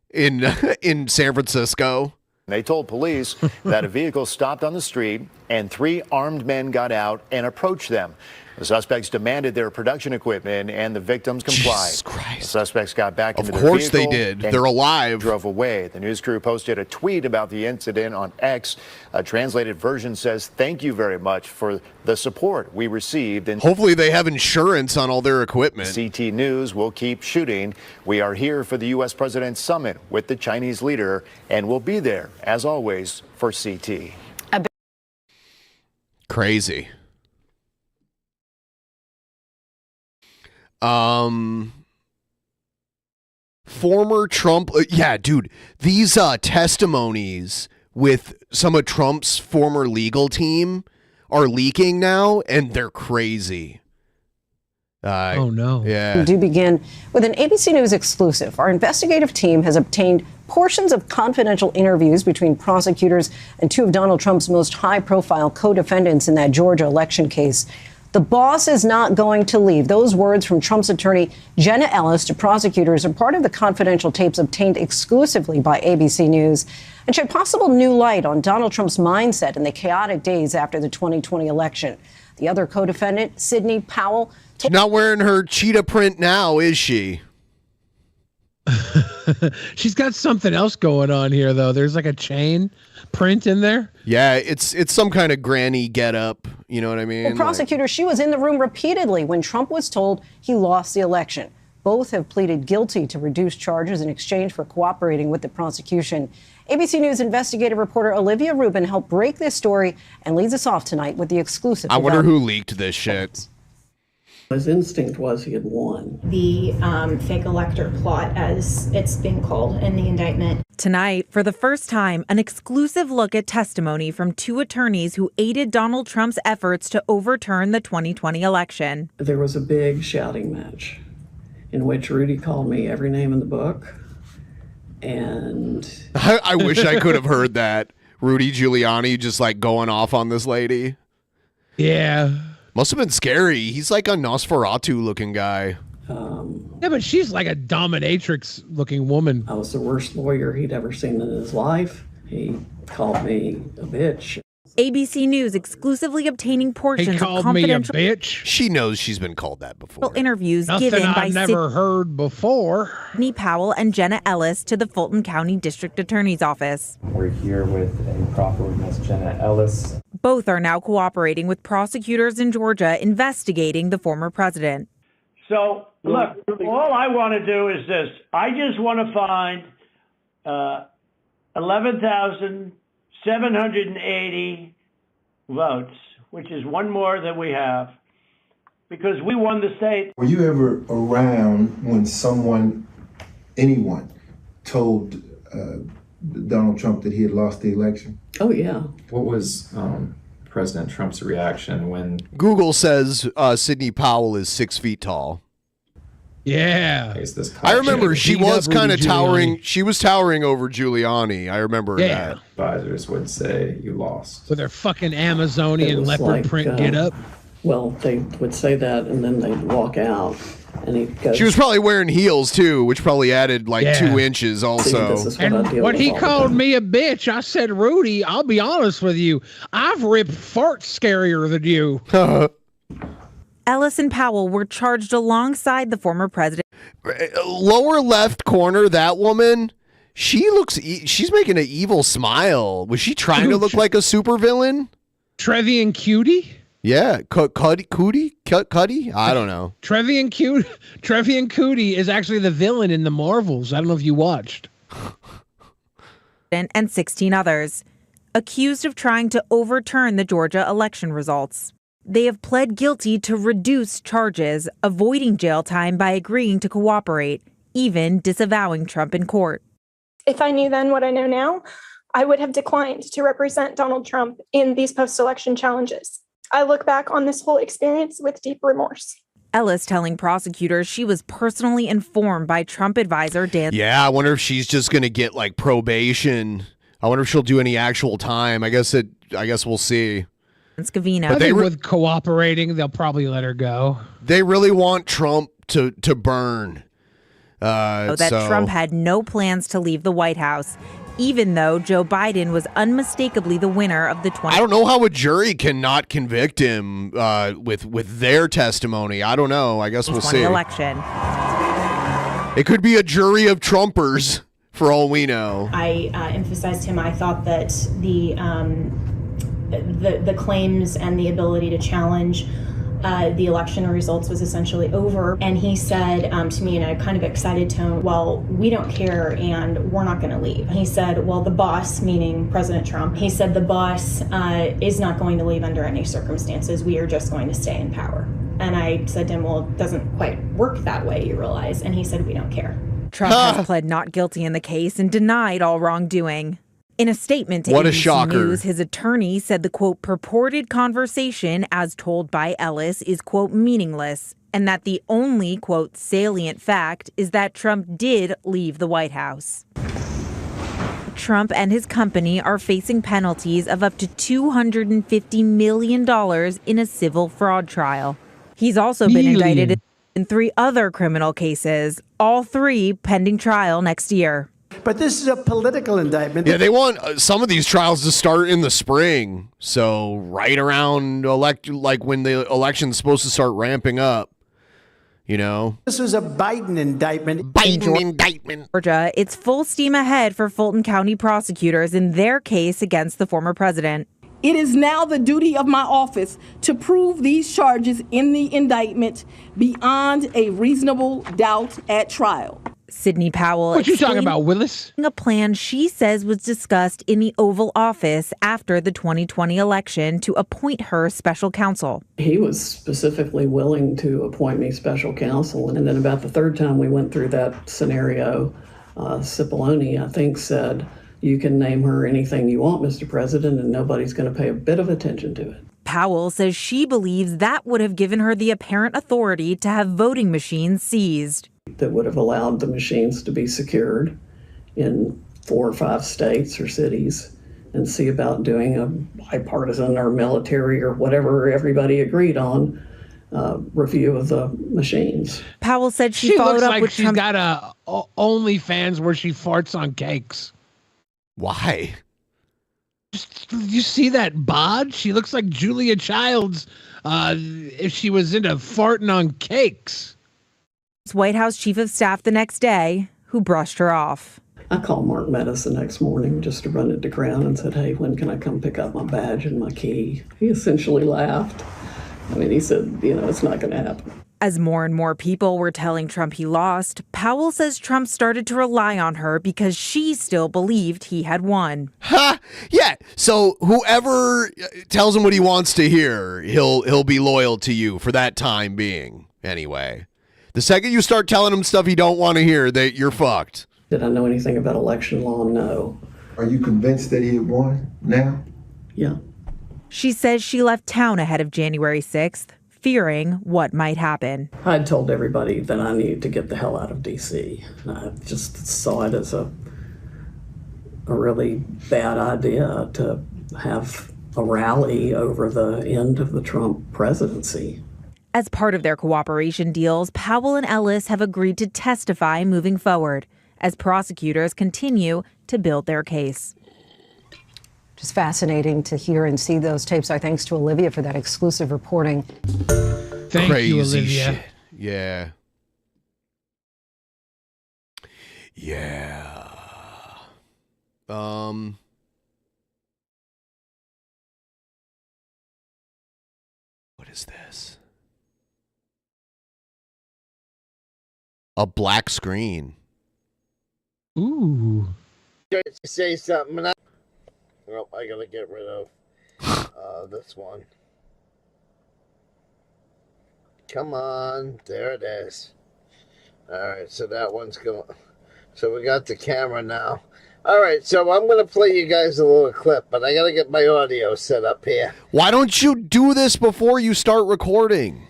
in San Francisco. They told police that a vehicle stopped on the street and 3 armed men got out and approached them. The suspects demanded their production equipment, and the victims complied. Jesus Christ. The suspects got back into Of their course they vehicle did. and They're alive. drove away. The news crew posted a tweet about the incident on X. A translated version says, "Thank you very much for the support we received." And hopefully they have insurance on all their equipment. CT News will keep shooting. We are here for the U.S. President's summit with the Chinese leader, and we'll be there, as always, for CT. Crazy. Former Trump, yeah, dude, these testimonies with some of Trump's former legal team are leaking now, and they're crazy. Oh no. Yeah. We do begin with an ABC News exclusive. Our investigative team has obtained portions of confidential interviews between prosecutors and two of Donald Trump's most high-profile co-defendants in that Georgia election case. The boss is not going to leave. Those words from Trump's attorney Jenna Ellis to prosecutors are part of the confidential tapes obtained exclusively by ABC News and shed possible new light on Donald Trump's mindset in the chaotic days after the 2020 election. The other co-defendant, Sidney Powell. She's not wearing her cheetah print now, is she? She's got something else going on here, though. There's like a chain print in there. Yeah, it's some kind of granny getup. You know what I mean? Well, prosecutor, she was in the room repeatedly when Trump was told he lost the election. Both have pleaded guilty to reduced charges in exchange for cooperating with the prosecution. ABC News investigative reporter Olivia Rubin helped break this story and leads us off tonight with the exclusive. I wonder who leaked this shit. His instinct was he had won. The fake elector plot, as it's being called in the indictment. Tonight, for the first time, an exclusive look at testimony from two attorneys who aided Donald Trump's efforts to overturn the 2020 election. There was a big shouting match in which Rudy called me every name in the book. And I wish I could have heard that. Rudy Giuliani just like going off on this lady. Yeah. Must have been scary. He's like a Nosferatu looking guy. Yeah, but she's like a dominatrix looking woman. I was the worst lawyer he'd ever seen in his life. He called me a bitch. ABC News exclusively obtaining portions of confidential She knows she's been called that before. interviews Nothing given by I've never heard before. Sidney Powell and Jenna Ellis to the Fulton County District Attorney's Office. We're here with a proffer with Ms. Jenna Ellis. Both are now cooperating with prosecutors in Georgia investigating the former president. So, look, all I want to do is this. I just want to find 11,780 votes, which is one more than we have, because we won the state. Were you ever around when anyone, told Donald Trump that he had lost the election? Oh, yeah. What was President Trump's reaction when Google says Sidney Powell is 6 feet tall. Yeah. I remember she Beat was up kind of Rudy towering. Giuliani. She was towering over Giuliani. I remember Yeah. that. advisors would say you lost? With her fucking It Amazonian was leopard like, print get up. Well, they would say that, and then they'd walk out, and he'd go. She was probably wearing heels too, which probably added like Yeah. 2 inches also. And when he called me a bitch, I said, Rudy, I'll be honest with you. I've ripped farts scarier than you. Ellis and Powell were charged alongside the former president. Lower left corner, that woman, she looks, she's making an evil smile. Was she trying to look like a supervillain? Trevian Cutie? Yeah, Cuddy? I don't know. Trevian Cootie is actually the villain in the Marvels. I don't know if you watched. And 16 others, accused of trying to overturn the Georgia election results. They have pled guilty to reduced charges, avoiding jail time by agreeing to cooperate, even disavowing Trump in court. If I knew then what I know now, I would have declined to represent Donald Trump in these post-election challenges. I look back on this whole experience with deep remorse. Ellis telling prosecutors she was personally informed by Trump advisor Dan. Yeah, I wonder if she's just going to get like probation. I wonder if she'll do any actual time. I guess we'll see. Scavino. But they with cooperating, they'll probably let her go. They really want Trump to burn. Trump had no plans to leave the White House. even though Joe Biden was unmistakably the winner of the 2020 I don't know how a jury cannot convict him with their testimony. I don't know. I guess we'll see. election. It could be a jury of Trumpers, for all we know. I emphasized to him I thought that the claims and the ability to challenge the election results was essentially over. And he said to me in a kind of excited tone, well, we don't care and we're not going to leave. He said, well, the boss, meaning President Trump, he said the boss is not going to leave under any circumstances. We are just going to stay in power. And I said to him, well, it doesn't quite work that way, you realize. And he said, we don't care. Trump has pled not guilty in the case and denied all wrongdoing. In a statement to What a ABC shocker. News, his attorney said the, quote, purported conversation as told by Ellis is, quote, meaningless, and that the only, quote, salient fact is that Trump did leave the White House. Trump and his company are facing penalties of up to $250 million in a civil fraud trial. He's also been indicted in 3 other criminal cases, all 3 pending trial next year. But this is a political indictment. Yeah, they want some of these trials to start in the spring. So right around like when the election's supposed to start ramping up, you know. This was a Biden indictment. Biden indictment. Georgia, it's full steam ahead for Fulton County prosecutors in their case against the former president. It is now the duty of my office to prove these charges in the indictment beyond a reasonable doubt at trial. Sidney Powell. What you talking about, Willis? A plan she says was discussed in the Oval Office after the 2020 election to appoint her special counsel. He was specifically willing to appoint me special counsel. And then about the 3rd time we went through that scenario, Cipollone, I think, said, you can name her anything you want, Mr. President, and nobody's going to pay a bit of attention to it. Powell says she believes that would have given her the apparent authority to have voting machines seized. That would have allowed the machines to be secured in 4 or 5 states or cities and see about doing a bipartisan or military or whatever everybody agreed on review of the machines. Powell said she followed looks up like with she's Trump. got a OnlyFans where she farts on cakes. Why? You see that bod? She looks like Julia Childs if she was into farting on cakes. White House chief of staff the next day, who brushed her off. I called Mark Meadows the next morning just to run it to ground and said, hey, when can I come pick up my badge and my key? He essentially laughed. I mean, he said, it's not going to happen. As more and more people were telling Trump he lost, Powell says Trump started to rely on her because she still believed he had won. Ha! Yeah. So whoever tells him what he wants to hear, he'll be loyal to you for that time being. Anyway, the second you start telling him stuff he don't want to hear, that you're fucked. Did I know anything about election law? No. Are you convinced that he had won now? Yeah. She says she left town ahead of January 6th, fearing what might happen. I'd told everybody that I needed to get the hell out of D.C. I just saw it as a really bad idea to have a rally over the end of the Trump presidency. As part of their cooperation deals, Powell and Ellis have agreed to testify moving forward as prosecutors continue to build their case. Just fascinating to hear and see those tapes. Our thanks to Olivia for that exclusive reporting. Thank Crazy you, Olivia. shit. Yeah. Yeah. What is this? A black screen. Ooh. Say something. And I gotta get rid of this one. Come on, there it is. All right, so that one's going. So we got the camera now. All right, so I'm gonna play you guys a little clip, but I gotta get my audio set up here. Why don't you do this before you start recording?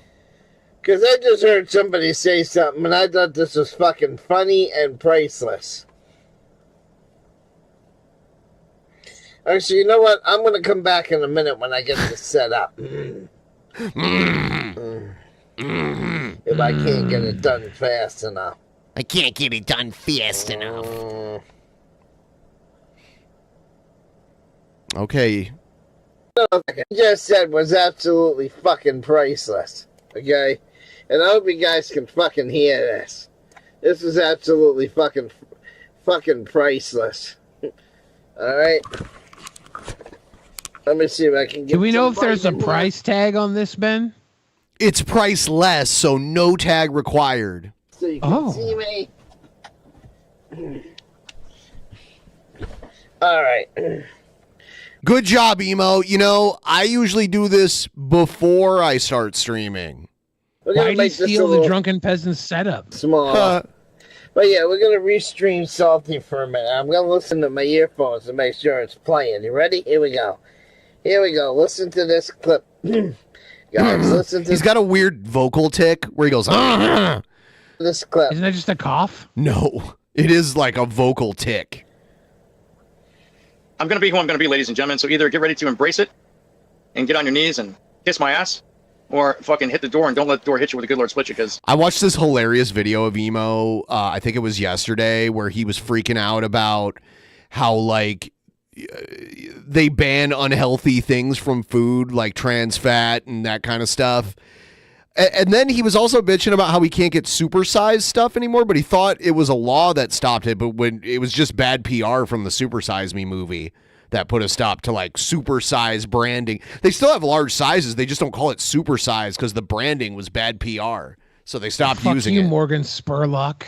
Because I just heard somebody say something, and I thought this was fucking funny and priceless. Actually, you know what? I'm going to come back in a minute when I get this set up. If I can't get it done fast enough. I can't get it done fast enough. Okay. What you just said was absolutely fucking priceless. Okay? And I hope you guys can fucking hear this. This is absolutely fucking priceless. Alright? Let me see if I can get. Do we know if there's a price tag on this, Ben? It's priceless, so no tag required. So you can see me. Alright. Good job, Emo. You know, I usually do this before I start streaming. Why did you steal the Drunken Peasants setup? Small. But yeah, we're gonna restream Salty for a minute. I'm gonna listen to my earphones to make sure it's playing. You ready? Here we go. Here we go. Listen to this clip. Guys, listen to He's got a weird vocal tick where he goes, this clip. Isn't that just a cough? No, it is like a vocal tick. I'm going to be who I'm going to be, ladies and gentlemen. So either get ready to embrace it and get on your knees and kiss my ass, or fucking hit the door and don't let the door hit you with a good Lord split you, because I watched this hilarious video of Emo, I think it was yesterday, where he was freaking out about how, like, they ban unhealthy things from food, like trans fat and that kind of stuff. And then he was also bitching about how he can't get supersized stuff anymore, but he thought it was a law that stopped it, but when it was just bad PR from the Super Size Me movie that put a stop to like supersize branding. They still have large sizes, they just don't call it supersize because the branding was bad PR. So they stopped using you, it. Morgan Spurlock.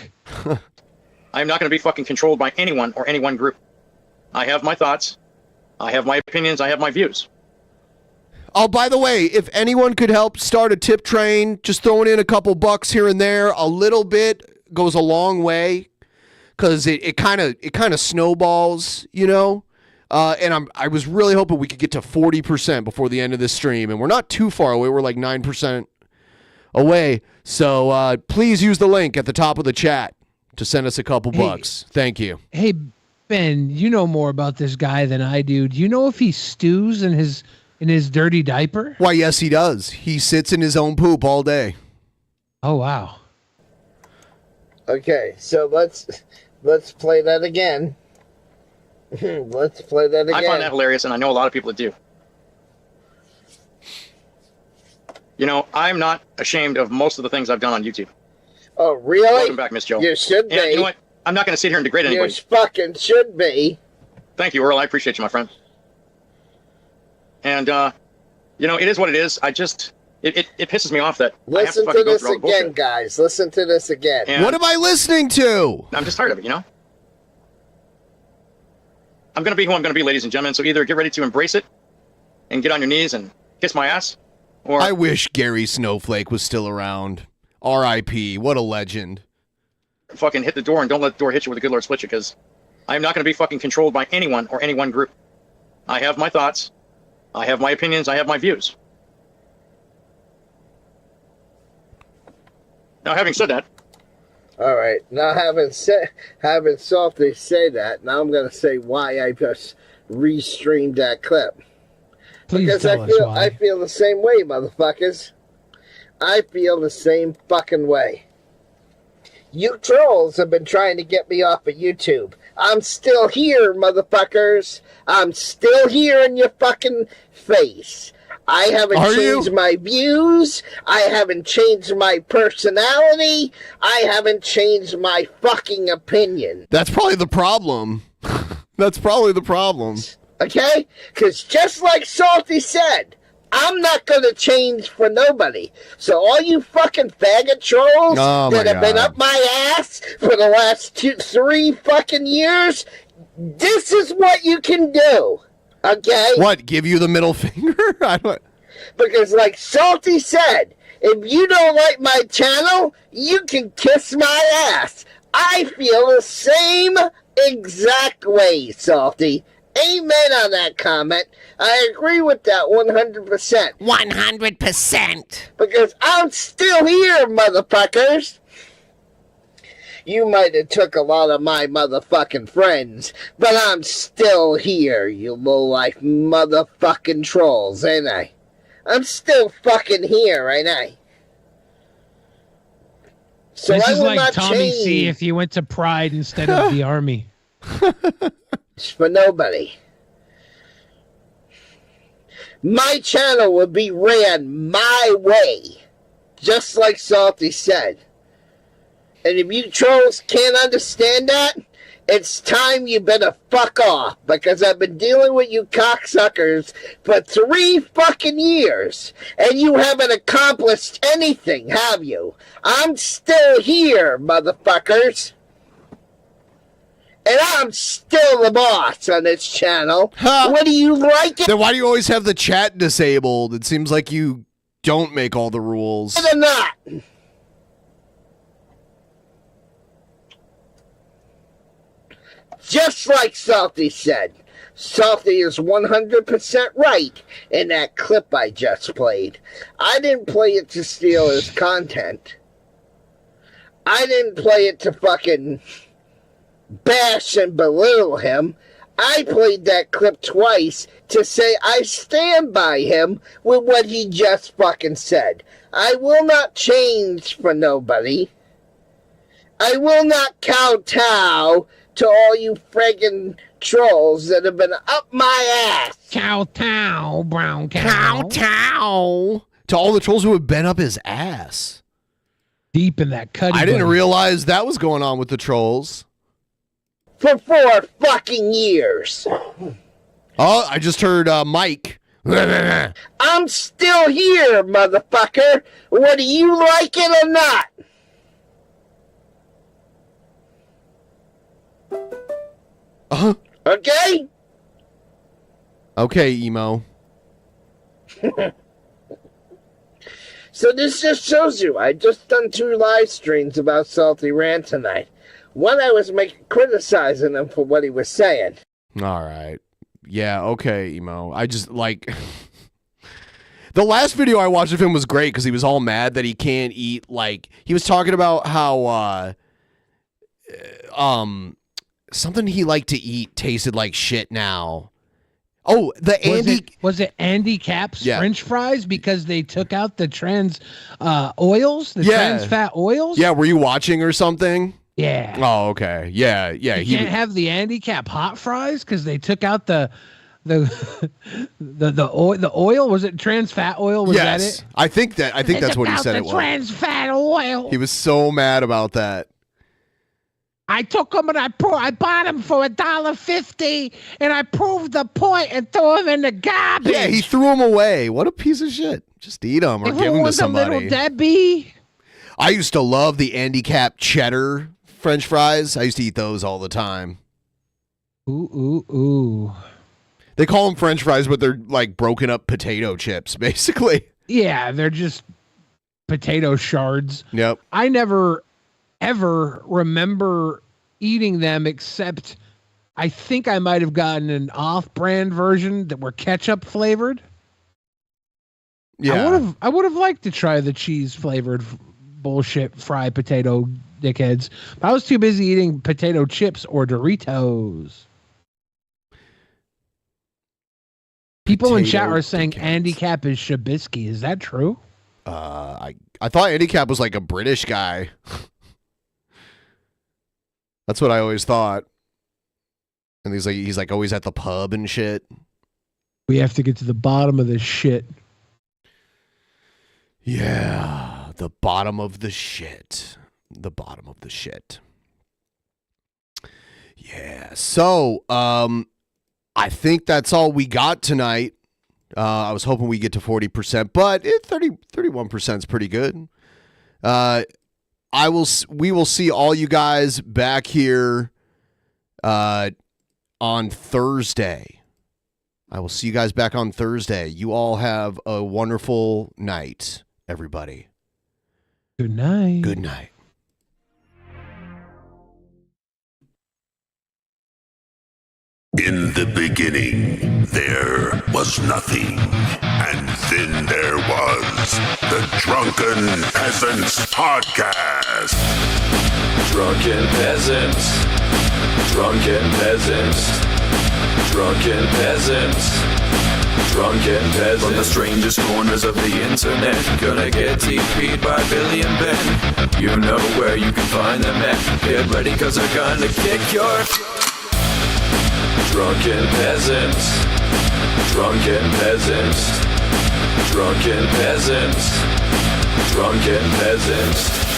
I am not going to be fucking controlled by anyone or any one group. I have my thoughts. I have my opinions. I have my views. Oh, by the way, if anyone could help start a tip train, just throwing in a couple bucks here and there, a little bit goes a long way, because it kind of snowballs, you know. And I was really hoping we could get to 40% before the end of this stream, and we're not too far away. We're like 9% away. So please use the link at the top of the chat to send us a couple bucks. Thank you. Hey, Ben, you know more about this guy than I do. Do you know if he stews in his dirty diaper? Why, yes, he does. He sits in his own poop all day. Oh, wow. Okay, so let's play that again. Let's play that again. I find that hilarious, and I know a lot of people that do. You know, I'm not ashamed of most of the things I've done on YouTube. Oh, really? Welcome back, Miss Joe. You should be. And you know what? I'm not going to sit here and degrade anybody. You fucking should be. Thank you, Earl. I appreciate you, my friend. And, you know, it is what it is. I just, it pisses me off that I have to Listen fucking to go this through all the again, bullshit. guys. Listen to this again. And what am I listening to? I'm just tired of it, you know? I'm going to be who I'm going to be, ladies and gentlemen. So either get ready to embrace it and get on your knees and kiss my ass, or I wish Gary Snowflake was still around. R.I.P. What a legend. fucking hit the door and don't let the door hit you with a good Lord split you, because I'm not going to be fucking controlled by anyone or any one group. I have my thoughts. I have my opinions. I have my views. Now, having said that, all right. Now, having Softly say that, now I'm going to say why I just restreamed that clip. Please because tell us why. I feel the same way, motherfuckers. I feel the same fucking way. You trolls have been trying to get me off of YouTube. I'm still here, motherfuckers. I'm still here in your fucking face. I haven't changed my views. I haven't changed my personality. I haven't changed my fucking opinion. That's probably the problem. That's probably the problem. Okay? Because just like Salty said, I'm not going to change for nobody. So all you fucking faggot trolls that have been up my ass for the last 3 fucking years, this is what you can do. Okay? What, give you the middle finger? I don't... Because like Salty said, if you don't like my channel, you can kiss my ass. I feel the same exact way, Salty. Amen on that comment. I agree with that 100%. 100%. Because I'm still here, motherfuckers. You might have took a lot of my motherfucking friends, but I'm still here, you low-life motherfucking trolls, ain't I? I'm still fucking here, ain't I? So this I is will like not Tommy change C if you went to Pride instead of the Army. for nobody. my channel would be ran my way, just like Salty said. And if you trolls can't understand that, it's time you better fuck off, because I've been dealing with you cocksuckers for 3 fucking years, and you haven't accomplished anything, have you? I'm still here, motherfuckers. And I'm still the boss on this channel. What do you like? Then why do you always have the chat disabled? It seems like you don't make all the rules. Or not? Just like Salty said, Salty is 100% right in that clip I just played. I didn't play it to steal his content. I didn't play it to fucking bash and belittle him. I played that clip twice to say I stand by him with what he just fucking said. I will not change for nobody. I will not kowtow to all you friggin' trolls that have been up my ass. Kowtow, brown cow. Kowtow. To all the trolls who have been up his ass. Deep in that cutty. I didn't realize that was going on with the trolls. For 4 fucking years. Oh, I just heard Mike. I'm still here, motherfucker. Whether you like it or not. Okay? Okay, emo. So this just shows you, I just done 2 live streams about Salty Rant tonight. One I was criticizing him for what he was saying. All right. Yeah, okay, emo. I just, like... The last video I watched of him was great because he was all mad that he can't eat, like... He was talking about how, something he liked to eat tasted like shit now. Oh, the Andy... Was it Andy Cap's French fries because they took out the trans oils? The trans fat oils? Yeah, were you watching or something? Yeah. Oh, okay. Yeah, yeah. You can't have the Andy Cap hot fries because they took out the oil. Was it trans fat oil? Was that it? I think that's what he said it was. Trans fat oil. He was so mad about that. I took them and I bought them for $1.50 and I proved the point and threw them in the garbage. Yeah, he threw them away. What a piece of shit. Just eat them or give them to somebody. Little Debbie. I used to love the Andy Cap cheddar French fries. I used to eat those all the time. Ooh. They call them French fries, but they're like broken up potato chips, basically. Yeah, they're just potato shards. Yep. I never ever remember eating them, except I think I might have gotten an off-brand version that were ketchup flavored. Yeah, I would have liked to try the cheese flavored bullshit fried potato dickheads. But I was too busy eating potato chips or Doritos. People in chat are saying Andy Cap is Shabisky. Is that true? I thought Andy Cap was like a British guy. That's what I always thought. And he's like always at the pub and shit. We have to get to the bottom of this shit. Yeah, the bottom of the shit. The bottom of the shit. Yeah. So, I think that's all we got tonight. I was hoping we get to 40%, but 31% is pretty good. We will see all you guys back here on Thursday. I will see you guys back on Thursday. You all have a wonderful night, everybody. Good night. Good night. In the beginning, there was nothing, and then there was the Drunken Peasants Podcast. Drunken Peasants, Drunken Peasants, Drunken Peasants, Drunken Peasants. From the strangest corners of the internet, gonna get TP'd by Billy and Ben. You know where you can find them at. Get ready, cause they're gonna kick your Drunken Peasants. Drunken Peasants. Drunken Peasants. Drunken Peasants.